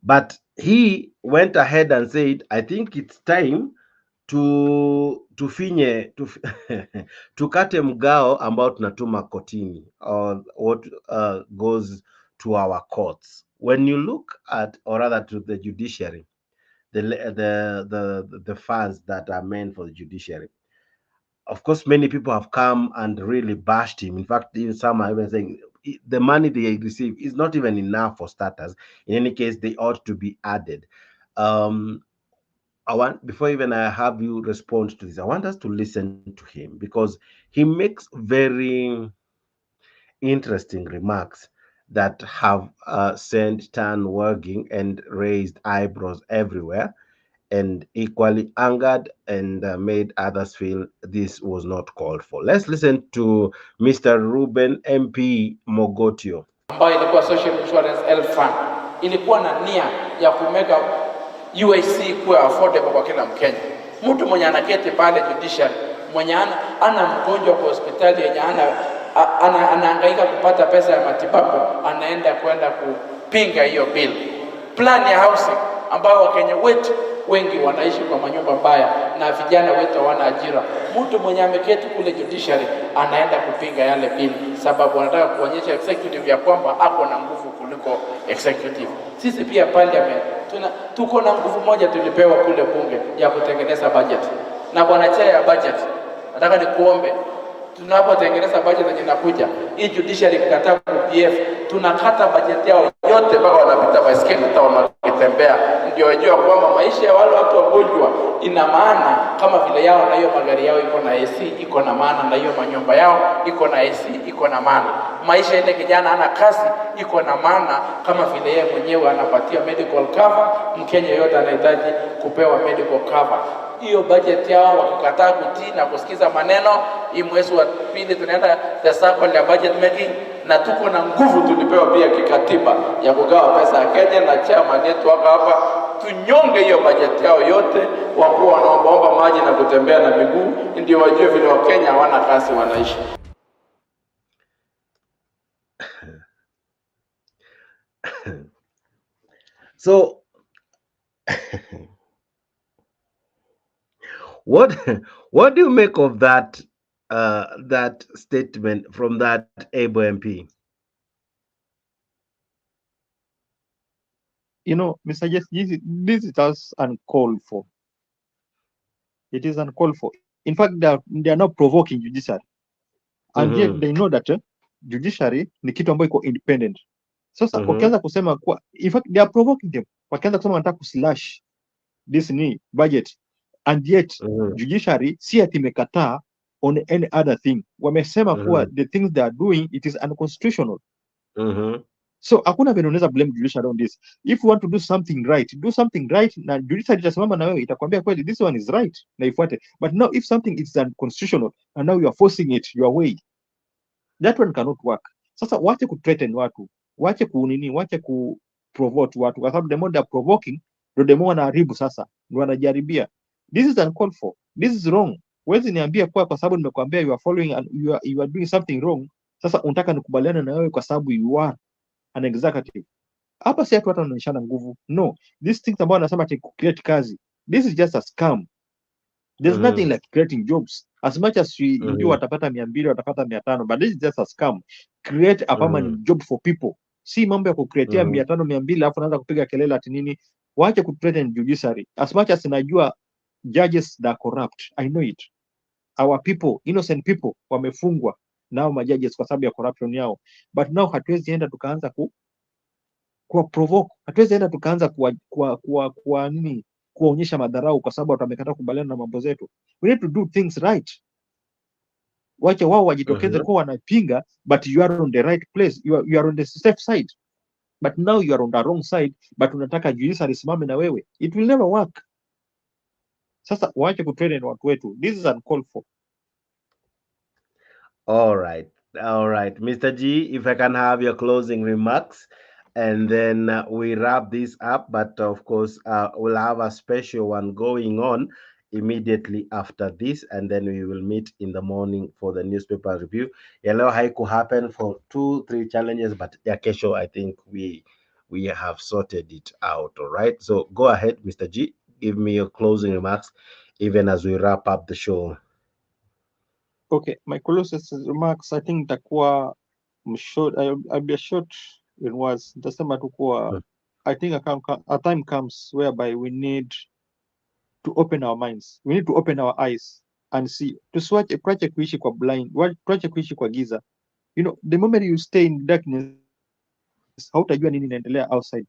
But he went ahead and said, I think it's time tukate mgao ambao tunatuma kotini, or what goes to our courts. When you look at, or rather to the judiciary, the funds that are meant for the judiciary, of course many people have come and really bashed him. In fact, some are even saying the money they receive is not even enough for starters. In any case, they ought to be added. I want, before even I have you respond to this, I want us to listen to him because he makes very interesting remarks that have sent turn wagging and raised eyebrows everywhere, and equally angered and made others feel this was not called for. Let's listen to Mr. Ruben MP Mogotio. Ambayo ilikuwa Social Insurance Health Fund ilikuwa na nia ya kumeka UAC kuwa affordable kwa kila Mkenya. Mtu mwenye anaketi pale judiciary, mwenye ana mgonjwa kwa hospitali yenye anahangaika kupata pesa ya matibabu, anaenda kwenda kupinga hiyo bill. Plan ya housing ambao Wakenya wetu wengi wanaishi kwa manyumba mbaya na vijana wetu hawana ajira. Mtu mwenye ameketi kule judiciary anaenda kupinga yale bill sababu anataka kuonyesha executive ya kwamba ako na nguvu kuliko executive. Sisi pia parliament tuko na nguvu moja tulipewa kule bunge ya kutengeneza budget. Na bwana chair ya budget, nataka nikuombe, tunapotengeneza budget yenye inakuja, hii judiciary kukataa PF, tunakata budget yao yote mpaka wanapita baiskeli town wakitembea, ndio wajua kwamba maisha ya wale watu wagonjwa ina maana kama vile yao, na hiyo magari yao iko na AC iko na maana, na hiyo manyumba yao iko na AC iko na maana. Maisha ile kijana ana kazi iko na maana kama vile yeye mwenyewe anapatia medical cover. Mkenya yote anahitaji kupewa medical cover. Hiyo budget yao wakikataa kutii na kusikiza maneno, hii mwezi wa pili tunaenda the circle ya budget making, na tuko na nguvu tulipewa pia kikatiba ya kugawa pesa ya Kenya, na chairman yetu hapa tunyonge hiyo budget yao yote, wakuwa wanaomba maji na kutembea na miguu, ndio wajue vile Wakenya hawana kazi wanaishi. So what do you make of that that statement from that able MP? You know, Mr. Yes, this is just uncalled for. It is uncalled for. In fact, they are not provoking judiciary, and yet they know that judiciary ni kitu ambayo iko independent. Sasa wakianza kusema kwa, in fact they are provoking them. Wakianza kusema wanataka kuslash this ni budget, and yet judiciary si ati imekataa on any other thing. Wamesema kuwa the things they are doing it is unconstitutional. So hakuna vile unaweza blame judiciary on this. If you want to do something right, na judiciary itasimama na wewe itakwambia kweli this one is right na ifuate. But now if something is unconstitutional and now you are forcing it your way, that one cannot work. Sasa wache kuthreaten watu, wache kuprovoke watu, kwa sababu the more they are provoking the more wanaharibu. Sasa ndio wanajaribia. This is uncalled for, this is wrong. Wezi niambia kwa sababu nimekuambia you are following and you are doing something wrong, sasa unataka nikubaliane na wewe kwa sababu you are an executive. Hapa si watu wanaonyeshana nguvu. No, these things ambao wanasema ati create kazi, this is just a scam. There's nothing like creating jobs. As much as we ndio watapata 200 watapata 500, but this is just a scam. Create a permanent job for people. Si mambo ya kucreatea 500 200 alafu naanza kupiga kelele ati nini. Waache kuthreaten judiciary. As much as najua judges that are corrupt, I know it. Our people, innocent people wamefungwa nao majudges kwa sababu ya corruption yao. But now hatuwezi enda tukaanza kuwa provoke, hatuwezi enda tukaanza kuwa nini, kuonyesha madharau kwa sababu wamekataa kubaliana na mambo zetu. We need to do things right. Wache wao wajitokeze kwa wanapinga, but you are on the right place, you are on the safe side. But now you are on the wrong side, but unataka judiciary simame na wewe. It will never work. Sasa waache kutrain watu wetu. This is uncalled for. All right. Mr. G, if I can have your closing remarks, and then we wrap this up. But of course, we'll have a special one going on immediately after this, and then we will meet in the morning for the newspaper review. Yellow haiku happen for 2-3 challenges, but yeah, kesho, I think we have sorted it out. All right. So go ahead, Mr. G, give me your closing remarks, even as we wrap up the show. Okay, my closing remarks, I think itakuwa short. I'll be short in words. Nitasema tu kuwa I think a time comes whereby we need to open our minds. We need to open our eyes and see. Tuache kuishi kwa blind, tuache kuishi kwa giza. You know, the moment you stay in darkness, hautajua nini inaendelea outside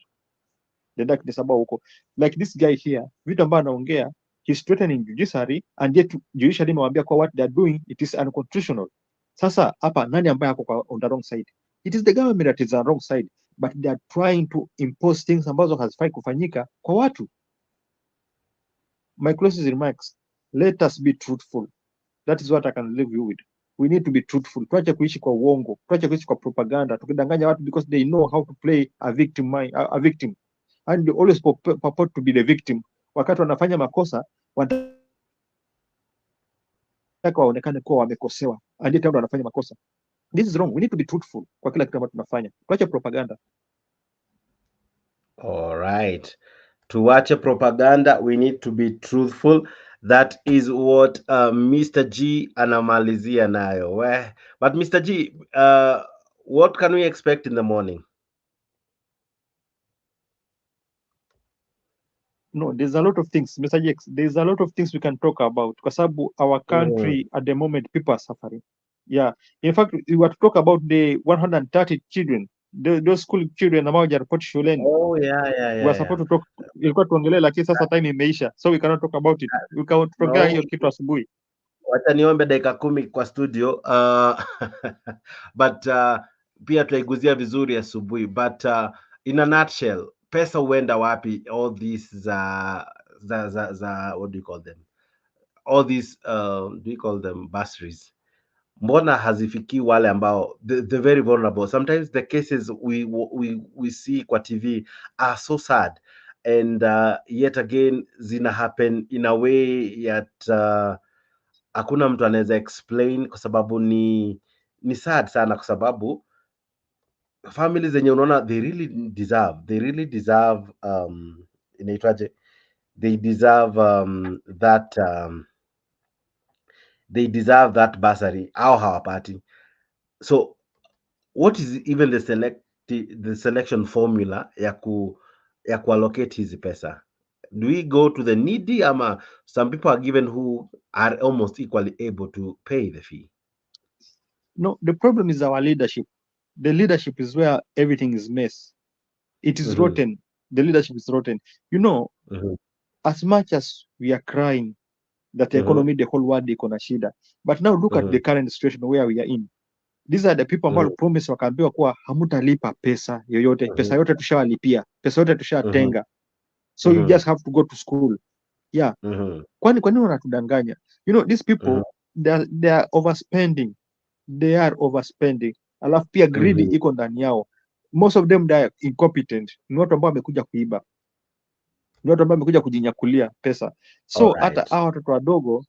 the darkness ambao huko. Like this guy here, vitu ambao anaongea, he's threatening judiciary, and yet judiciary imewambia kwa what they're doing, it is unconstitutional. Sasa hapa nani ambaye ako on the wrong side? It is the government that is on the wrong side, but they are trying to impose things ambazo hazifai kufanyika kwa watu. My closest remarks, let us be truthful. That is what I can leave you with. We need to be truthful. Tuache kuishi kwa uongo, tuache kuishi kwa propaganda, tukidanganya watu because they know how to play a victim and they always purport to be the victim. Wakati wanafanya makosa wanataka waonekane kuwa wamekosewa, and yet wanafanya makosa. This is wrong. We need to be truthful kwa kila kitu ambacho tunafanya. Tuache propaganda. All right. Tuache propaganda, we need to be truthful. That is what Mr. G anamalizia nayo. But Mr. G, what can we expect in the morning? No, there's a lot of things, Mr. Jex. There's a lot of things we can talk about. Kwa sababu our country at the moment, people are suffering. Yeah. In fact, we were to talk about the 130 children, those school children ambao hawajaripoti shuleni. Oh, yeah. We are supposed to talk, ilikuwa tuongelee lakini sasa time imeisha. So we cannot talk about it. We can tuongea hiyo kitu asubuhi. Wacha niombe dakika 10 kwa studio. But pia tutaiguzia vizuri asubuhi. But in a nutshell, pesa huenda wapi? All these what do you call them? All these do you call them bursaries? Mbona hazifiki wale ambao the very vulnerable? Sometimes the cases we see kwa TV are so sad, and yet again zina happen in a way that hakuna mtu anaweza explain, kwa sababu ni sad sana, kwa sababu families zenye unaona they really deserve inaitwaje, they deserve that bursary au hawapati. So what is even the selection formula ya kuallocate hizi pesa? Do we go to the needy, ama some people are given who are almost equally able to pay the fee? No, the problem is our leadership. The leadership is where everything is mess. It is rotten. The leadership is rotten. You know, as much as we are crying that the economy, the whole world iko na shida, but now look at the current situation where we are in. These are the people ambao promise wakaambiwa kuwa hamutalipa pesa yoyote. Pesa yote tushawalipia. Pesa yote tushatenga. So you just have to go to school. Yeah. Kwani wanatudanganya? You know, these people, they are overspending. They are overspending. Alafu pia greedy iko ndani yao. Most of them, they are incompetent. Ni watu ambao wamekuja kuiba. Ni watu ambao wamekuja kujinyakulia pesa. So hata hao watoto wadogo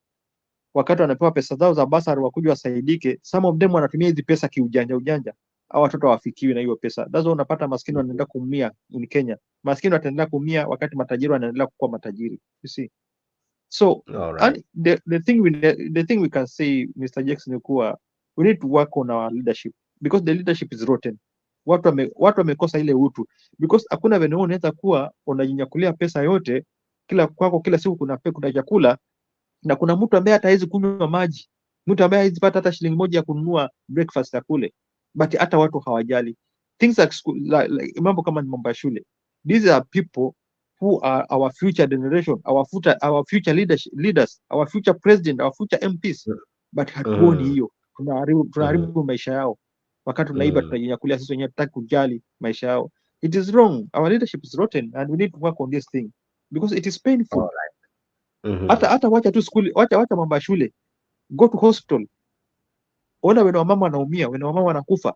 wakati wanapewa pesa zao za basari wakuja wasaidike, some of them wanatumia hizi pesa kiujanja. Hao watoto hawafikiwi na hiyo pesa. That's why unapata maskini wanaendelea kuumia in Kenya. Maskini wataendelea kuumia wakati matajiri wanaendelea kuwa matajiri. You see? So and the thing we can say, Mr. Jackson, ni kuwa we need to work on our leadership because the leadership is rotten. Watu wamekosa ile utu, because hakuna venye unaweza kuwa unajinyakulia pesa yote kila siku kuna chakula na kuna mtu ambaye hata hawezi kunywa maji, mtu ambaye hawezi pata hata shilingi moja ya kununua breakfast ya kule, but hata watu hawajali things like school, like mambo kama ni mambo ya shule. These are people who are our future generation, our future leaders, our future president, our future MPs, but hatuoni hiyo. Tunaharibu maisha yao wakati tunaiba, tunajinyakulia sisi wenyewe, tutaki kujali maisha yao. It is wrong. Our leadership is rotten and we need to work on this thing because it is painful. Hata wacha tu skuli, wacha mambo ya shule, go to hospital, ona wena wamama wanaumia, wena wamama wanakufa.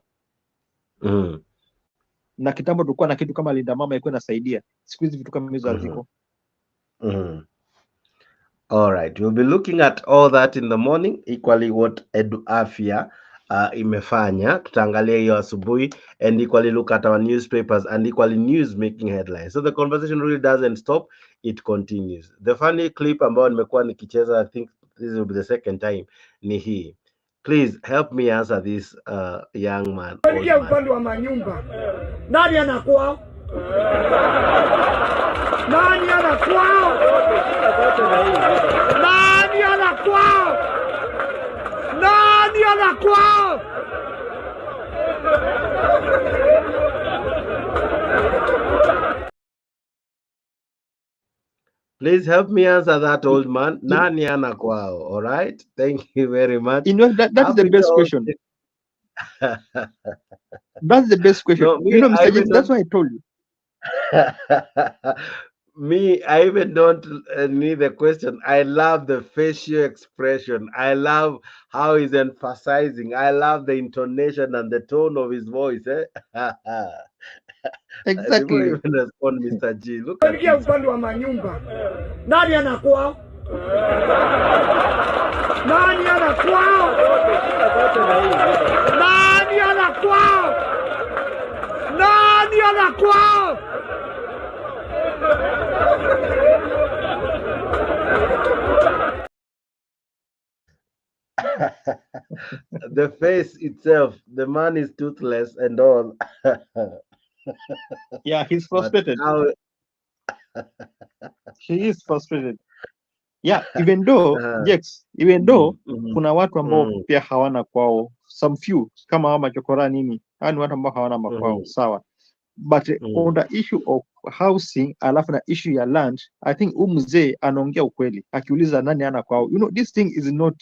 Na kitambo tulikuwa na kitu kama linda mama ilikuwa inasaidia. Siku hizi vitu kama hizo haziko. All right, we'll be looking at all that in the morning, equally what Edu Afya imefanya, tutaangalia hiyo asubuhi, and equally look at our newspapers and equally news making headlines. So the conversation really doesn't stop, it continues. The funny clip ambayo nimekuwa nikicheza, I think this will be the second time, ni hii. Please help me answer this young man. Upande wa manyumba. Nani anakuwa? Nani anakuwa? Nani anakuwa? Nani anakuwa? Please help me answer that, old man. Nani ana kwao? All right. Thank you very much. You know, that's the best question. That's the best question. No, you know, Mr. James, that's why I told you. Me, I even don't need the question. I love the facial expression. I love how he's emphasizing. I love the intonation and the tone of his voice. Exactly. Before I even respond, Mr. G, look at this. Upande wa manyumba. Nani ana kwao? Nani ana kwao? Nani ana kwao? Nani ana kwao? The face itself, the man is toothless and all. Yeah, he's frustrated. He is frustrated. Yeah, even though kuna watu ambao pia hawana kwao, some few kama hawa machokora nini, hawa ni watu ambao hawana makwao, sawa. But on the issue of housing alafu na issue ya land, I think mzee anaongea ukweli akiuliza nani ana kwao. You know, this thing is not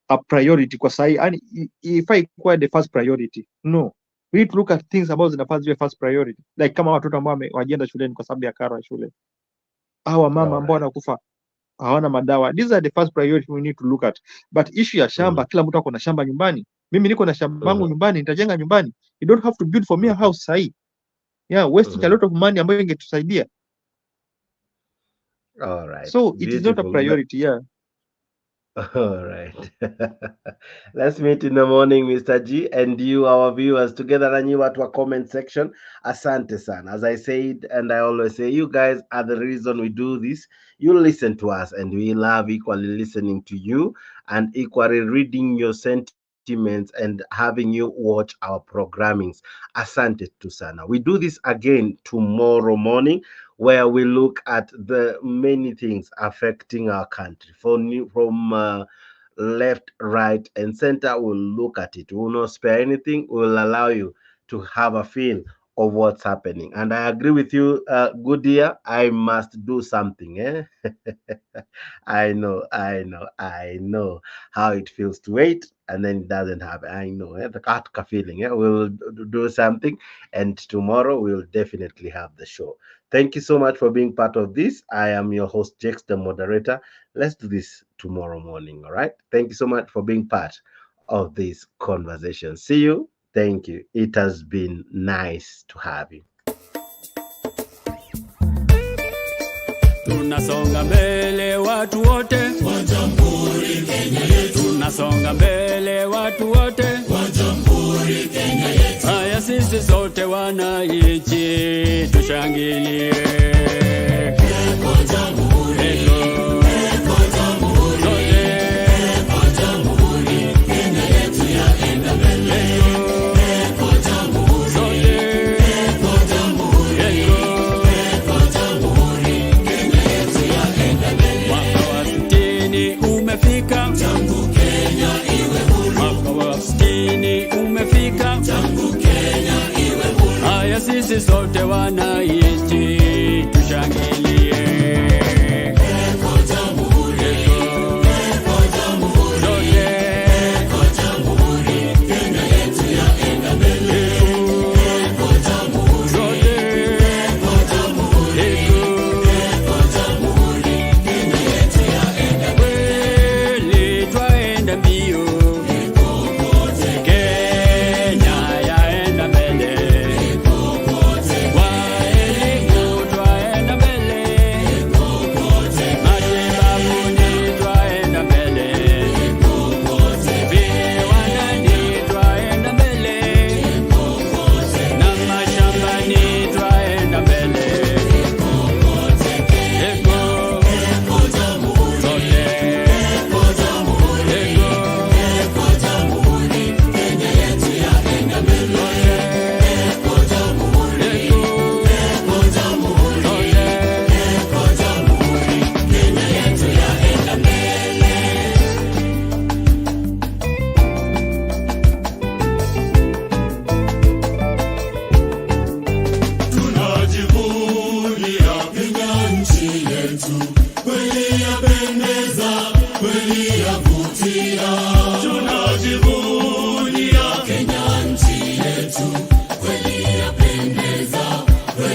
a priority kwa sahi, and if I quite the first priority, no. We need to look at things about the first priority, like kama watoto ambao wajienda shuleni kwa sababu ya karo ya shule, hawa mama ambao wanakufa hawana madawa. These are the first priority we need to look at. But issue ya shamba, kila mtu ako na shamba nyumbani. Mimi niko na shamba langu nyumbani, nitajenga nyumbani. You don't have to build for me a house sahi. Yeah, wasting a lot of money ambayo ingetusaidia. All right. So it is not a priority, yeah. All right. Let's meet in the morning, Mr. G, and you, our viewers, together and you at our comment section. Asante sana. As I said, and I always say, you guys are the reason we do this. You listen to us, and we love equally listening to you and equally reading your sentiments and having you watch our programmings. Asante tu sana. We do this again tomorrow morning, where we look at the many things affecting our country from left, right, and center. We'll look at it. We will not spare anything. We will allow you to have a feel of what's happening. And I agree with you, good dear. I must do something. Eh? I know how it feels to wait and then it doesn't happen. I know the katka feeling. We'll do something, and tomorrow we'll definitely have the show. Thank you so much for being part of this. I am your host, Jex, the moderator. Let's do this tomorrow morning. All right. Thank you so much for being part of this conversation. See you. Thank you. It has been nice to have you. Tunasonga mbele watu wote wa Jamhuri Kenya yetu. Tunasonga mbele watu wote wa Jamhuri Kenya yetu. Haya sisi sote wananchi tushangilie. Eko Jamhuri, eko Jamhuri, eko Jamhuri Kenya yetu yaenda mbele. Eko Jamhuri, sote eko Jamhuri, eko Jamhuri Kenya yetu yaenda mbele. Mwaka wa 60 umefika, tangu Kenya iwe huru. Mwaka wa 60 umefika, tangu Kenya iwe huru. Haya sisi sote wananchi tushangilie. Eko Jamhuri, eko Jamhuri, sote eko Jamhuri Kenya yetu yaenda mbele. Eko Jamhuri, sote eko Jamhuri, eko Jamhuri Kenya yetu yaenda mbele. Kweli twaenda mbio, eko kote Kenya yaenda mbele. Eko kote kwa elimu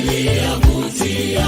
aliyavutia